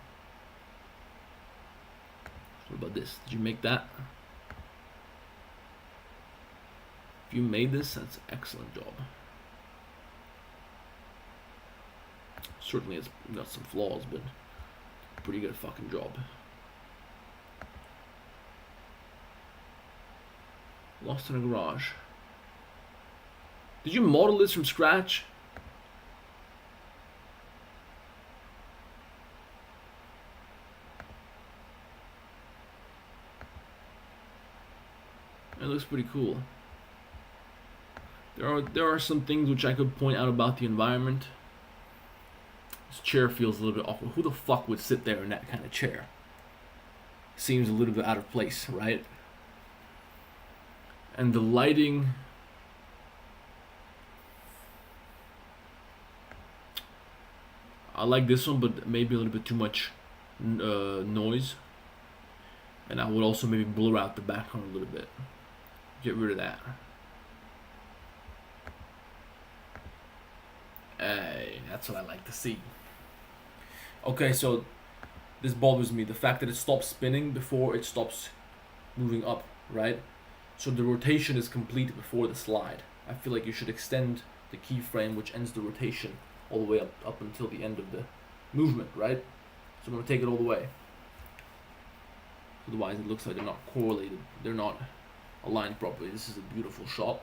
What about this? Did you make that? If you made this, that's an excellent job. Certainly it's got some flaws, but pretty good fucking job. Lost in a garage. Did you model this from scratch? It looks pretty cool. There are some things which I could point out about the environment. This chair feels a little bit awkward. Who the fuck would sit there in that kind of chair? Seems a little bit out of place, right? And the lighting... I like this one, but maybe a little bit too much noise. And I would also maybe blur out the background a little bit. Get rid of that. Hey, that's what I like to see. Okay, so this bothers me. The fact that it stops spinning before it stops moving up, right? So the rotation is complete before the slide. I feel like you should extend the keyframe which ends the rotation all the way up until the end of the movement, right? So I'm going to take it all the way. Otherwise it looks like they're not correlated. They're not aligned properly. This is a beautiful shot.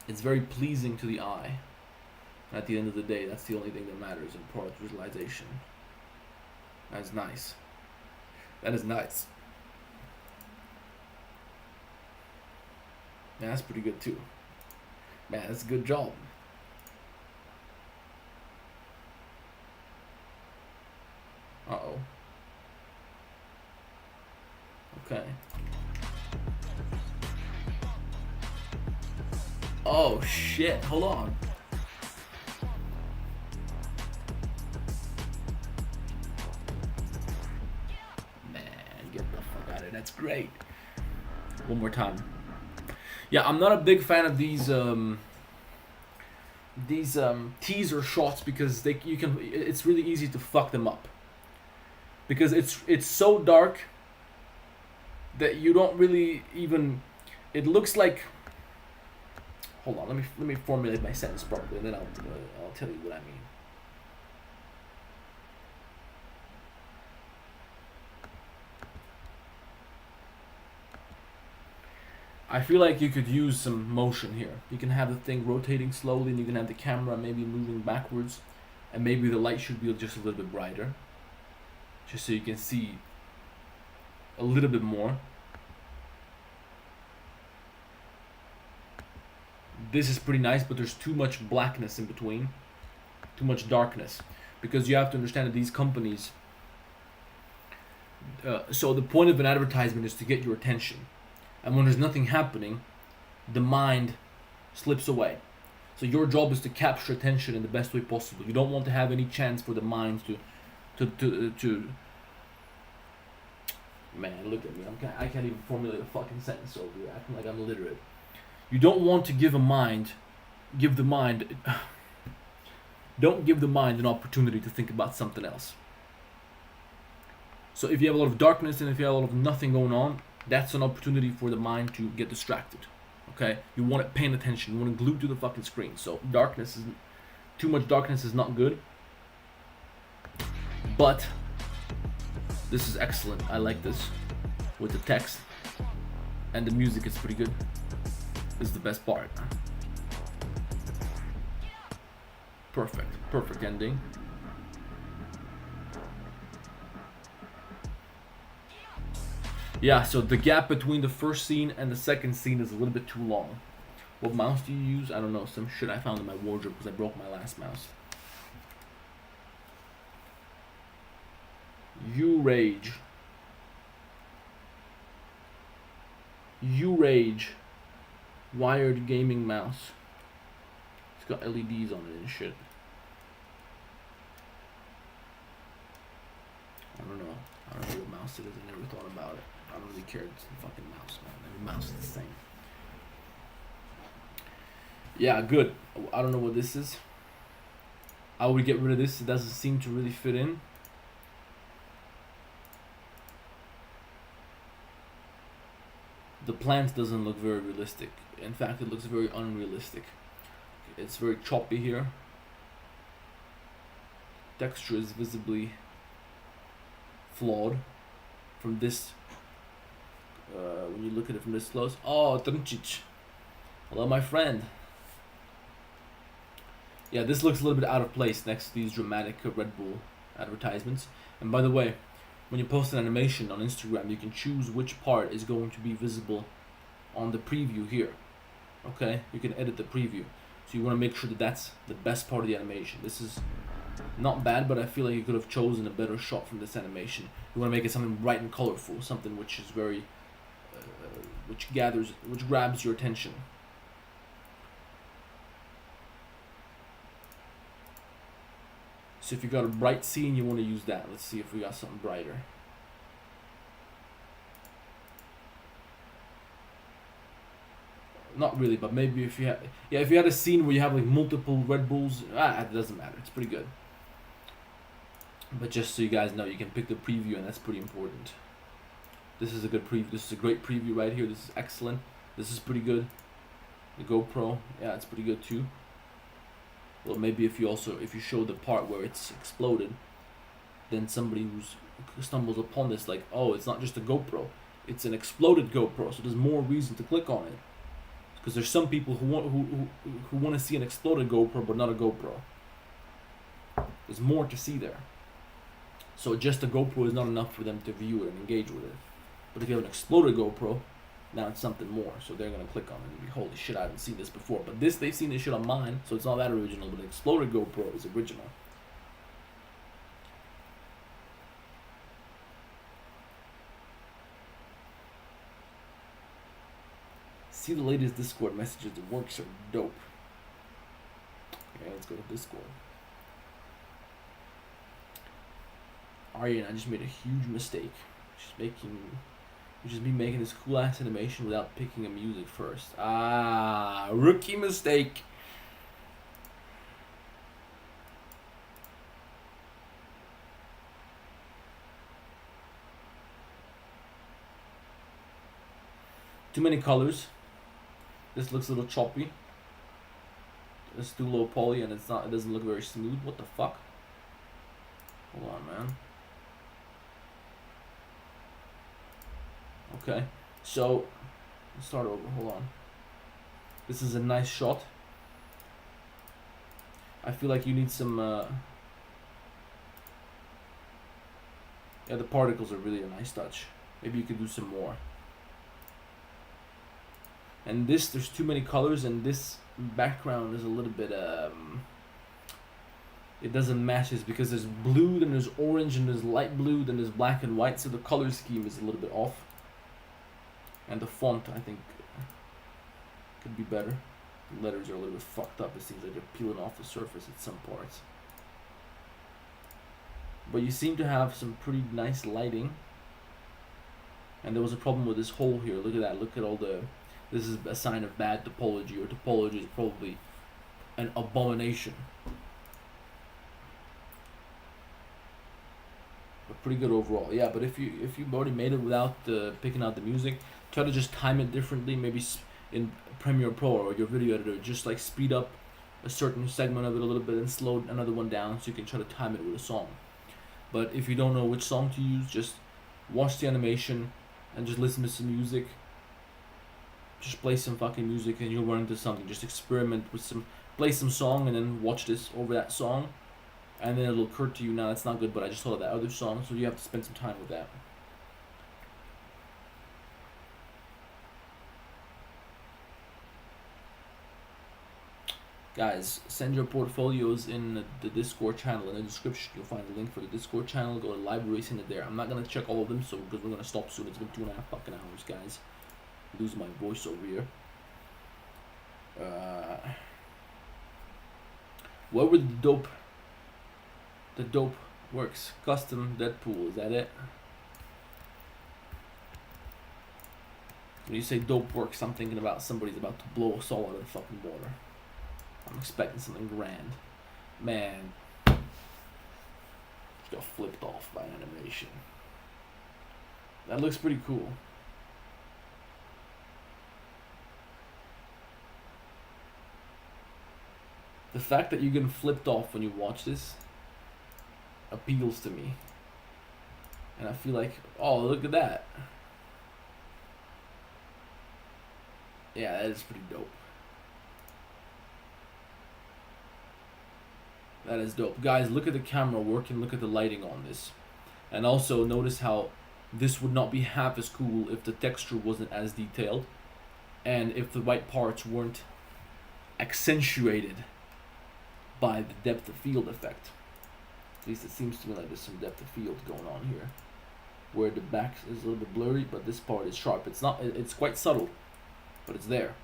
It's very pleasing to the eye. At the end of the day, that's the only thing that matters in product visualization. That's nice. That is nice. Man, that's pretty good too. Man, that's a good job. Uh-oh. Okay. Oh shit, hold on. Man, get the fuck out of here. That's great. One more time. Yeah, I'm not a big fan of these teaser shots because it's really easy to fuck them up. because it's so dark that you don't really even. It looks like. Hold on, let me formulate my sentence properly, and then I'll tell you what I mean. I feel like you could use some motion here. You can have the thing rotating slowly, and you can have the camera maybe moving backwards, and maybe the light should be just a little bit brighter, just so you can see a little bit more. This is pretty nice, but there's too much blackness in between, too much darkness, because you have to understand that these companies. So the point of an advertisement is to get your attention. And when there's nothing happening, the mind slips away. So your job is to capture attention in the best way possible. You don't want to have any chance for the mind to man, look at me. I can't even formulate a fucking sentence over here, acting like I'm illiterate. You don't want to don't give the mind an opportunity to think about something else. So if you have a lot of darkness and if you have a lot of nothing going on, that's an opportunity for the mind to get distracted. Okay? You want it paying attention. You want it glued to the fucking screen. So too much darkness is not good. But this is excellent. I like this. With the text. And the music is pretty good. This is the best part. Perfect. Perfect ending. Yeah, so the gap between the first scene and the second scene is a little bit too long. What mouse do you use? I don't know, some shit I found in my wardrobe because I broke my last mouse. U-Rage. U-Rage. Wired gaming mouse. It's got LEDs on it and shit. I don't know what mouse it is. I never thought about it. I don't really care. It's the fucking mouse, man. Every mouse is the same. Yeah, good. I don't know what this is. I would get rid of this. It doesn't seem to really fit in. The plant doesn't look very realistic. In fact, it looks very unrealistic. It's very choppy here. Texture is visibly flawed from this. When you look at it from this close. Oh, Trncic. Hello, my friend. Yeah, this looks a little bit out of place next to these dramatic Red Bull advertisements. And by the way, when you post an animation on Instagram, you can choose which part is going to be visible on the preview here. Okay? You can edit the preview. So you want to make sure that that's the best part of the animation. This is not bad, but I feel like you could have chosen a better shot from this animation. You want to make it something bright and colorful, something which is very, which grabs your attention. So if you got a bright scene, you want to use that. Let's see if we got something brighter. Not really, but maybe if you had a scene where you have like multiple Red Bulls, it doesn't matter. It's pretty good. But just so you guys know, you can pick the preview, and that's pretty important. This is a good preview. This is a great preview right here. This is excellent. This is pretty good. The GoPro, yeah, it's pretty good too. Well, maybe if you show the part where it's exploded, then somebody who stumbles upon this, like, oh, it's not just a GoPro, it's an exploded GoPro, so there's more reason to click on it. Because there's some people who want to see an exploded GoPro, but not a GoPro. There's more to see there. So just a GoPro is not enough for them to view it and engage with it. But if you have an exploded GoPro, now it's something more. So they're going to click on it and be, holy shit, I haven't seen this before. But this, they've seen this shit on mine, so it's not that original. But an exploded GoPro is original. See the latest Discord messages. The works are dope. Okay, let's go to Discord. Arijan, I just made a huge mistake. Which is me making this cool ass animation without picking a music first. Rookie mistake. too many colors. This looks a little choppy. It's too low poly and it's not. It doesn't look very smooth. What the fuck? Hold on, man. Okay, so let's start over. Hold on. This is a nice shot. I feel like you need some. Yeah, the particles are really a nice touch. Maybe you could do some more. And this, there's too many colors, and this background is a little bit it doesn't match this because there's blue, then there's orange, and there's light blue, then there's black and white, so the color scheme is a little bit off. And the font, I think, could be better. The letters are a little bit fucked up. It seems like they're peeling off the surface at some parts. But you seem to have some pretty nice lighting. And there was a problem with this hole here. Look at that. Look at all the... This is a sign of bad topology, or topology is probably an abomination. But pretty good overall. Yeah, but if you've already made it without picking out the music, try to just time it differently. Maybe in Premiere Pro or your video editor, just like speed up a certain segment of it a little bit and slow another one down so you can try to time it with a song. But if you don't know which song to use, just watch the animation and just listen to some music. Just play some fucking music and you'll run into something. Just experiment with play some song and then watch this over that song. And then it'll occur to you, now that's not good, but I just thought of that other song, so you have to spend some time with that. Guys, send your portfolios in the Discord channel in the description. You'll find the link for the Discord channel. Go to library, send it there. I'm not gonna check all of them, so because we're gonna stop soon. It's been 2.5 fucking hours, guys. Lose my voice over here. What were the dope works? Custom Deadpool, is that it? When you say dope works, I'm thinking about somebody's about to blow us all out of the fucking water. I'm expecting something grand. Man, just got flipped off by animation. That looks pretty cool. The fact that you're getting flipped off when you watch this appeals to me. And I feel like, oh, look at that. Yeah, that is pretty dope. That is dope. Guys, look at the camera work and look at the lighting on this. And also notice how this would not be half as cool if the texture wasn't as detailed and if the white parts weren't accentuated by the depth of field effect. At least it seems to me like there's some depth of field going on here, where the back is a little bit blurry, but this part is sharp. It's not. It's quite subtle, but it's there.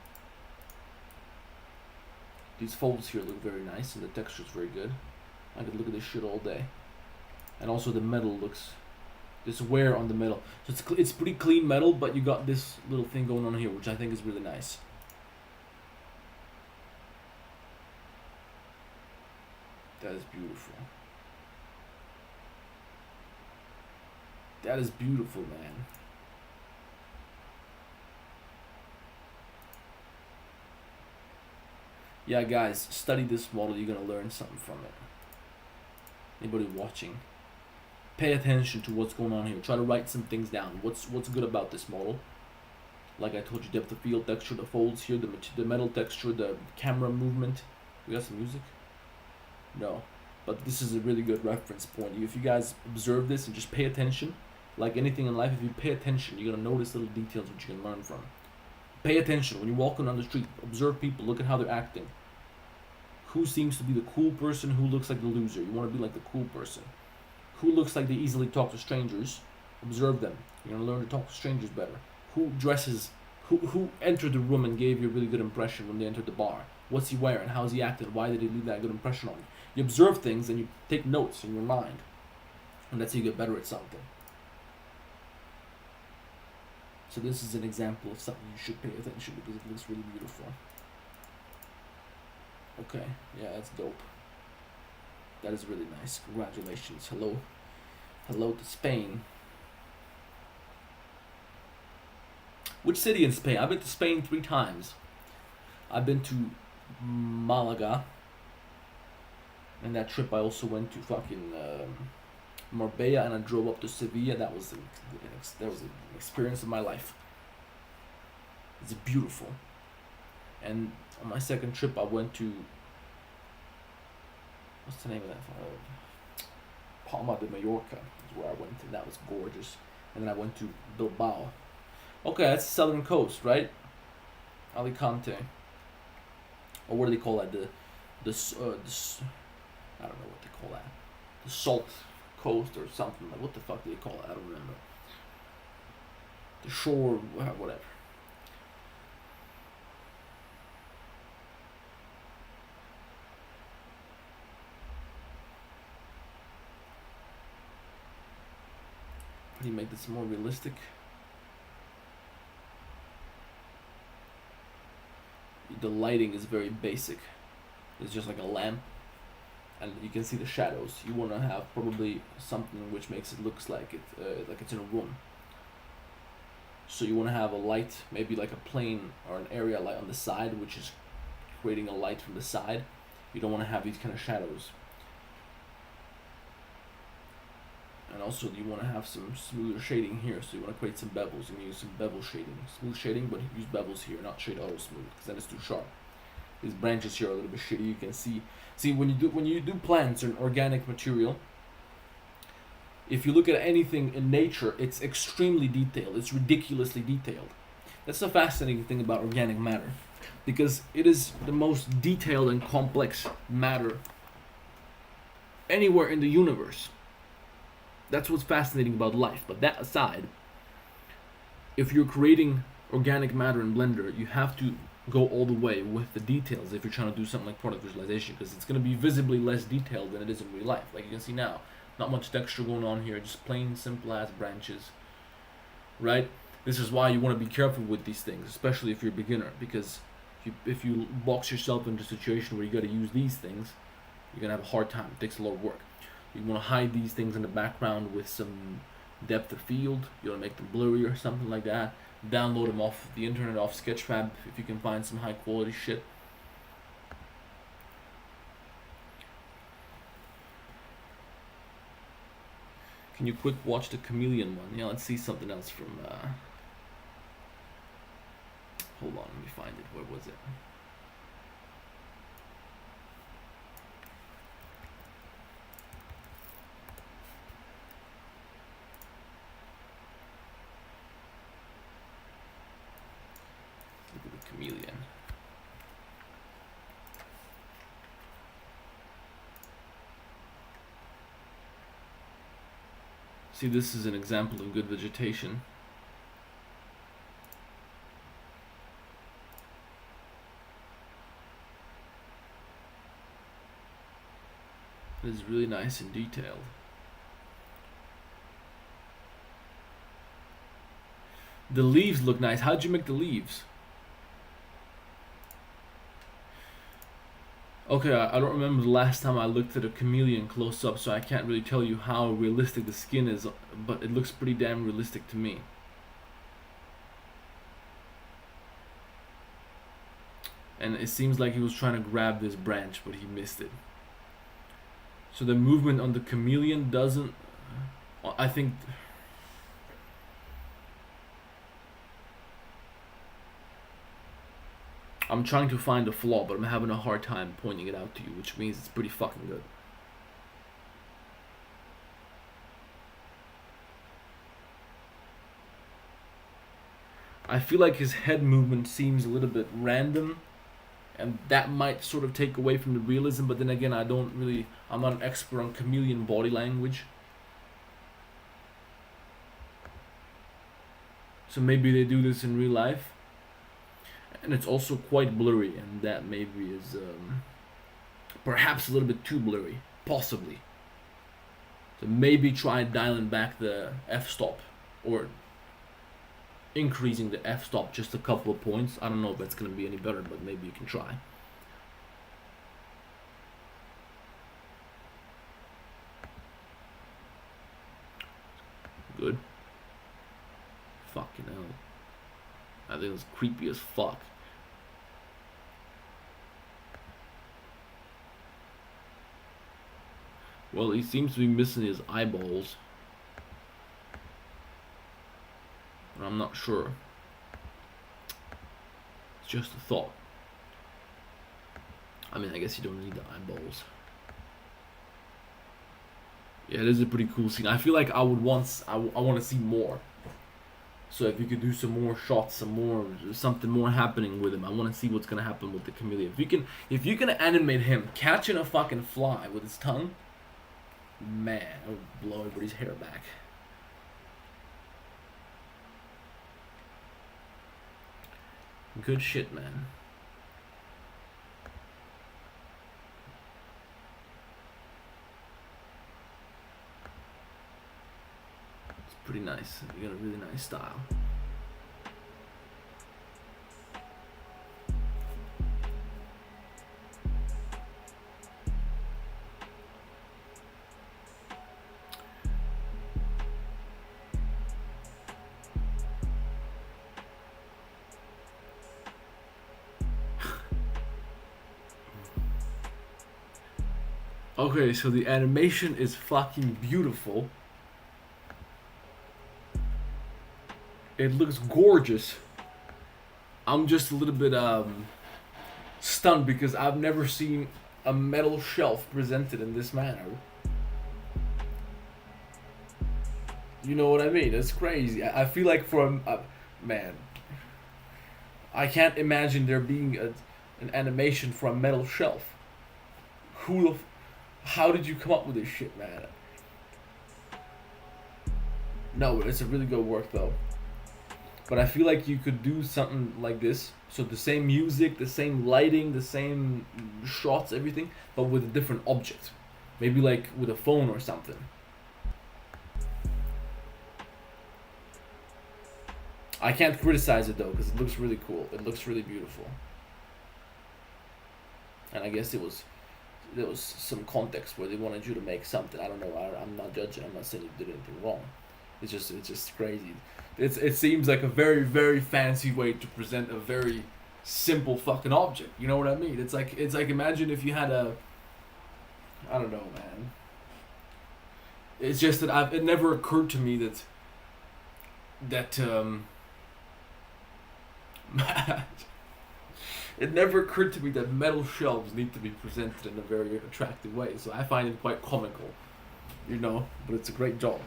These folds here look very nice, and the texture is very good. I could look at this shit all day. And also the metal looks, this wear on the metal. So it's pretty clean metal, but you got this little thing going on here, which I think is really nice. That is beautiful. That is beautiful, man. Yeah, guys, study this model. You're gonna learn something from it. Anybody watching, pay attention to what's going on here. Try to write some things down. What's good about this model? Like I told you, depth of field, texture, the folds here, the metal texture, the camera movement. We got some music? No, but this is a really good reference point. If you guys observe this and just pay attention, like anything in life, if you pay attention, you're gonna notice little details which you can learn from. Pay attention when you're walking on the street. Observe people. Look at how they're acting. Who seems to be the cool person? Who looks like the loser? You want to be like the cool person. Who looks like they easily talk to strangers? Observe them. You're gonna learn to talk to strangers better. Who dresses? Who entered the room and gave you a really good impression when they entered the bar? What's he wearing? How's he acting? Why did he leave that good impression on you? You observe things and you take notes in your mind, and that's how you get better at something. So this is an example of something you should pay attention because it looks really beautiful. Okay, yeah, that's dope. That is really nice. Congratulations. Hello to Spain. Which city in Spain? I've been to Spain 3 times. I've been to Malaga. And that trip I also went to fucking Marbella, and I drove up to Sevilla. That was an experience of my life. It's beautiful. And on my second trip, I went to, what's the name of that? Palma de Mallorca is where I went, and that was gorgeous. And then I went to Bilbao. Okay, that's the southern coast, right? Alicante. Or what do they call that? I don't know what they call that. The salt coast or something. Like, what the fuck do they call it? I don't remember. The shore, whatever. How do you make this more realistic? The lighting is very basic. It's just like a lamp, and you can see the shadows. You want to have probably something which makes it looks like it's in a room. So you want to have a light, maybe like a plane or an area light on the side, which is creating a light from the side. You don't want to have these kind of shadows. And also you want to have some smoother shading here, so you want to create some bevels. You can use some bevel shading, smooth shading, but use bevels here, not shade auto smooth, because then it's too sharp. These branches here are a little bit shitty. You can see when you do plants or an organic material. If you look at anything in nature, it's extremely detailed. It's ridiculously detailed. That's the fascinating thing about organic matter, because it is the most detailed and complex matter anywhere in the universe. That's what's fascinating about life. But that aside, if you're creating organic matter in Blender, you have to go all the way with the details if you're trying to do something like product visualization, because it's going to be visibly less detailed than it is in real life. Like you can see now, not much texture going on here, just plain simple ass branches, right? This is why you want to be careful with these things, especially if you're a beginner, because if you box yourself into a situation where you got to use these things, you're going to have a hard time. It takes a lot of work. You want to hide these things in the background with some depth of field. You want to make them blurry or something like that. Download them off the internet, off Sketchfab, if you can find some high quality shit. Can you quick watch the chameleon one? Yeah, let's see something else from hold on, let me find it. Where was it? Look at the chameleon. See, this is an example of good vegetation. It is really nice and detailed. The leaves look nice. How'd you make the leaves? Okay, I don't remember the last time I looked at a chameleon close up, so I can't really tell you how realistic the skin is, but it looks pretty damn realistic to me. And it seems like he was trying to grab this branch, but he missed it. So the movement on the chameleon doesn't, I think, I'm trying to find a flaw, but I'm having a hard time pointing it out to you, which means it's pretty fucking good. I feel like his head movement seems a little bit random, and that might sort of take away from the realism, but then again, I'm not an expert on chameleon body language. So maybe they do this in real life. And it's also quite blurry, and that maybe is perhaps a little bit too blurry, possibly. So maybe try dialing back the f-stop, or increasing the f-stop just a couple of points. I don't know if that's going to be any better, but maybe you can try. Good. Fucking hell. I think it's creepy as fuck. Well, he seems to be missing his eyeballs. I'm not sure. It's just a thought. I mean, I guess you don't need the eyeballs. Yeah, it is a pretty cool scene. I feel like I want to see more. So if you could do some more shots, something more happening with him, I want to see what's gonna happen with the chameleon. If you can animate him catching a fucking fly with his tongue, man, I would blow everybody's hair back. Good shit, man. It's pretty nice. You got a really nice style. Okay, so the animation is fucking beautiful. It looks gorgeous. I'm just a little bit stunned because I've never seen a metal shelf presented in this manner. You know what I mean? It's crazy. I feel like man, I can't imagine there being an animation for a metal shelf. How did you come up with this shit, man? No, it's a really good work though. But I feel like you could do something like this. So the same music, the same lighting, the same shots, everything, but with a different object. Maybe like with a phone or something. I can't criticize it though, because it looks really cool. It looks really beautiful. And I guess there was some context where they wanted you to make something. I don't know. I'm not judging. I'm not saying you did anything wrong. It's just crazy. It seems like a very, very fancy way to present a very simple fucking object. You know what I mean? It's like imagine if you had I don't know, man. It's just that it never occurred to me that it never occurred to me that metal shelves need to be presented in a very attractive way. So I find it quite comical, you know. But it's a great job.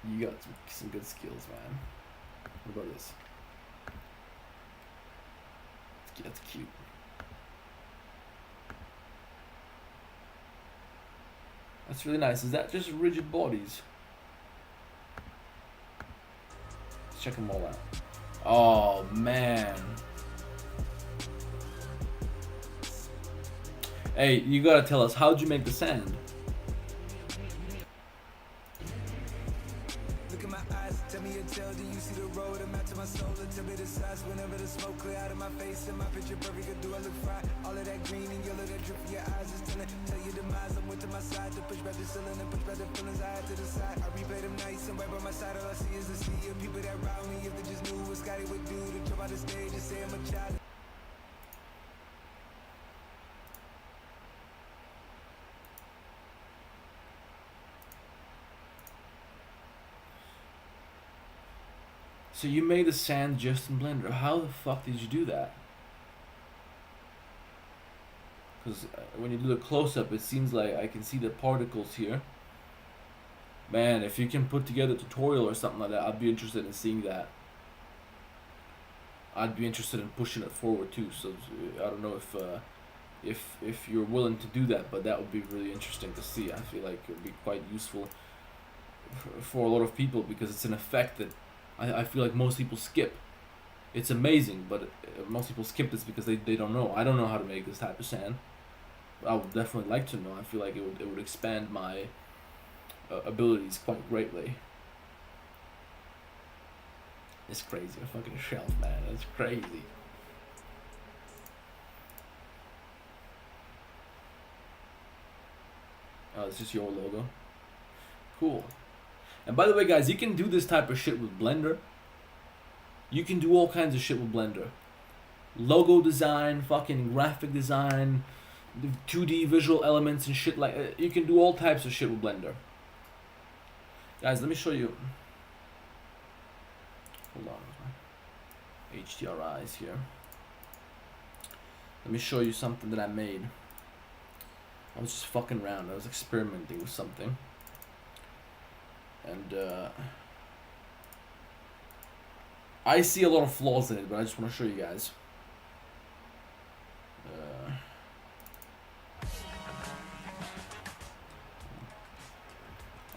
You got some good skills, man. What about this? That's cute. That's really nice. Is that just rigid bodies? Let's check them all out. Oh, man. Hey, you gotta tell us, how'd you make the sand? Look in my eyes, tell me a tale, do you see the road? I'm out to my soul, tell me the size. Whenever the smoke clear out of my face and my picture perfect, do I look fine? All of that green and yellow that drip from your eyes is tell your demise. I'm to my side to push back the ceiling and push back the feelings I had to the side. I replay them nights and right by my side, all I see is the sea of people that round me. If they just knew what Scotty would do to jump out the stage and say I'm a child. So you made the sand just in Blender. How the fuck did you do that? Because when you do the close-up, it seems like I can see the particles here. Man, if you can put together a tutorial or something like that, I'd be interested in seeing that. I'd be interested in pushing it forward too. So I don't know if you're willing to do that, but that would be really interesting to see. I feel like it would be quite useful for a lot of people because it's an effect that I feel like most people skip. It's amazing, but most people skip this because they don't know. I don't know how to make this type of sand. I would definitely like to know. I feel like it would expand my abilities quite greatly. It's crazy. A fucking shelf, man. It's crazy. Oh, it's just your logo. Cool. And by the way, guys, you can do this type of shit with Blender. You can do all kinds of shit with Blender. Logo design, fucking graphic design, 2D visual elements and shit like you can do all types of shit with Blender. Guys, let me show you. Hold on, HDRIs here. Let me show you something that I made. I was just fucking around. I was experimenting with something. And I see a lot of flaws in it, but I just want to show you guys.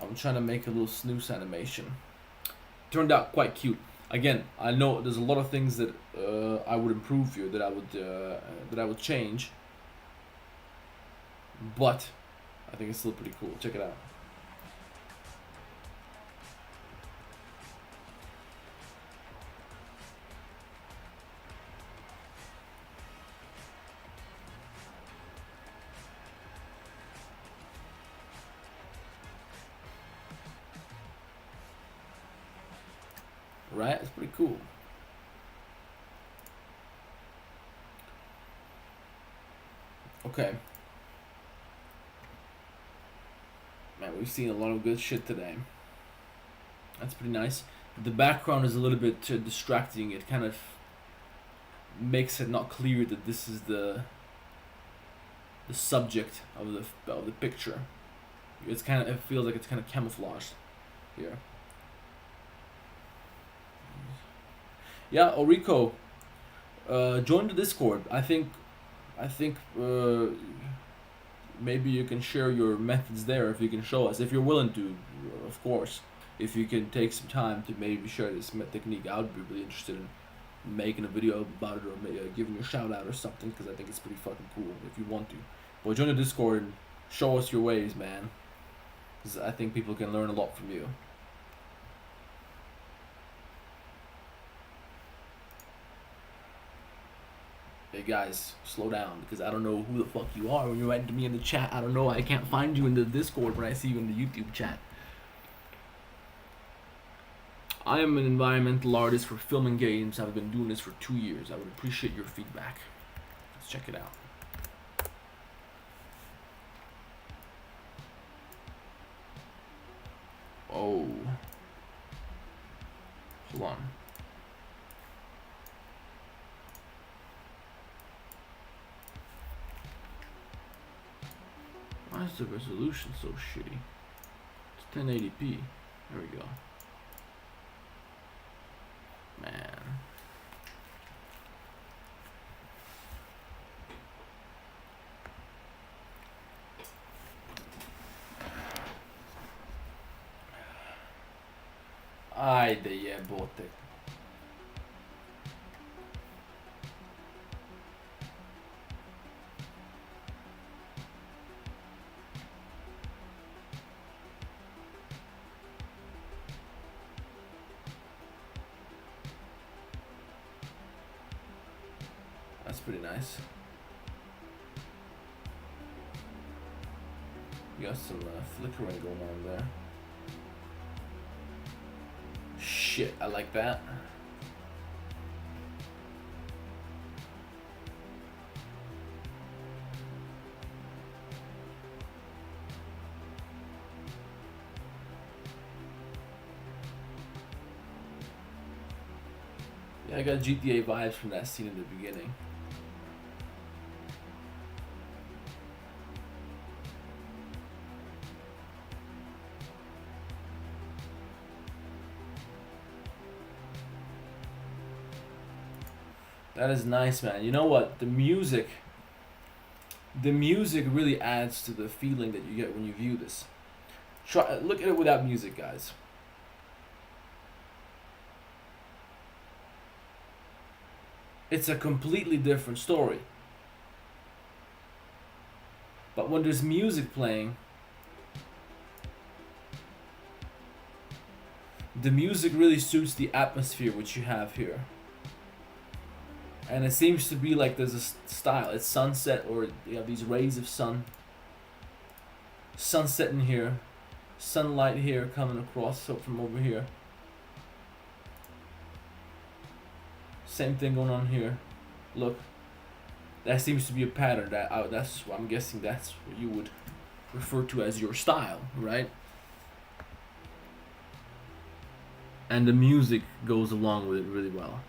I'm trying to make a little snooze animation. Turned out quite cute. Again, I know there's a lot of things that I would improve here, that I would change, but I think it's still pretty cool. Check it out. Right? It's pretty cool. Okay. Man, we've seen a lot of good shit today. That's pretty nice. The background is a little bit distracting. It kind of makes it not clear that this is the subject of the picture. It's kind of, it feels like it's kind of camouflaged here. Yeah, Orico, join the Discord. I think maybe you can share your methods there if you can show us. If you're willing to, of course. If you can take some time to maybe share this technique, I would be really interested in making a video about it, or maybe giving you a shout out or something, because I think it's pretty fucking cool if you want to. But join the Discord and show us your ways, man. Because I think people can learn a lot from you. Hey guys, slow down, because I don't know who the fuck you are when you're writing to me in the chat. I don't know, I can't find you in the Discord when I see you in the YouTube chat. I am an environmental artist for film and games. I've been doing this for 2 years. I would appreciate your feedback. Let's check it out. Oh. Hold on. Why is the resolution so shitty? It's 1080p. There we go. Man. Ay de jebote. That's pretty nice. You got some flickering going on there. Shit, I like that. Yeah, I got GTA vibes from that scene in the beginning. That is nice, man. You know what? The music really adds to the feeling that you get when you view this. Try look at it without music, guys. It's a completely different story. But when there's music playing, the music really suits the atmosphere which you have here. And it seems to be like there's a style. It's sunset, or you know, these rays of sunset in here. sunlight here coming across, so from over here. Same thing going on here. Look, that seems to be a pattern. That's I'm guessing that's what you would refer to as your style, right? And the music goes along with it really well.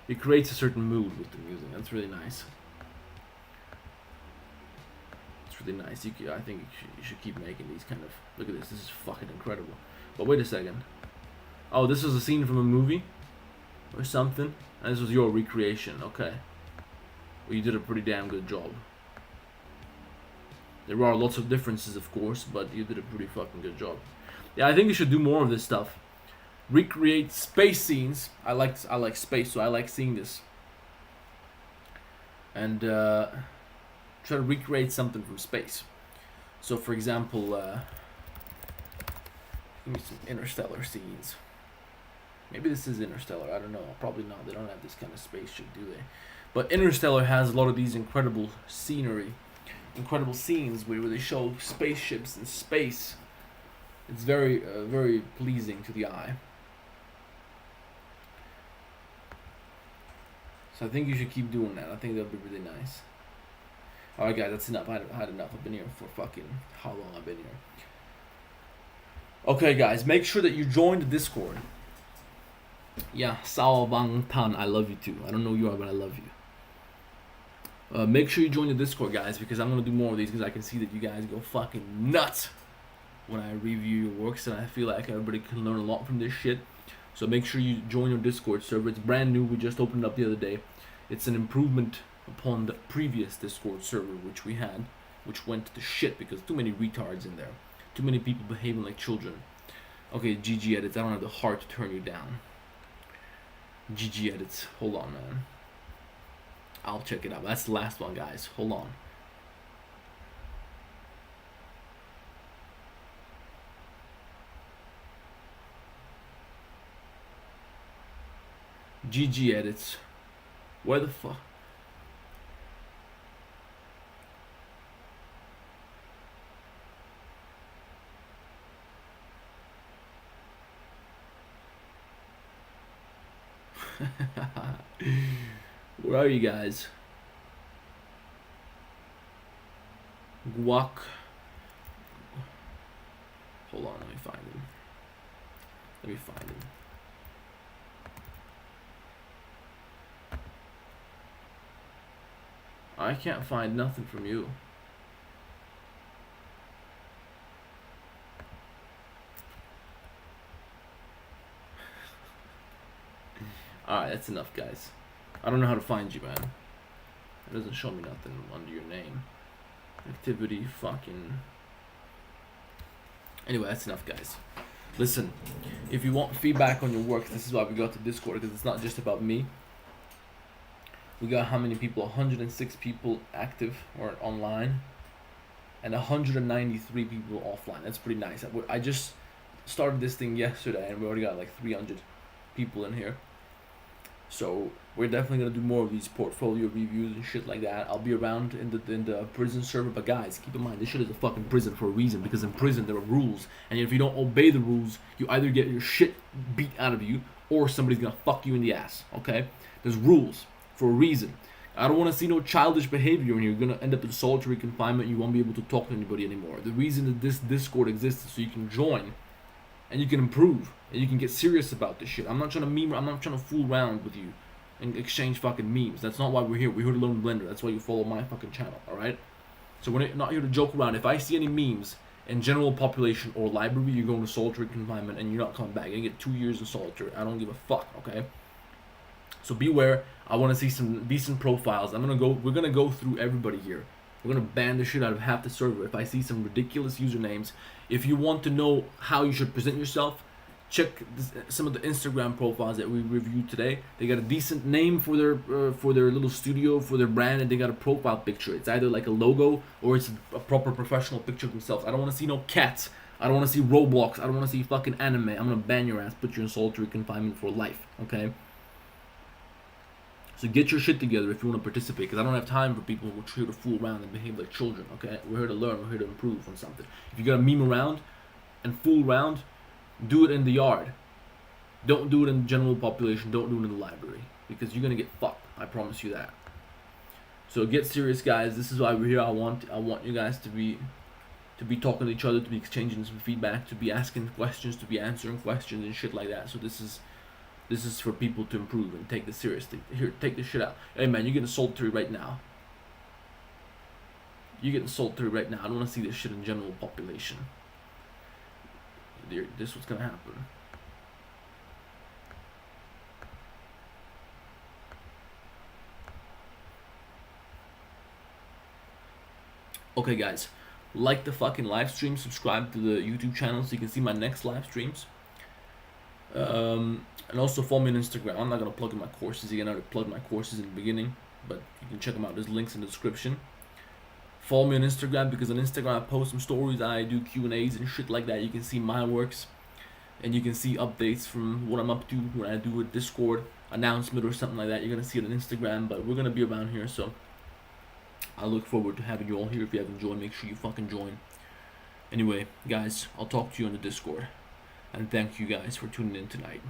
It creates a certain mood with the music. That's really nice. It's really nice. I think you should keep making these kind of. Look at this. This is fucking incredible. But wait a second. Oh, this was a scene from a movie or something, and this was your recreation. Okay. Well, you did a pretty damn good job. There are lots of differences, of course, but you did a pretty fucking good job. Yeah, I think you should do more of this stuff. Recreate space scenes. I like space, so I like seeing this. And try to recreate something from space. So, for example, give me some interstellar scenes. Maybe this is Interstellar. I don't know. Probably not. They don't have this kind of spaceship, do they? But Interstellar has a lot of these incredible scenery, incredible scenes where they show spaceships in space. It's very, very pleasing to the eye. So I think you should keep doing that. I think that would be really nice. Alright guys, that's enough. I had enough. I've been here for fucking how long I've been here. Okay guys, make sure that you join the Discord. Yeah, Sao Bang Tan, I love you too. I don't know who you are, but I love you. Make sure you join the Discord, guys, because I'm going to do more of these because I can see that you guys go fucking nuts when I review your works, and I feel like everybody can learn a lot from this shit. So make sure you join your Discord server. It's brand new. We just opened up the other day. It's an improvement upon the previous Discord server which we had, which went to shit because too many retards in there. Too many people behaving like children. Okay, GG edits. I don't have the heart to turn you down. GG edits. Hold on, man. I'll check it out. That's the last one, guys. Hold on. GG edits. Where the fuck? Where are you guys? Guac. Hold on, let me find him. Let me find him. I can't find nothing from you. Alright, that's enough, guys. I don't know how to find you, man. It doesn't show me nothing under your name. Activity, fucking... Anyway, that's enough, guys. Listen, if you want feedback on your work, this is why we got to Discord, because it's not just about me. We got how many people? 106 people active or online, and 193 people offline. That's pretty nice. I just started this thing yesterday, and we already got like 300 people in here. So we're definitely gonna do more of these portfolio reviews and shit like that. I'll be around in the prison server, but guys, keep in mind this shit is a fucking prison for a reason, because in prison there are rules, and if you don't obey the rules, you either get your shit beat out of you or somebody's gonna fuck you in the ass. Okay, there's rules for a reason. I don't want to see no childish behavior, and you're gonna end up in solitary confinement. You won't be able to talk to anybody anymore. The reason that this Discord exists is so you can join and you can improve and you can get serious about this shit. I'm not trying to meme. I'm not trying to fool around with you and exchange fucking memes. That's not why we're here. We're here to learn Blender. That's why you follow my fucking channel. All right. So we're not here to joke around. If I see any memes in general population or library, you're going to solitary confinement and you're not coming back. You get 2 years in solitary. I don't give a fuck. Okay. So beware. I want to see some decent profiles. We're gonna go through everybody here. We're gonna ban the shit out of half the server if I see some ridiculous usernames. If you want to know how you should present yourself, check some of the Instagram profiles that we reviewed today. They got a decent name for their little studio, for their brand, and they got a profile picture. It's either like a logo or it's a proper professional picture of themselves. I don't want to see no cats. I don't want to see Roblox. I don't want to see fucking anime. I'm gonna ban your ass, put you in solitary confinement for life. Okay. So get your shit together if you want to participate, because I don't have time for people who are here to fool around and behave like children, okay? We're here to learn, we're here to improve on something. If you're gonna meme around and fool around, do it in the yard. Don't do it in the general population, don't do it in the library, because you're gonna get fucked, I promise you that. So get serious, guys. This is why we're here. I want you guys to be talking to each other, to be exchanging some feedback, to be asking questions, to be answering questions and shit like that. So this is for people to improve and take this seriously. Here, take this shit out. Hey man, you're getting sold through right now. You're getting sold through right now. I don't want to see this shit in general population. This is what's gonna happen. Okay, guys, like the fucking live stream, subscribe to the YouTube channel so you can see my next live streams. And also follow me on Instagram. I'm not gonna plug in my courses again. I already plugged my courses in the beginning, but you can check them out. There's links in the description. Follow me on Instagram, because on Instagram I post some stories. I do Q&As and shit like that. You can see my works, and you can see updates from what I'm up to when I do a Discord announcement or something like that. You're gonna see it on Instagram, but we're gonna be around here, so I look forward to having you all here. If you haven't joined, make sure you fucking join. Anyway, guys, I'll talk to you on the Discord. And thank you guys for tuning in tonight.